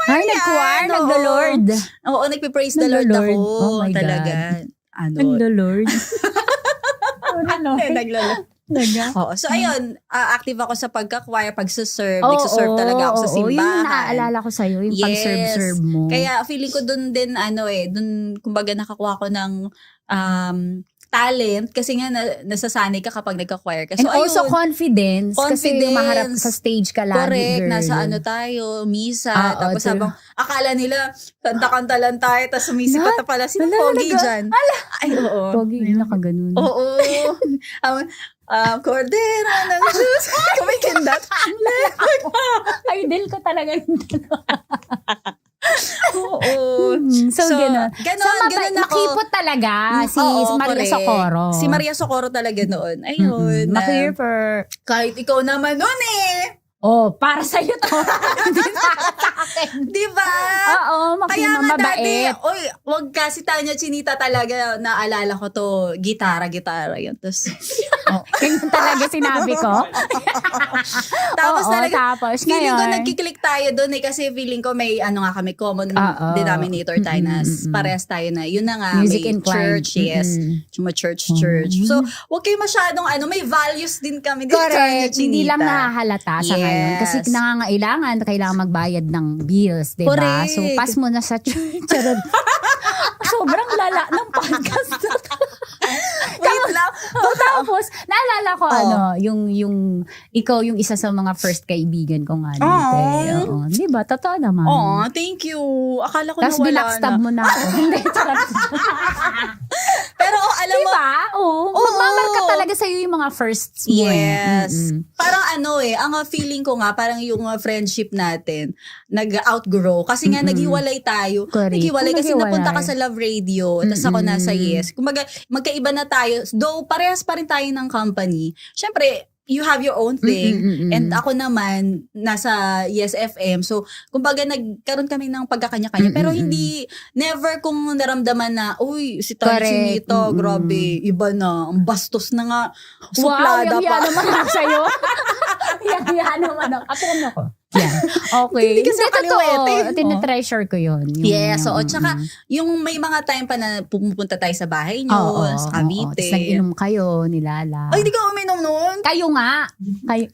Ay, nag-choir, naglo-Lord. Oo, nagpe-praise the Lord ako. Oh my talaga. God. Naglo-Lord. Naglo-Lord. Oo. So, ayun, active ako sa pagka-choir, pagsaserve. Nagsaserve talaga ako sa simbahan. Yun yung naaalala ko sa'yo, yung pag-serve-serve mo. Kaya feeling ko dun din, dun, kumbaga nakakuha ko ng talent kasi nga nasasanay ka kapag nagka-choir ka. So, and also confidence kasi maharap sa stage ka lagi, correct, girl. nasa tayo, misa, tapos habang akala nila kanta-kanta lang tayo, tapos sumisipat na pala, sino pogi dyan? Ay, oo. Pogi, nakaganon. Oo. Cordero ng Diyos. Kumikindat. Ay, del ko talaga yung Oo. So, gano'n. Ganon ako. Makipot talaga si Maria correct. Socorro. Si Maria Socorro talaga noon. Ayun. Makipot. Kahit ikaw naman noon para sa'yo to. Hindi para sa akin. Diba? Oo, Kaya nga dati, mabait. wag kasi Tanya Chinita talaga, naalala ko to, gitara yun. Tapos, ganyan talaga sinabi ko. tapos tapos feeling ko ngayon. nagkiklik tayo doon kasi feeling ko may kami, common denominator tayo na parehas tayo na, yun na nga, Music may inclined. church, yes. Church. So, wag kayo masyadong, may values din kami. Correct. Hindi lang nahahalata sa ngayon. Kasi Yes. kailangan magbayad ng bills, diba? Correct. So, pass mo na sa church. Sobrang lala ng podcast na to. Wait lang. Tapos, naalala ko, yung ikaw yung isa sa mga first kaibigan ko nga dito. Oo. Diba? Totoo naman. Thank you. Akala ko Tapos nawala binackstab mo na ako. Hindi, pero alam mo, diba? Magmamarka talaga sa'yo yung mga firsts mo. yes. Parang ang feeling ko nga, parang yung friendship natin, nag-outgrow. Kasi nga, naghiwalay tayo. Correct. Naghiwalay kasi Naghiwalay. napunta ka sa Love Radio, tapos ako nasa Yes. Kumbaga, magkaiba na tayo. Though, parehas pa rin tayo ng company. Syempre, you have your own thing. And ako naman, nasa Yes FM. So, kumbaga, nagkaroon kami ng pagkakanya-kanya. Pero hindi, never kong naramdaman na, uy, si Tanya Chinita, grabe, iba na. Ang bastos na nga. Suplada wow, pa. naman ako sa'yo. Yan naman ako. Apuan ako. Yan. Okay. Hindi kasi kaliwete. Tinetreasure ko yun. Yes, tsaka, yung may mga time pa na pumupunta tayo sa bahay nyo, sa Cavite. Tapos nag-inom kayo, nilala. Ay, hindi ka uminom noon. Kayo nga.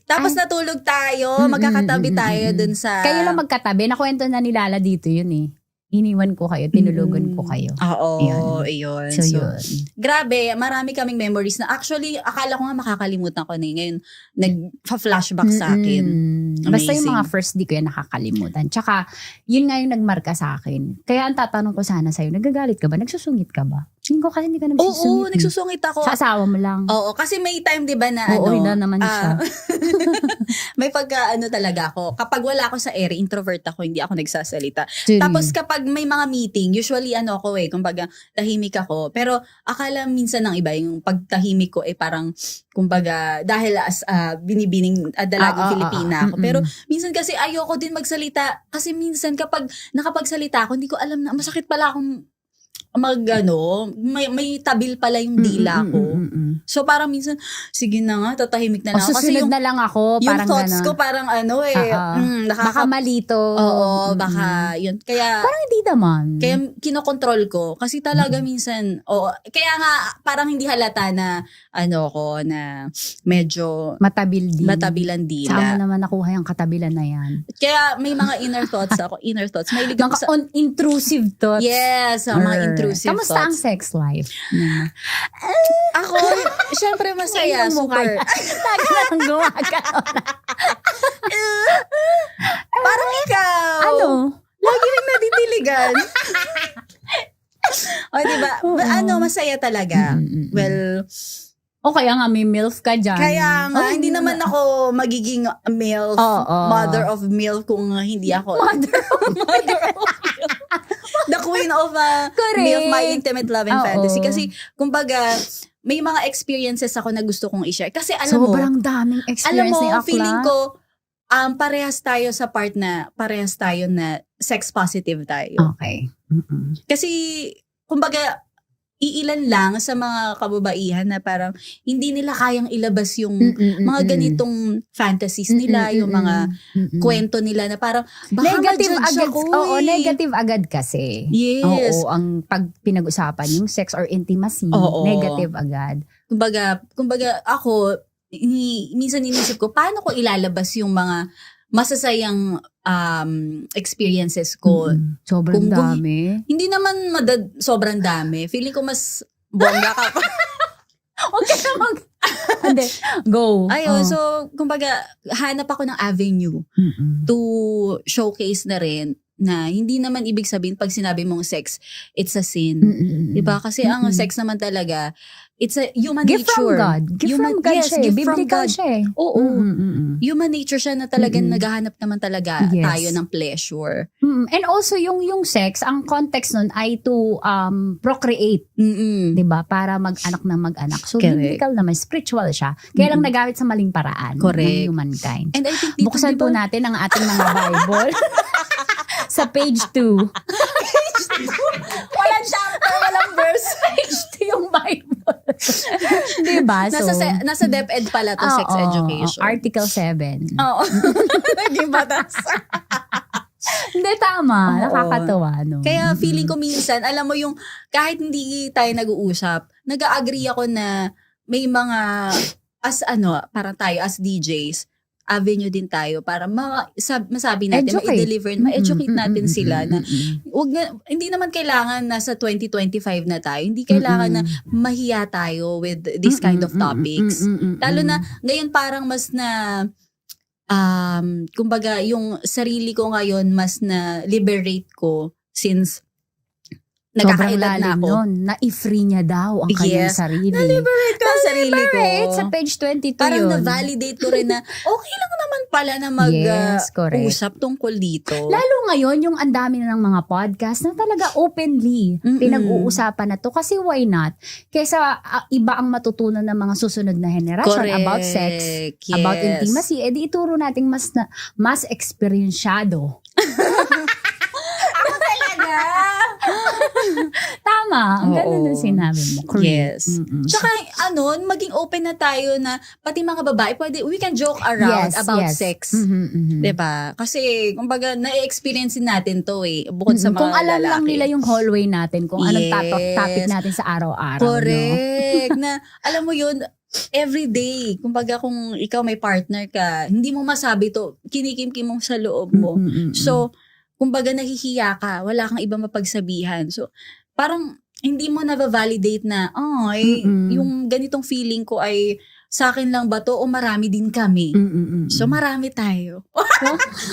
Tapos natulog tayo, magkakatabi tayo dun sa... Kayo lang magkatabi. Nakwento na nilala dito yun eh. Iniwan ko kayo, tinulugan ko kayo. Oo, yun. So, yun. Grabe, marami kaming memories na actually, akala ko nga makakalimutan ko na ngayon. Nag-flashback sa akin. Basta yung Amazing. mga first di ko yan nakakalimutan. Tsaka, yun nga yung nagmarka sa akin. Kaya ang tatanong ko sana sa'yo, nagagalit ka ba? Nagsusungit ka ba? Tingin ko kasi hindi ka nagsusungit. Oo, nagsusungit ako. Sa asawa mo lang. Oo, kasi may time, di ba, na Oo, hindi naman siya. may talaga ako. Kapag wala ako sa ere, introvert ako, hindi ako nagsasalita. Really? Tapos kapag may mga meeting, usually kumbaga, tahimik ako. Pero akala minsan ng iba, yung pagtahimik ko parang, kumbaga, dahil as binibining dalagang Filipina ako. Pero minsan kasi ayoko din magsalita. Kasi minsan kapag nakapagsalita ako, hindi ko alam na masakit pala akong may tabil pala yung dila ko. So parang minsan, sige na nga, tatahimik na lang ako. Kasi susunod na lang ako. Yung Parang thoughts gano'n. ko parang baka malito. Oo, baka yun. Kaya, parang hindi naman. Kaya kinokontrol ko. Kasi talaga minsan, kaya nga parang hindi halata na, na medyo matabilan dila. Saan mo naman nakuha yung katabilan na yan? Kaya may mga inner thoughts ako. May ligaw sa... intrusive thoughts. Yes, mga intrusive Kamusta thoughts. ang sex life? Ako, syempre masaya. Super. Lagi na lang gumagano. Parang ikaw. Ano? Lagi rin nadidiligan. Masaya talaga. Well, kaya nga may MILF ka dyan. kaya nga, hindi naman ako magiging MILF, mother of MILF kung hindi ako. Mother of the queen of MILF, my intimate love and fantasy. Kasi, kumbaga, may mga experiences ako na gusto kong i-share. Kasi Sobrang daming experience ni Akla. feeling ko, parehas tayo sa part na, parehas tayo na sex positive tayo. Okay. Kasi, kumbaga, iilan lang sa mga kababaihan na parang hindi nila kayang ilabas yung mga ganitong fantasies nila, yung mga kwento nila na parang baka Negative ma-judge agad. ako Oo, eh. negative agad kasi. Yes. Oo, ang pag pinag-usapan yung sex or intimacy, Oo. negative agad. Kumbaga ako, minsan inisip ko, paano ko ilalabas yung mga masasayang experiences ko. Sobrang dami. Hindi naman sobrang dami. Feeling ko mas bongga ka pa. Huwag ka na Hindi, go. Ayun, so, kumbaga, hanap ako ng avenue to showcase na rin na hindi naman ibig sabihin pag sinabi mong sex, it's a sin. Diba? Kasi ang sex naman talaga, it's a human Gift nature. from God. Gift from God siya eh. gift from Biblical God. siya eh. Oo. Human nature siya na talagang naghahanap naman talaga Yes. tayo ng pleasure. And also yung sex, ang context nun ay to procreate, 'di ba? Para mag-anak na mag-anak. So Correct. biblical naman, spiritual siya. Kaya lang nagamit sa maling paraan Correct. ng humankind. And I think dito, Buksan po natin ang ating mga Bible sa page 2. Walang chapter, walang verse. Page 2 yung Bible. Diba? So, Nasa DepEd pala to, sex education. Article 7. Oo. Naging batas. Hindi, tama. Nakakatawa, no? Kaya feeling ko minsan, alam mo yung, kahit hindi tayo nag-uusap, nag-agree ako na may mga, parang tayo as DJs, avenue din tayo para masabi natin, ma-deliver, ma-educate natin sila na hindi naman kailangan nasa 2025 na tayo. Hindi kailangan na mahiya tayo with this kind of topics. Lalo na ngayon parang mas na kumbaga yung sarili ko ngayon mas na liberate ko since nagkakaedad na ako. Na-free niya daw ang kanyang sarili. Na-liberate ko ang sarili ko. Sa page 22 parang yun. na-validate ko rin na okay lang naman pala na mag-usap tungkol dito. Lalo ngayon, yung ang dami na ng mga podcast na talaga openly pinag-uusapan na to. Kasi why not? Kesa iba ang matutunan ng mga susunod na henerasyon about sex, about intimacy, edi ituro nating mas experiensyado. Tama. Ang ganda ng sinabi mo. Yes. Tsaka, maging open na tayo na pati mga babae, we can joke around about sex. Diba? Kasi, kumbaga, na-experience natin to eh. Bukod sa mga kung alam lalaki. lang nila yung hallway natin, kung anong topic natin sa araw-araw. Correct. Na, alam mo yun, every day, kumbaga kung ikaw may partner ka, hindi mo masabi to, kinikimkim mo sa loob mo. So, kumbaga nahihiya ka, wala kang ibang mapagsabihan. So, parang hindi mo na-validate na, yung ganitong feeling ko ay sa akin lang ba to o marami din kami. So, marami tayo.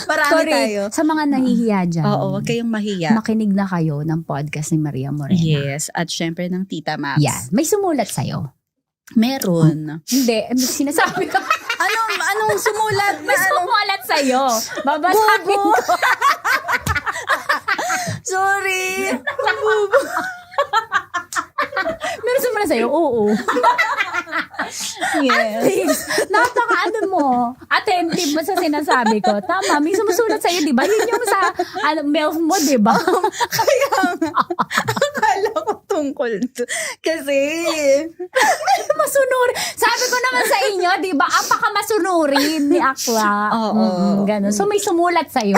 Marami tayo. Sa mga nahihiya dyan. Oo, wag kayong mahiya. Makinig na kayo ng podcast ni Maria Morena. Yes, at syempre ng Tita Max. Yan. May sumulat sa'yo. Meron. Hindi, sinasabi ko. Anong sumulat? May sumulat sa'yo. Babasahin ko. Sorry. Meron sumulat sa'yo? Oo. Yes. At least, napaka mo, attentive mo sa sinasabi ko. Tama, may sumusulat sa'yo, di ba? Yun yung sa mail mo, di ba? Kaya nga. Akala ko tungkol kasi masunuri. Sabi ko naman sa inyo, di ba? Apaka masunurin ni Akla. Oo. Ganun. So may sumulat sa'yo.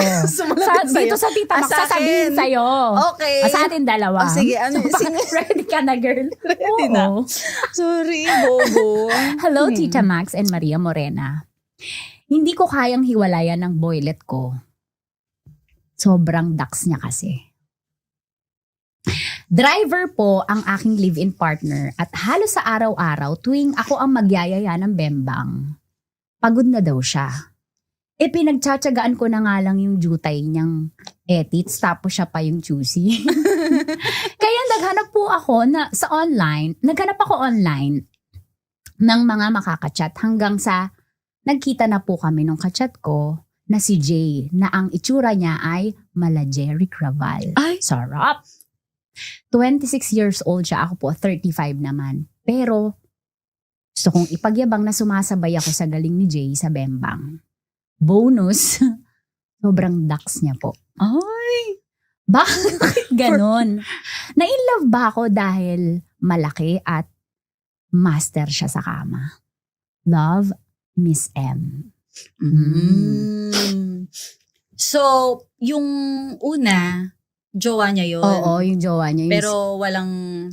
Dito sa Tita Max, sasabihin sa'yo. Okay. Sa atin dalawa. Sige, ready ka na, girl? Ready na. Sorry, bobo. Hello, Tita Max and Maria Morena. Hindi ko kayang hiwalayan ng boylet ko. Sobrang dax niya kasi. Driver po ang aking live-in partner at halos sa araw-araw tuwing ako ang magyayaya ng bembang. Pagod na daw siya. Pinagtsatsagaan ko na nga lang yung jutay niyang etits tapos siya pa yung juicy. Kaya naghanap ako online ng mga makakachat hanggang sa nagkita na po kami nung kachat ko na si Jay, na ang itsura niya ay mala Jeric Raval. Ay! Sarap! 26 years old siya, ako po 35 naman. Pero gusto kong ipagyabang na sumasabay ako sa galing ni Jay sa Bembang. Bonus, sobrang dax niya po. Ay! Bakit ganon? Na-inlove ba ako dahil malaki at master siya sa kama? Love, Miss M. So, yung una, jowa niya yun. Oo, yung jowa niya. Pero walang...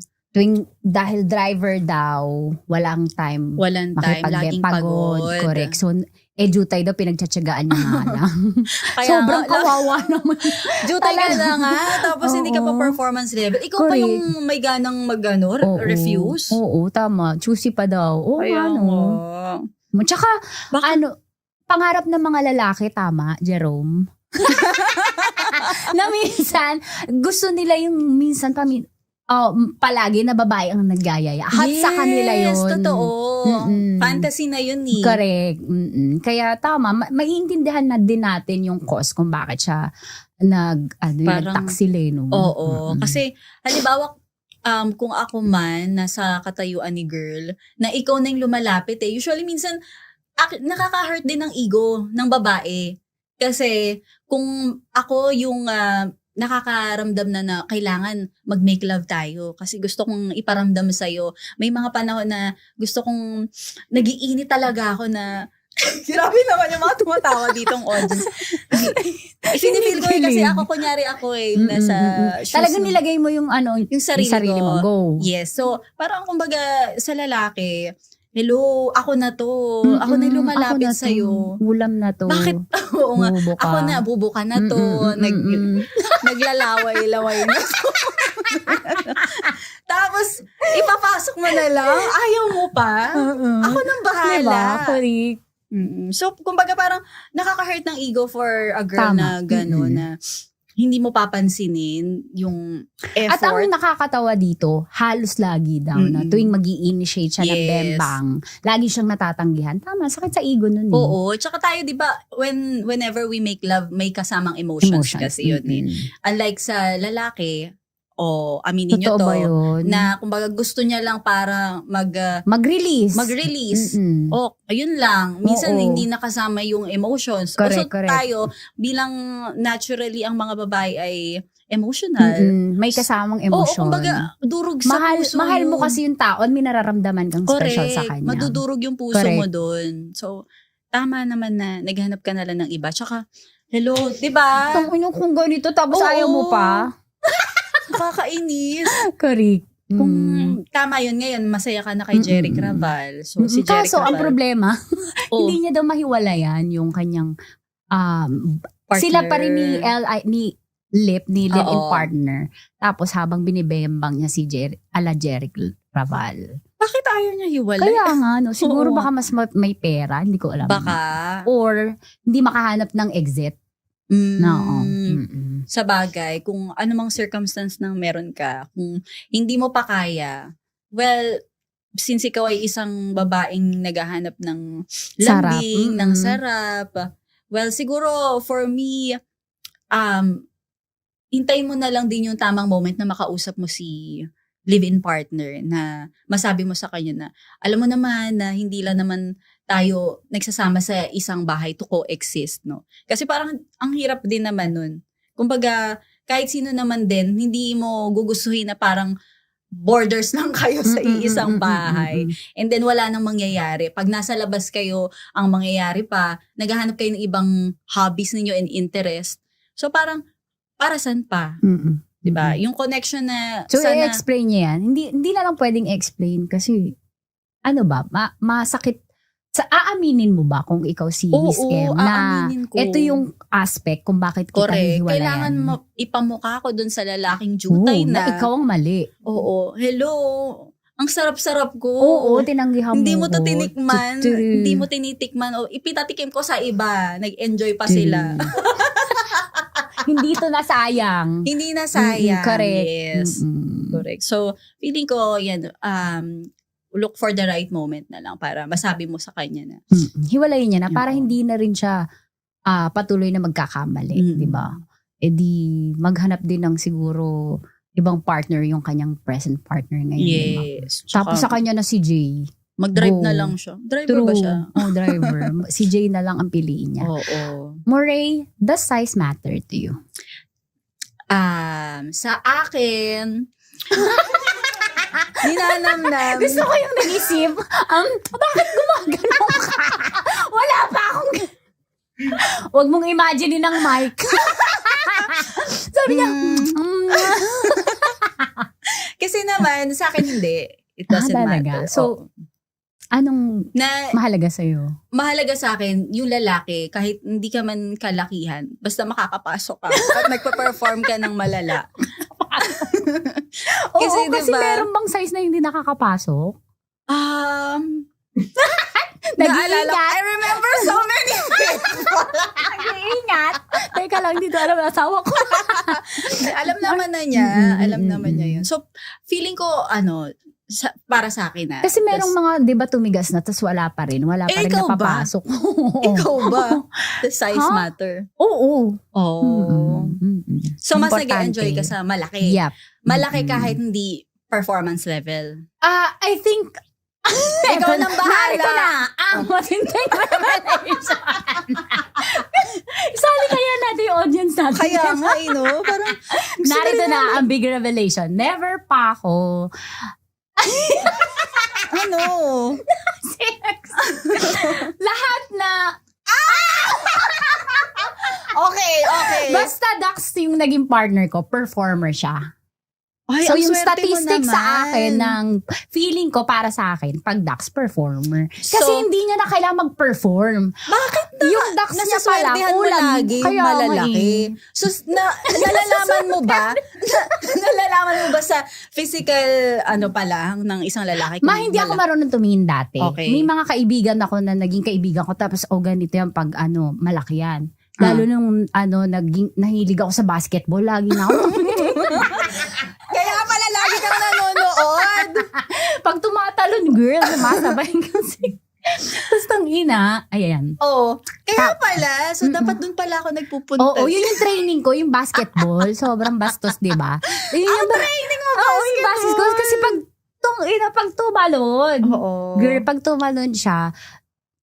Dahil driver daw, walang time. Laging pagod. Correct. So, jutay daw, pinagtsatsagaan niya nga lang. Sobrang kawawa naman. Jutay ka na nga, tapos hindi ka pa performance level. Ikaw pa yung may ganang refuse? Oo, tama. Choosy pa daw. Oo, Tsaka, pangarap ng mga lalaki, tama, Jerome? Na minsan, gusto nila yung palagi na babae ang naggayaya. Sa kanila yun. Yes, totoo. Fantasy na yun eh. Correct. Kaya tama, maiintindihan na din natin yung cause kung bakit siya nagtaksileno. Oo. Kasi, halimbawa, kung ako man, nasa katayuan ni girl, na ikaw na yung lumalapit usually minsan, nakaka-hurt din ng ego ng babae. Kasi, kung ako yung nakakaramdam na kailangan mag-make love tayo kasi gusto kong iparamdam sa'yo. May mga panahon na gusto kong nagiinit talaga ako na grabe naman yung mga tumatawa ditong audience. Sinifeel ko kasi kunyari ako nasa shoes. Talagang nilagay mo yung sarili mo. Go. Yes. So, parang kumbaga sa lalaki, hello, ako na to. Ako na lumalapit sa'yo. Ulam na to. Bakit? Oo nga. Ako na, bubuka na to. Naglalaway-laway na to. Tapos, ipapasok mo na lang. Ayaw mo pa. Ako nang bahala. Diba? Correct. So, kumbaga parang nakaka-hurt ng ego for a girl na gano'n na hindi mo papansinin yung effort. At ang nakakatawa dito, halos lagi daw na tuwing mag-i-initiate siya ng bembang, lagi siyang natatanggihan. Tama, sakit sa ego nun. Oo, tsaka tayo 'di ba, whenever we make love, may kasamang emotions. Kasi yun Unlike sa lalaki, aminin nyo to, na kumbaga gusto niya lang para mag-release. Ayun lang. Minsan hindi nakasama yung emotions. Correct. Tayo, bilang naturally ang mga babae ay emotional. May kasamang emotion. Kumbaga, durog sa puso. Mahal mo kasi yung taon, may nararamdaman kang special sa kanya. Madudurog yung puso mo dun. So, tama naman na naghanap ka na lang ng iba. Tsaka, hello, di ba? Kung ganito, tapos ayaw mo pa. Nakakainis. Correct. Kung tama yun ngayon, masaya ka na kay Jeric Raval. So, si Jeric Kaso, Raval. ang problema, hindi niya daw mahiwalayan yung kanyang sila pa rin ni live-in partner. Tapos habang binibembang niya si Jeric Raval. Bakit ayaw niya hiwalay? Kaya nga, siguro baka mas may pera, hindi ko alam. Baka. Or hindi makahanap ng exit. Sa bagay, kung anumang circumstance nang meron ka, kung hindi mo pa kaya, well, since ikaw ay isang babaeng naghahanap ng lambing, ng sarap, well, siguro for me, hintayin mo na lang din yung tamang moment na makausap mo si live-in partner, na masabi mo sa kanya na, alam mo naman na hindi lang naman tayo nagsasama sa isang bahay to coexist, no? Kasi parang ang hirap din naman nun. Kumbaga, kahit sino naman din, hindi mo gugustuhin na parang borders lang kayo sa iisang bahay. And then wala nang mangyayari. Pag nasa labas kayo, ang mangyayari pa, naghahanap kayo ng ibang hobbies ninyo and interest. So parang, para saan pa? Diba? Yung connection na so, i-explain niya yan. Hindi na lang pwedeng explain kasi, masakit. Aaminin mo ba kung ikaw si Miss M na ito yung aspect kung bakit kita hiwalayan? Kailangan ipamukha ko dun sa lalaking jutay na ikaw ang mali. Oo. Hello. Ang sarap-sarap ko. Oo, tinanggihan mo. Hindi mo to tinikman. Hindi mo tinitikman. O ipitatikim ko sa iba. Nag-enjoy pa sila. Hindi to nasayang. Hindi nasayang. Correct. Yes. Correct. Correct. So, feeling ko, yan, look for the right moment na lang para masabi mo sa kanya na. Hiwalayin niya na para hindi na rin siya patuloy na magkakamali, di ba? E di maghanap din ng siguro ibang partner yung kanyang present partner ngayon. Yes. Diba? Tapos sa kanya na si Jay. Mag-drive Go. na lang siya. Driver ba siya? Oh, driver. Si Jay na lang ang piliin niya. Oo. Moray, does size matter to you? Sa akin, ninanamnam. Gusto ko yung nag-isip. Bakit gumagano'n ka? Wala pa akong... Huwag mong imagine ng mic. Sabi niya, Kasi naman, sa akin hindi. It doesn't matter. So, anong mahalaga sa'yo? Mahalaga sa akin, yung lalaki, kahit hindi ka man kalakihan, basta makakapasok ka at nagpa-perform ka ng malala. Kasi diba, meron bang size na hindi nakakapasok? Naalala ko, I remember so many people. Nag-iingat. Teka lang, dito alam na asawa ko. Alam naman na niya. Alam naman niya yun. So, feeling ko, para sa akin na. Kasi merong mga, di ba, tumigas na, tapos wala pa rin. Wala pa rin napapasok. Ikaw ba? The size matter? Oo. So, mas Importante. nag-enjoy ka sa malaki. Yep. Malaki kahit hindi performance level. I think, ikaw nang bahala. Narito na ang matinding revelation. Isali kaya natin yung audience natin. Kaya nga, no? Parang, narito na ang big revelation. Never pa ako ano? Lahat na Okay. basta Dax yung naging partner ko, performer siya. Ay, So ang yung swerte mo statistics sa naman. akin ng feeling ko para sa akin pag Dax performer. Kasi So, hindi niya na kailangan mag-perform. Bakit na? Yung Dax niya pala Nasaswertehan mo kulang. lagi Kaya malalaki. So, nalalaman mo ba? Nalalaman mo ba sa physical pa lang ng isang lalaki? Hindi ako marunong tumingin dati. Okay. May mga kaibigan ako na naging kaibigan ko tapos ganito yan pag malaki yan. Lalo nung nahilig ako sa basketball, lagi na ako Kaya pala lagi kang nanonood. Pag tumatalon, girl, sumasabay kasi. Tapos tangina, ayan. Kaya pala. So, dapat dun pala ako nagpupunta. Oo, yun yung training ko, yung basketball. Sobrang bastos, di ba? Training mo basketball. Oo, yung basketball. Kasi pag tumalon, girl, pag tumalon siya,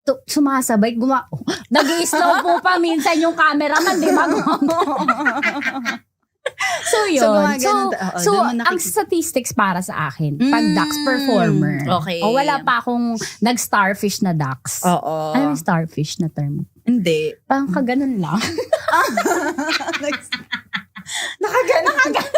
sumasabay, nag-i-slow po pa minsan yung cameraman, di ba? So yun. So ang statistics para sa akin, pag Dax performer. Okay. Wala pa akong nag-starfish na Dax. Oo. Ano yung starfish na term? Hindi. Parang kaganon lang. Nakaganon lang.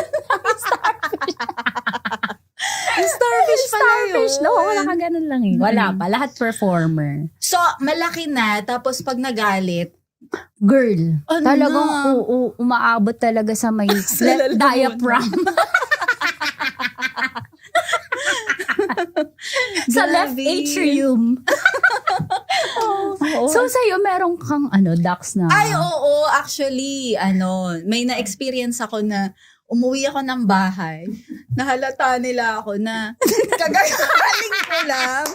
Starfish pala yun. Starfish, no? Wala kaganon lang eh. Wala pa. Lahat performer. So, malaki na, tapos pag nagalit, Girl, talagang umaabot talaga sa may diaphragm. Sa left atrium. So, sa'yo, meron kang Dax na... Ay, oo. Actually, may na-experience ako na umuwi ako ng bahay. Nahalata nila ako na kagagaling ko lang.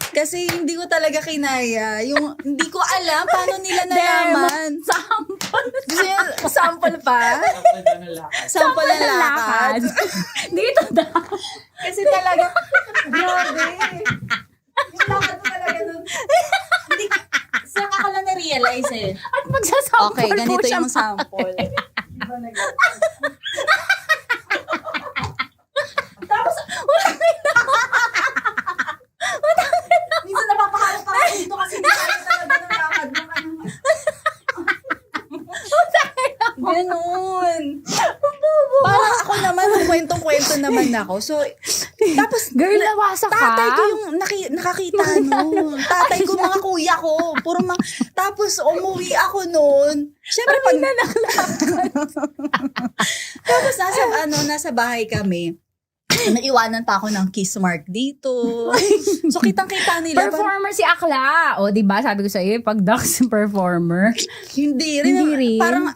Kasi hindi ko talaga kinaya. Hindi ko alam paano nila nalaman. Sample. Gusto niya sample pa? Sample ng lakad. Dito daw. Kasi talaga, grabe. Yung lakad mo talaga nun. Hindi, saan ka lang na-realize eh. At magsasample Okay, ganito po siya. yung sample. Tapos, minsan napapahalap ako dito kasi hindi ka talaga ng lakad mo. Ganun. Parang ako naman, kwentong-kwento naman ako. So, tapos, girl, nawasak ka? tatay ko yung nakakita nun. Tatay ko, mga kuya ko. Tapos, umuwi ako nun. Siyempre, pag tapos, nasa bahay kami. Naiwanan pa ako ng kiss mark dito. So, kitang-kita nila. Performer si Akla. O, diba? Sabi ko sa'yo, pag Dax performer. Hindi rin. Parang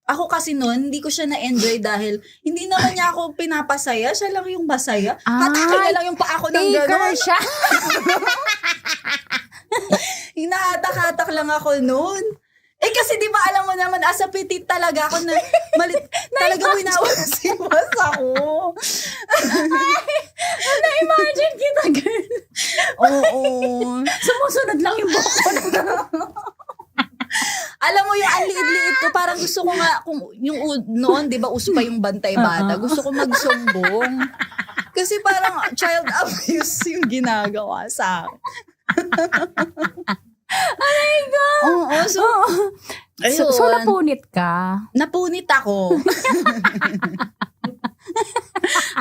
ako kasi noon, hindi ko siya na-enjoy dahil hindi naman niya ako pinapasaya. Siya lang yung masaya. Hatakin niya lang yung paa ko ng gano'n. Taker siya. Hinahatak-hatak lang ako noon. Eh kasi di ba alam mo naman, as a petite talaga ako na talaga winawasiwas ako. Na-imagine kita, girl. Oo. Sumusunod lang yung buhok ko. Alam mo yung ang liit-liit ko, parang gusto ko nga, kung yung noon, di ba, uso pa yung bantay bata, gusto ko magsumbong. Kasi parang child abuse yung ginagawa sa akin. Oh my God! Oo, ayun. So napunit ka? Napunit ako.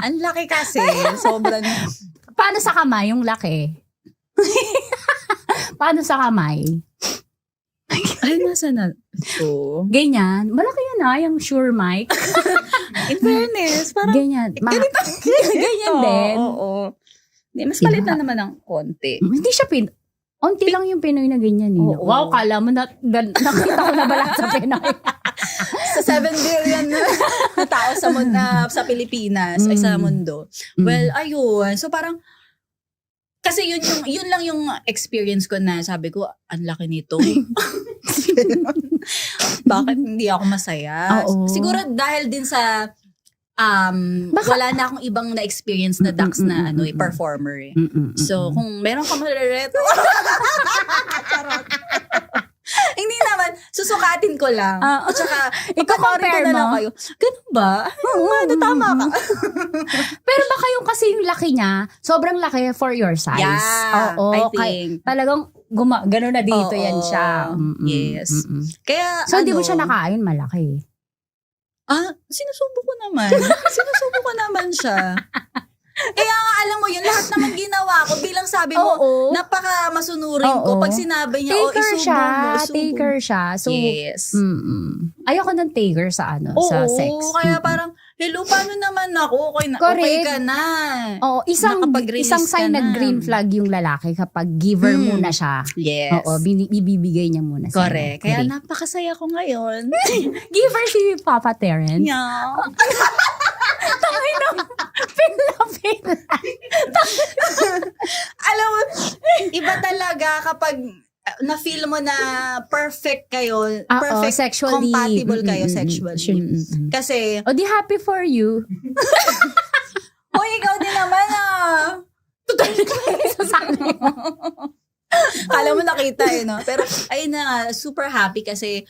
Ang laki kasi. Sobrang... Paano sa kamay yung laki? Paano sa kamay? Ay, nasa na ito? Ganyan. Malaki yan yung sure mic. In fairness, parang... Ganyan. Ganyan din. Oo. Mas palit na naman ng konti. Hindi siya onti lang yung Pinoy na ganyan eh. Oo. Wow, kala mo nakita ko na ba lahat sa Pinoy? Sa 7 billion na tao sa Pilipinas, ay sa mundo. Well, ayun. So parang, kasi yun lang yung experience ko na sabi ko, ang laki nito. Bakit hindi ako masaya? Oo. Siguro dahil din sa wala na akong ibang na-experience na Dax na performer eh. So, kung meron ka marireto, charot. Hindi naman, susukatin ko lang. At saka, i-compare na lang mo? kayo. Ganun ba? Tama ka. Pero baka yung kasi yung laki niya, sobrang laki for your size. Yeah, Oo, I think. Talagang gano'n na dito yan siya. Yes. Kaya, so, hindi mo siya nakain, malaki. Sinusubo ko naman. Sinusubo ko naman siya. Kaya nga, alam mo yun, lahat naman ginawa ko bilang sabi mo, napaka masunurin ko. Pag sinabi niya, isubo mo. Taker siya. So, yes. Ayoko ng taker sa sa sex. Kaya parang, hello, paano naman ako? Okay ka na. Oo, isang sign na green flag yung lalaki kapag giver muna siya. Yes. Oo, ibibigay niya muna sa'yo. Correct. Kaya napakasaya ko ngayon. Giver si Papa Terrence. Yeah. Tangay na. Pin. Alam mo, iba talaga kapag na-feel mo na perfect kayo, perfect, sexually, compatible kayo sexually. Kasi, di happy for you. Hoy, ikaw din naman Kala mo nakita no? Pero, ayun na, super happy kasi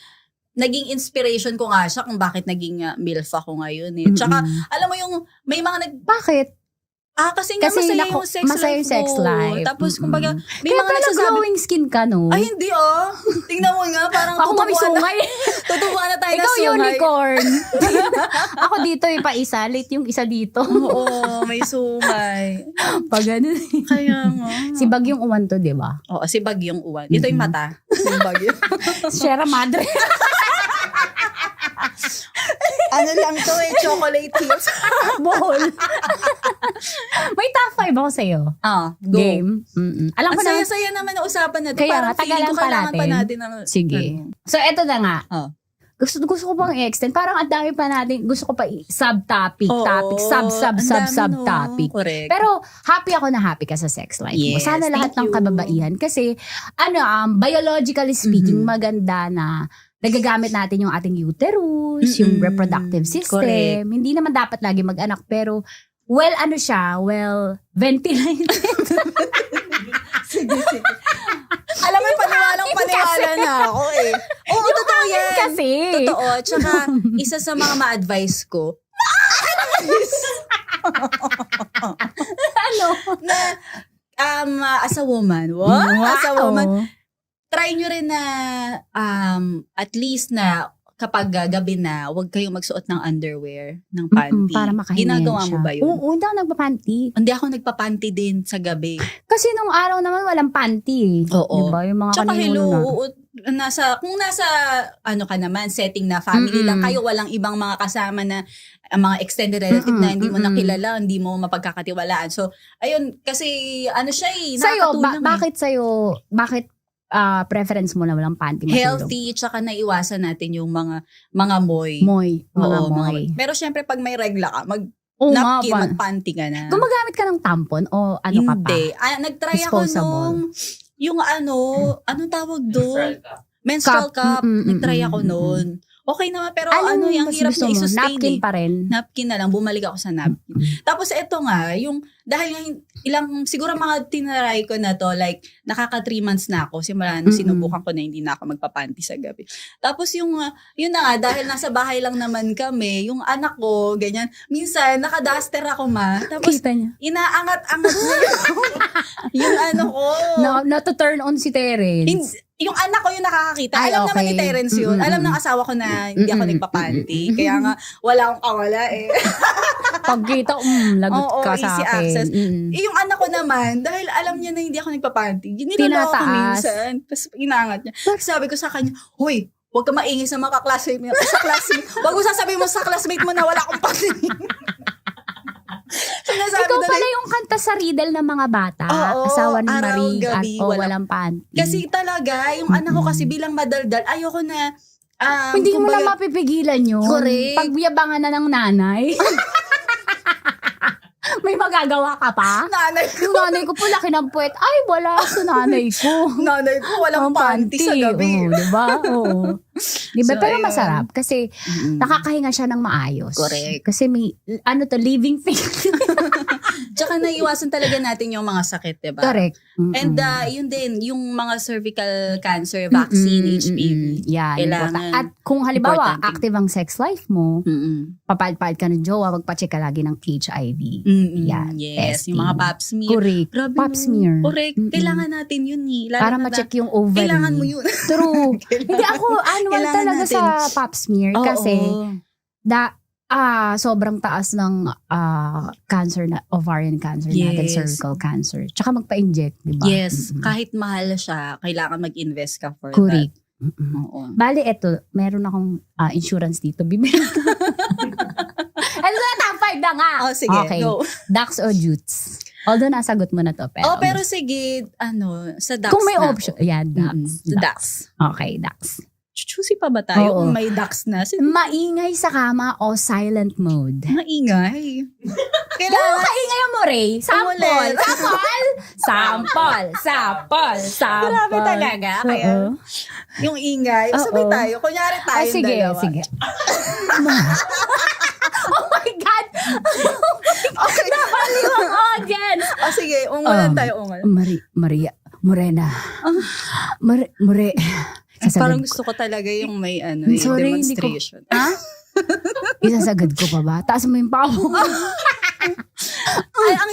naging inspiration ko nga siya kung bakit naging MILF ako ngayon eh. Tsaka, alam mo yung, may mga Bakit? Kasi nga masaya yung sex life. Tapos, kumbaga, may kaya mga nagsasabi, glowing skin ka, no? Ay, hindi Tingnan mo nga, parang ako may sungay. Tutubuan na tayo Ikaw na sungay. unicorn. Ako dito pa isa, late yung isa dito. Oo, may sungay. Pag ganun. Kaya nga. Si Bagyong Uwan to, di ba? Oo, si Bagyong Uwan. Ito yung mata. Yung Bagyo. Sierra Madre. Ano lang to chocolate hills. Bowl. May top 5 ako sa'yo. Go. Game. Alam ko na. Ang saya-saya naman na usapan natin. Kaya parang tagalan pa natin. Sige. So, eto na nga. Gusto ko pang i-extend. Parang ang dami pa natin. Gusto ko pa subtopic, topic, sub-topic. Correct. Pero happy ako na happy ka sa sex life mo. Yes, Sana lahat ng kababaihan. Kasi, biologically speaking, maganda na nagagamit natin yung ating uterus, yung reproductive system. Correct. Hindi naman dapat lagi mag-anak, pero well ventilated. Sige. Alam mo, paniwala na ako eh. Oo, totoo yan. Kasi. Totoo. Tsaka, isa sa mga ma-advise ko, na, as a woman, as a woman, try nyo rin na at least na kapag gabi na, huwag kayong magsuot ng underwear, ng panty. Para makahinayang Ginagawa mo siya. ba yun? Oo, hindi ako nagpapanty. Hindi ako nagpapanty din sa gabi. Kasi nung araw naman walang panty. Oo. Diba? Yung mga Tsaka kaninuno kung nasa ano ka naman, setting na family lang kayo, walang ibang mga kasama na mga extended relative na hindi mo nakilala, hindi mo mapagkakatiwalaan. So, ayun, kasi ano siya Sa'yo, nakakatulong bakit preference mo na walang panty matulog? Healthy, tsaka naiwasan natin yung mga moy. Mga Oo, moy. Pero syempre, pag may regla ka, Oo nga, napkin, mag-panty ka na. Gumagamit ka ng tampon o ano ka pa? Hindi. Nag-try ako Disposable. nung, yung anong tawag doon? Menstrual cup. Nag-try ako noon. Okay naman, pero yung mas hirap gusto na mo? i-sustain Napkin pa rin? Napkin na lang, bumalik ako sa napkin. Tapos eto nga, yung, dahil siguro mga tinaray ko na to, like, nakaka 3 months na ako, simula nung sinubukan ko na hindi na ako magpapanty sa gabi. Tapos yun na nga, dahil nasa bahay lang naman kami, yung anak ko, ganyan, minsan, naka-duster ako tapos, Kita niya. inaangat-angat niya yung ano ko. Na-to-turn on si Terence. Yung anak ko yung nakakakita. Ay, Alam naman okay. ni Terence yun. Alam ng asawa ko na hindi ako nagpapanty. Kaya nga, wala akong kawala eh. Pagkita, lagot Oo, ka sa easy akin. access. Yung anak ko naman, dahil alam niya na hindi ako nagpapanty, giniloloko ko Tinataas. minsan. Tapos inangat niya. Sabi ko sa kanya, "Hoy, huwag ka maingay sa mga classmate mo. Huwag mo sasabihin mo sa classmate mo na wala akong panty." Ikaw pala yung kanta sa riddle ng mga bata. Oo, Asawa ni araw, Marie at gabi, walang panty. Kasi talaga, yung anak ko kasi bilang madaldal, ayoko na, Hindi mo na kumbaga- mapipigilan yun. Correct. Pagyabangan na ng nanay. May magagawa ka pa? Nanay ko. Yung nanay ko po, laki ng puwet. Ay, wala sa nanay ko. Nanay ko, walang panty sa gabi. Oo, diba? Oo. Diba? So, Pero ayun. masarap kasi nakakahinga siya ng maayos. Correct. Kasi may, living thing. Tsaka naiwasan talaga natin yung mga sakit, diba? Correct. And yun din, yung mga cervical cancer vaccine, HPV. Yeah, Kailangan. important. At kung halimbawa, Importante. active ang sex life mo, papalpal ka ng jowa, magpacheck ka lagi ng HIV. Yan. Yes, testing. yung mga pap smear. Correct. Grabe Pap no. smear. Correct. Kailangan natin yun eh. Lalo Para na ma-check yung ovary. Kailangan mo yun. True. Hindi ako, annual Kailangan talaga natin. sa pap smear Oo. kasi sobrang taas ng cancer na ovarian cancer natin, Yes. cervical cancer. Tsaka magpa-inject, di ba? Yes. Kahit mahal siya, kailangan mag-invest ka for Correct. that. Oo. Bali, eto, meron akong insurance dito. Bibili. Ano na, top 5 na nga. Oh, sige, okay. go. Dax o Jutes? Although nasagot mo na to. Pero sige, sa Dax kung may na option. Yan, Dax. Dax. Okay, Dax. Chuchusi pa ba tayo Oo. kung may Dax na? Maingay sa kama o silent mode? Maingay. Kailangan kaingay mo, Ray. Sample. Ulit. Sample. Grabe talaga. Kaya, yung ingay. Sabay tayo. Kunyari tayo sige, dalawa. sige. Oh my God! Okay. Nabaliw ang audience! Sige, ungulan tayo, ungulan. Maria Morena. More. Parang gusto ko talaga yung may Sorry, hindi ko. demonstration. Isasagad ko pa ba? Taas mo yung paa mo. Ay, ang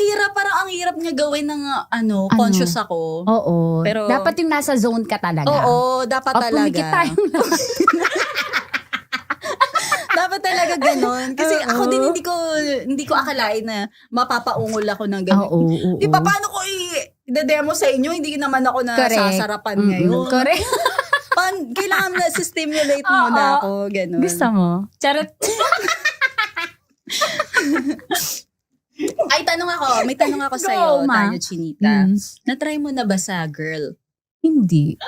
hirap niya gawin ng conscious ako. Oo. Pero, dapat yung nasa zone ka talaga. Oo, dapat talaga. Pumikit tayong Dapat talaga ganon. Kasi ako din hindi ko akalain na mapapaungol ako ng ganon. Oo. Di ba, paano ko i-demo sa inyo? Hindi naman ako nasasarapan ngayon. Correct. Kailangan na stimulate muna ako. Ganon. Gusto mo? Charot. Ay, may tanong ako sa'yo, ma. Tanya Chinita. Na-try mo na ba sa girl? Hindi.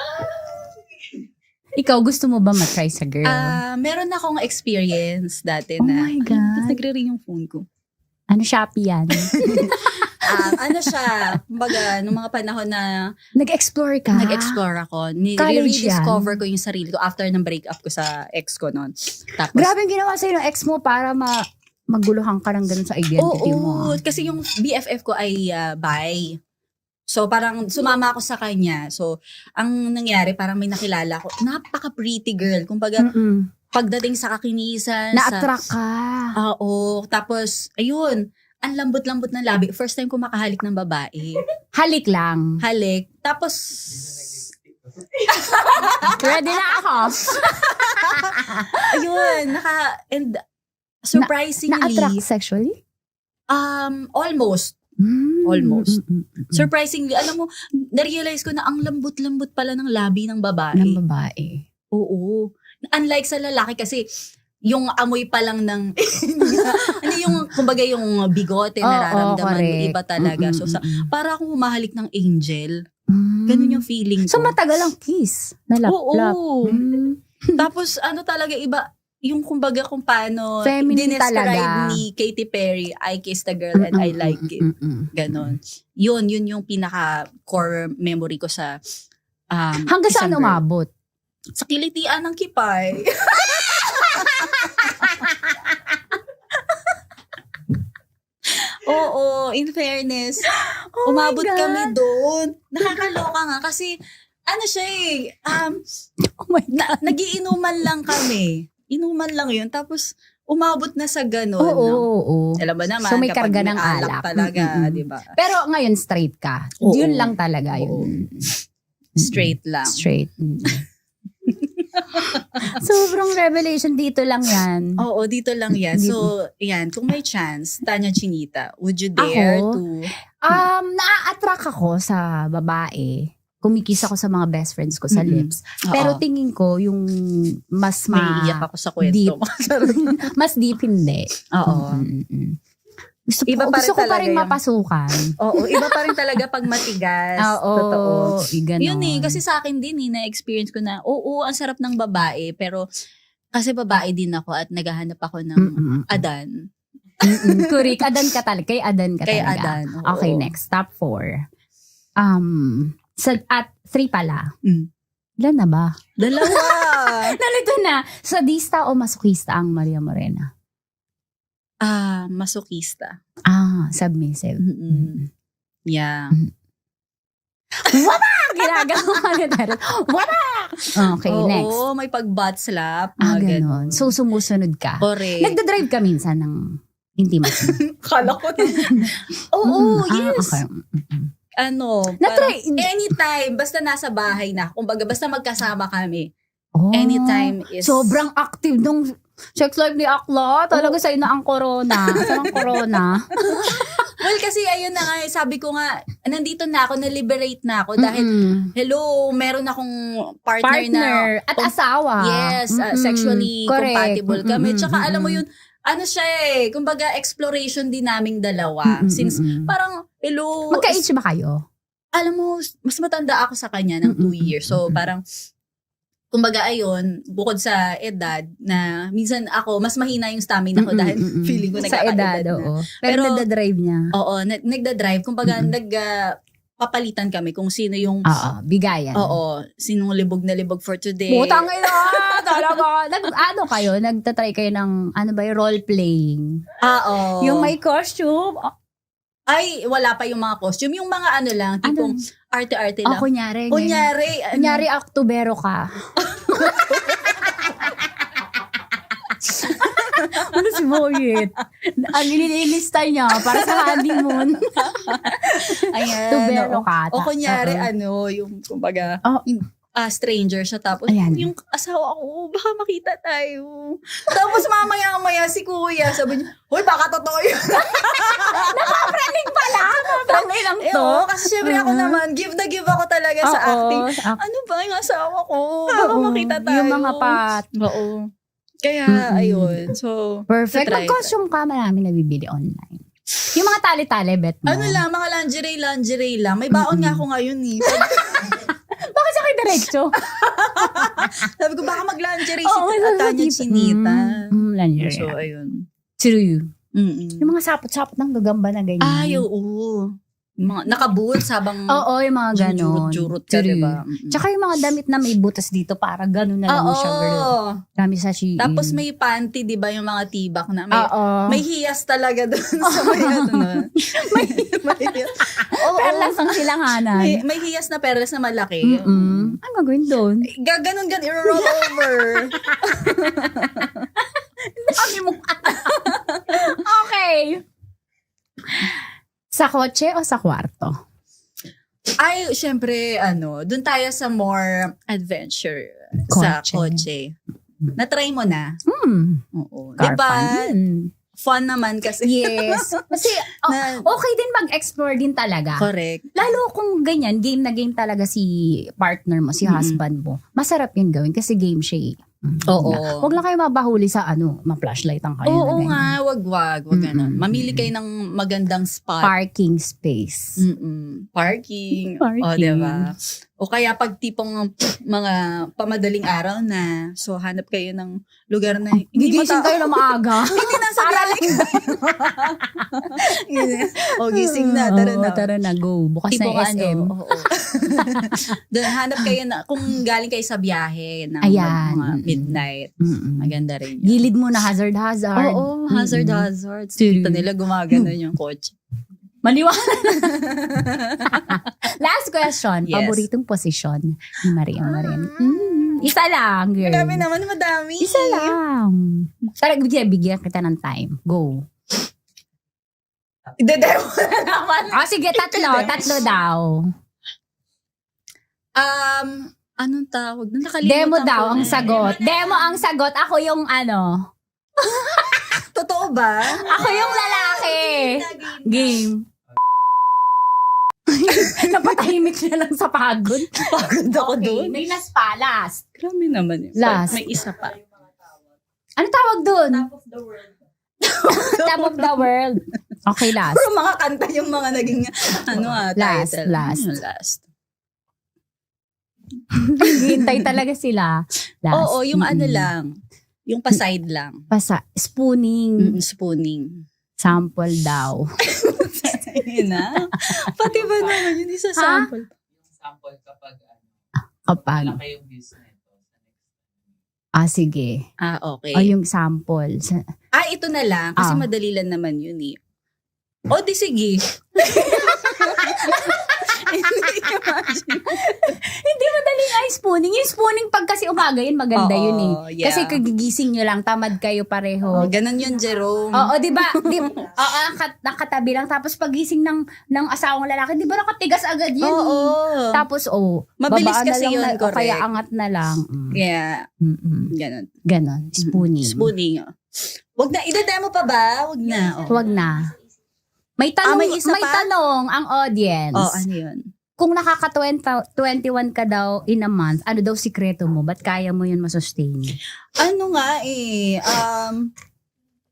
Ikaw, gusto mo ba matry sa girl? Meron akong experience dati Oh na. my God. Tapos nagre-ring yung phone ko. Ano, Shopee yan? Ano siya, kumbaga, nung mga panahon na Nag-explore ka? nag-explore ako, College rediscover ko yung sarili ko after ng breakup ko sa ex ko noon. Tapos, Grabe yung ginawa sa'yo ng ex mo para maguluhan ka ng ganun sa identity mo. oo, kasi yung BFF ko ay bi. So, parang sumama ako sa kanya. So, ang nangyari, parang may nakilala ko. Napaka-pretty girl. Kumbaga, pagdating sa kakinisan. Na-attract ka. Oo. Tapos, ayun, ang lambot-lambot ng labi. First time ko makahalik ng babae. Halik lang. Halik. Tapos, Ready na ako. ayun, and surprisingly, Na-attract sexually? almost. Almost. Surprisingly, alam mo, na-realize ko na ang lambot-lambot pala ng labi ng babae. Ng babae. Oo. Unlike sa lalaki kasi, yung amoy pa lang ng, yung, kumbaga yung bigote, nararamdaman mo, iba talaga. So, para akong humahalik ng angel. Ganun yung feeling ko. So matagal ang kiss. Nalaplap. Oo. Tapos ano talaga iba, yung kumbaga kung paano Feminine dinescribe talaga. ni Katy Perry, I kissed a girl and I like it. Ganon. Yun yung pinaka core memory ko sa Hanggang isang saan girl. umabot? Sa kilitian ng kipay. Oo, in fairness, umabot God. kami doon. Nakakaloka nga kasi ano siya nagiinuman lang kami. Inuman lang yun. Tapos umabot na sa ganun. Oo. Alam mo naman, So may kapag karga may ng alak alak. talaga, di ba? Pero ngayon straight ka. Oo. Yun lang talaga yun. Straight lang. Straight. Sobrang revelation dito lang yan. Oo, dito lang yan. So, yan. Kung may chance, Tanya Chinita, would you dare Ako? to... Naa-attract ako sa babae. Kumikis ako sa mga best friends ko sa lips. Oo. Pero tingin ko yung mas May iyak ako sa kwento deep. mo. Mas deep hindi. Oo. Gusto, Iba pa rin gusto ko pa talaga rin yung- mapasukan. Oo, iba pa rin talaga pag matigas. Oo, Totoo. ganon. Yun kasi sa akin din na-experience ko na, oo, ang sarap ng babae, pero kasi babae din ako at naghahanap ako ng Adan. Kurik, Adan ka talaga. Kay Adan ka Kay talaga. Adan, oo. Okay, next. Top 4. At 3 pala. Ilan na ba? Dalawa! Nalito na. Sadista o masokista ang Maria Morena? Masokista. Submissive. Yeah. Wala! Ginagawa ka na. Wala! Okay, Oo, next. may pag-butt slap. Mga Ganon. So, sumusunod ka. Correct. Nagdadrive ka minsan ng intimacy. Kala ko na. Oo, yes. Okay. Parang anytime, basta nasa bahay na. Kumbaga, basta magkasama kami. Anytime is... Sobrang active nung sex life ni Akla. Talaga sa'yo na ang corona. Saan ang corona? Well, kasi ayun na nga, sabi ko nga, nandito na ako, na-liberate na ako dahil, hello, meron akong partner na. At asawa. Yes, sexually Correct. compatible kami. Tsaka alam mo yun, ano siya kumbaga exploration din naming dalawa. Since parang, hello. Magka-age ba kayo? Alam mo, mas matanda ako sa kanya ng 2 years. So parang, kumbaga ayun, bukod sa edad na minsan ako, mas mahina yung stamina ko dahil feeling ko Sa nagkakaedad edad, na. oo. Pero nagdadrive niya. Oo, nagda-drive. Kumbaga, papalitan kami kung sino yung... bigayan. Oo, sinong libog na libog for today. Putang ina! Talaga. Nagtatry kayo ng, role-playing? Oo. Yung may costume? Ay, wala pa yung mga costume. Yung mga lang, tipong arte-arte lang. Kunyari. Kunyari, Octobero ka. Ano si Boyet? Ang nililista niya para sa honeymoon. Ayan. Octobero ka. O kunyari, yung kumbaga, stranger siya. Tapos, yung asawa ko, baka makita tayo. Tapos mamaya-maya si kuya, sabi niya, hoy, baka totoo yun. Nakapraning pala. Nakapraning lang to. Kasi syempre ako naman, give ako talaga sa acting. Ano ba yung asawa ko? Baka makita tayo. Yung mga pat. Oo. Kaya, ayun. So, perfect. try. Mag-costume ka, marami nabibili online. Yung mga tali-tali, bet mo. Ano lang, mga lingerie lang. May baon nga ako ngayon eh. Bakit sa kayo diretso? Sabi ko, baka mag-lingerie si Tanya Chinita. Lingerie. So, ayun. True. Yung mga sapot-sapot ng gagamba na ganyan. Ay, oo. Mga nakabuot sabang oo, yung mga ganon. Jurut-jurut ka, diba? Tsaka yung mga damit na may butas dito, para ganon na lang siya, girl. Dami sa Shein. Tapos may panty, di ba, yung mga tibak na may hiyas talaga doon sa may may hiyas. Perlas ang silanganan. May hiyas na perlas na malaki. Ang gagawin doon? Gaganon, i-roll over. Dami mo. Okay. Sa kotse o sa kwarto? Ay, syempre, dun tayo sa more adventure sa kotse. Na-try mo na? Oo. Car diba? fun. Fun naman kasi. Yes. Kasi okay din mag-explore din talaga. Correct. Lalo kung ganyan, game na game talaga si partner mo, si husband mo. Masarap yun gawin kasi game siya eh. Oo. Huwag lang kayo mabahuli sa ma-flashlightan kayo. Oo na ganyan. nga, wag ganun. Mamili kayo ng magandang spot. Parking space. Parking. Parking. O, diba? O kaya pag tipong mga pamadaling araw na, so hanap kayo ng lugar na Gigising kayo na maaga. Hindi nasa galing. O gising na, tara na. Tara na, go. Bukas na Tipong yung SM. Doon, hanap kayo na, kung galing kayo sa biyahe ng Ayan. mga midnight. Maganda rin yun. Gilid mo na hazard. Oo, hazard. Dito nila gumagano yung kotse. Maliwanag. Last question. Yes. Paboritong posisyon ni Maria Moreno. Isa lang, girl. Madami naman, madami. Isa lang. Tara, bigyan kita ng time. Go. Idedemo na naman. Sige, tatlo daw. Anong tawag? Nakalimutan Demo ko daw na. ang sagot. Demo ang sagot. Ako yung Totoo ba? Ako yung lalaki. Game. Napatahimik siya lang sa pagod. Pagod ako doon. May last pa, last. Grabe naman yun. Last. May isa pa. Ano tawag doon? Top of the world. Top of the world. Okay, last. Pero mga kanta yung mga naging title. Last. Hintay talaga sila. Last. Oo, yung lang. Yung pa-side lang. Spooning. Spooning. Sample daw. Ayun na. Pati ba naman yun isa sample? Sample kapag Kapag. yung business. Sige. Okay. O yung sample. Ito na lang. Kasi madali lang naman yun eh. O di sige. Hindi madaling ay spooning. Yung spooning pag kasi umaga yun, maganda yun eh. Yeah. Kasi kagigising nyo lang, tamad kayo pareho. Ganun yun, Jerome. Oo, di ba? Nakatabi lang. Tapos pagising ng asawang lalaki, di ba nakatigas agad yun? Oo. Tapos, mabilis babaan kasi na lang yun, correct. Kaya angat na lang. Yeah. Ganun. Ganon. Spooning. Spooning. Wag na. Idademo pa ba? Wag na. Wag na. May tanong, may isa may pa? tanong ang audience. Ano yun? Kung nakaka-21 ka daw in a month, ano daw sikreto mo? Ba't kaya mo yun masustain? Ano nga eh?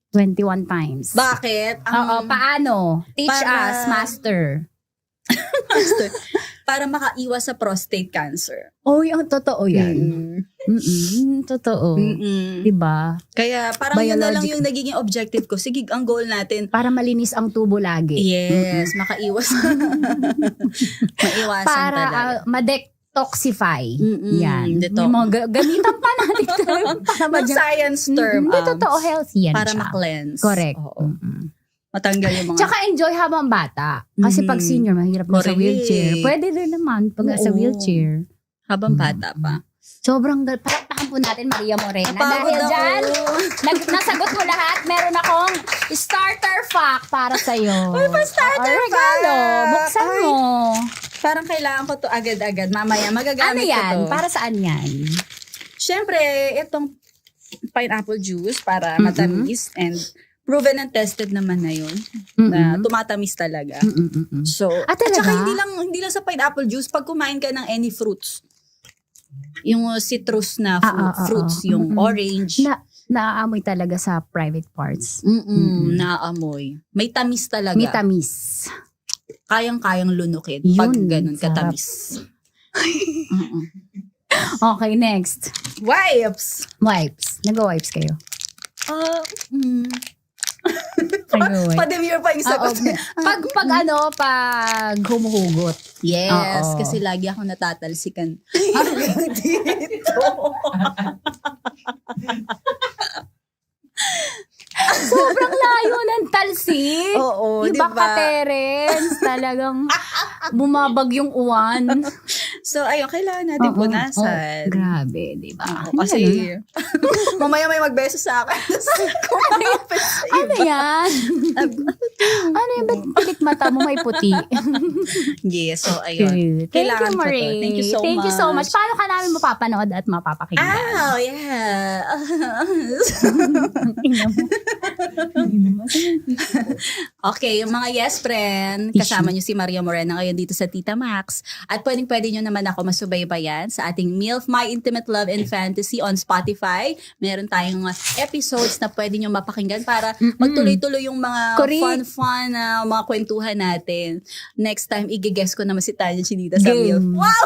21 times. Bakit? Paano? Teach para- us, master. Para makaiwas sa prostate cancer. Oh, yung totoo yan. Totoo. Diba? Kaya parang yun na lang Biological. yung nagiging objective ko. Sige, ang goal natin. Para malinis ang tubo lagi. Yes, makaiwas. Maiwasan Para talaga. ma-detoxify. Yan. Detox. Yung mga gamitan pa natin. para Yung science term. Hindi totoo, healthy yan Para siya. ma-cleanse. Correct. Oo. Matanggal yung mga... Tsaka enjoy habang bata. Kasi pag senior, mahirap na sa Correct. wheelchair. Pwede rin naman pag nasa Oo. wheelchair. Habang bata pa. Sobrang palakpakan po natin, Maria Morena. Napagod Dahil ako. dyan, nasagot mo lahat. Meron akong starter fact para sa'yo. Uy, pa-starter regalo. fact. Buksan mo. Parang kailangan ko to agad-agad. Mamaya, Ano magagamit yan? ko to. Para saan yan? Siyempre, itong pineapple juice para matamis and proven and tested naman na yun. Na tumatamis talaga. So, at talaga? saka hindi lang sa pineapple juice, pag kumain ka ng any fruits, yung citrus na fruits, yung orange. Naaamoy talaga sa private parts. Naaamoy. May tamis talaga. May tamis. Kayang-kayang lunukin Yun, pag ganun sarap. katamis. Okay, next. Wipes! Nag-wipes kayo? Pa-demure pa yung sagot. Pag humuhugot. Yes, Oo. kasi lagi ako natatalsikan. Hanggang dito. Sobrang layo ng talsik. Oo, Iba diba? ka, Terence. Talagang bumabag yung uwan. So, ayun, kailangan natin punasan. Grabe, di ba? Kasi, mamaya may magbeso sa akin. Ano yan? Ano yan? Ba't pilik mata mo may puti? Yes, so ayun. Thank you, Kailangan ko to. Marie. Thank you so Thank much. you so much. Paano ka namin mapapanood at mapapakinggan? Oh, yeah. Okay, yung mga yes friend, kasama nyo si Maria Morena ngayon dito sa Tita Max. At pwede nyo naman ako masubaybayan sa ating MILF, My Intimate Love and Fantasy on Spotify. Meron tayong episodes na pwede nyo mapakinggan para magtuloy-tuloy yung mga Correct. fun na mga kwentuhan natin. Next time, i-guess ko naman si Tanya Chinita sa MILF. Game. Wow!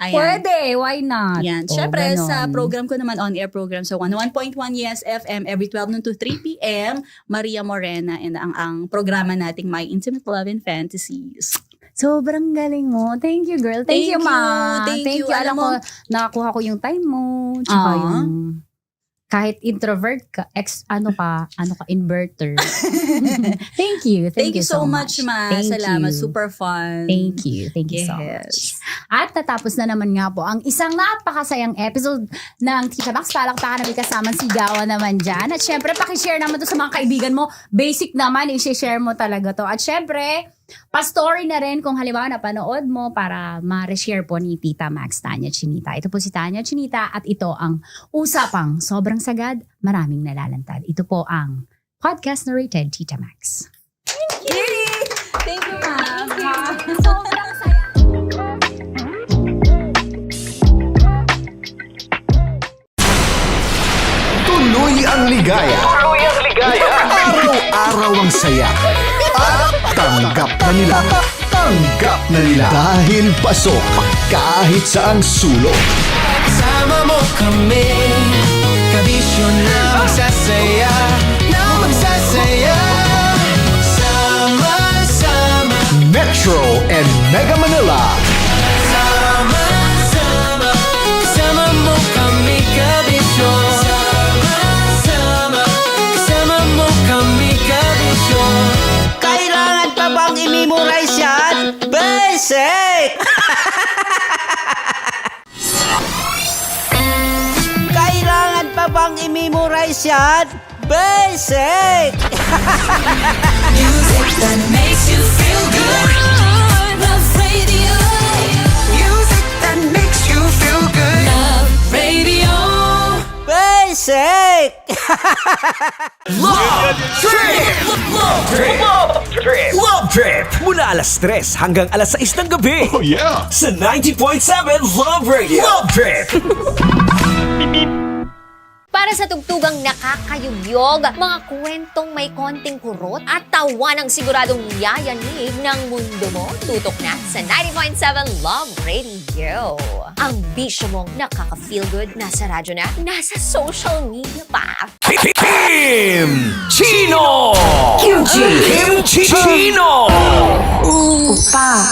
Ayan. Pwede, why not? Yan. Oh, Siyempre, ganon. sa program ko naman, on-air program, so 101.1 Yes FM every 12 noon to 3 p.m. Maria Morena and ang programa nating My Intimate Love and Fantasies. Sobrang galing mo. Thank you, girl. Thank you, ma. Thank you. Alam Alam mo, mo, nakakuha ko yung time mo. Tsaka yung kahit introvert ka, inverter. Thank you. Thank you so much, ma. Thank Salamat. you. Super fun. Thank you. Thank you so much. At natapos na naman nga po ang isang napakasayang episode ng Tita Max. Palakpakan na may kasamang sigawan naman dyan. At syempre, pakishare naman to sa mga kaibigan mo. Basic naman, i-share mo talaga to. At syempre, pa-story na rin kung halimbawa napanood mo para ma-reshare po ni Tita Max, Tanya Chinita. Ito po si Tanya Chinita at ito ang Usapang Sobrang Sagad, Maraming Nalalantad. Ito po ang podcast narrated Tita Max. Thank you. Thank you, ma'am. Sobrang saya. Tuloy ang ligaya. Araw-araw ang saya. At tanggap na nila. Tanggap na nila. Dahil pasok kahit saang sulok. Sama mo kami, kabisyo na magsasaya, sama-sama. Metro and Mega Manila. Sama-sama, sama mo kami, kabisyo. Sama-sama, sama mo kami, kabisyo. Kailangan pa bang i-memorize yan? Basic! Kailangan pa bang i-memorize yan? Basic! Music that makes you feel good. Love Radio. Music that makes you feel good. Love Radio. Basic! Love Trip! Love Trip! Love Trip! Mula alas 3 hanggang alas 6 ng gabi. Oh yeah! Sa 90.7 Love Radio. Love Trip! Para sa tugtugang nakakayugyog, mga kwentong may konting kurot at tawa ng siguradong yayanig ng mundo mo, tutok na sa 90.7 Love Radio. Ang bisyo mong nakaka-feel good, nasa radyo na, nasa social media pa. Kim Chino! Kim Chino! Upa.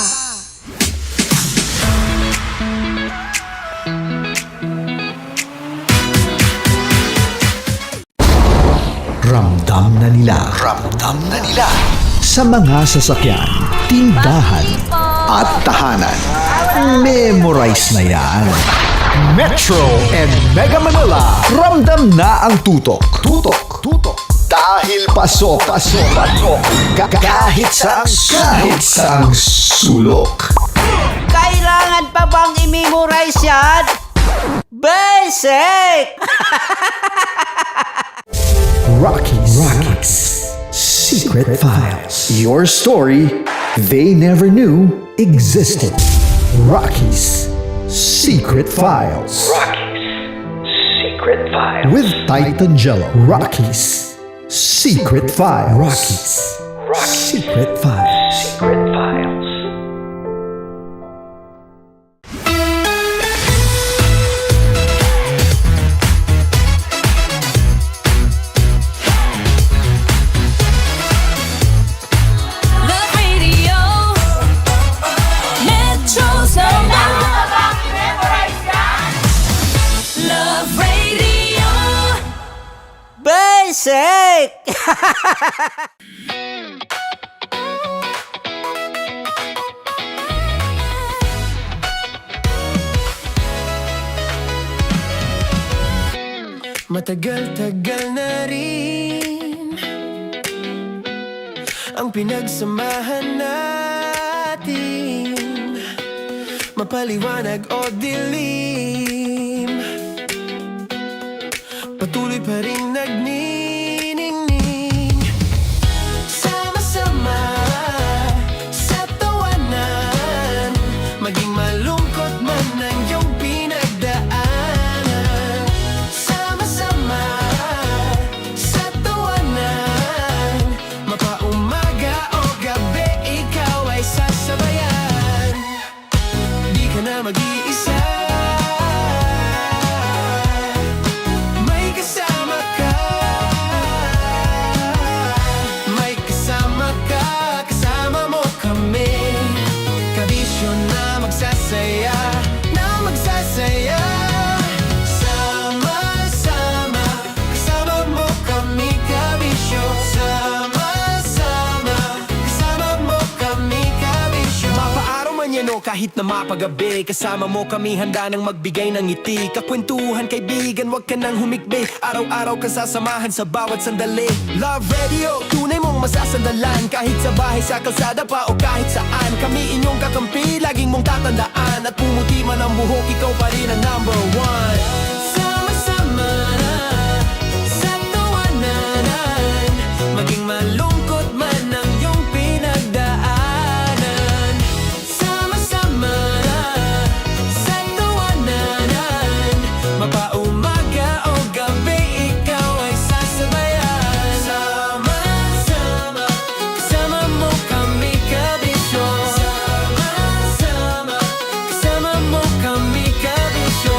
Ramdam na nila. Sa mga sasakyan, tindahan, at tahanan. Memorize na yan. Metro and Mega Manila. Ramdam na ang tutok. Dahil pasok. Kahit saang sulok. Kailangan pa bang i-memorize yan? Basic! Rockies. Secret Files. Your story they never knew existed. Rockies. Secret Files. With Titan Jello. Rockies. Secret Files. Secret Files. Love Radio. Metro's number. Love Radio. Basic! Matagal-tagal na rin ang pinagsamahan natin, mapaliwanag o dilim, patuloy pa rin nagniningning. Sama-sama sa tawanan, maging malungkot mag-iisa. May kasama ka, may kasama ka, kasama mo kami. Kabisyo na magsasaya, na magsasaya. Sama-sama, kasama mo kami, kabisyo. Sama-sama, kasama mo kami, kabisyo. Mapaaraw man yan o kahit na mapagabi, kasama mo kami handa nang magbigay ng ngiti. Kakwentuhan kaibigan, wag ka nang humikbi. Araw-araw kasasamahan sa bawat sandali. Love Radio, tunay mong masasandalan. Kahit sa bahay, sa kalsada pa o kahit saan. Kami inyong kakampi, laging mong tatandaan. At pumuti man ang buhok, ikaw pa rin ang number one. Sama-sama na sa tawanan, maging malungkot man ang iyong pinagdaanan. Sama-sama na sa tawanan, mapaumaga o gabi, ikaw ay sasabayan. Sama-sama, kasama mo kami, kabisyo. Sama-sama, kasama mo kami, kabisyo.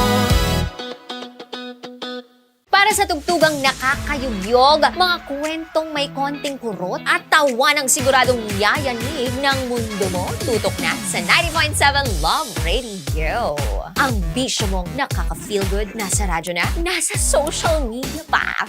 Para sa tugtugang nakakayugyog, mga kwentong may konting kurot at tawa ng siguradong yayanig ng mundo mo, tutok na sa 90.7 Love Radio. Ang bisyo mong nakaka-feel good, nasa radyo na, nasa social media pa.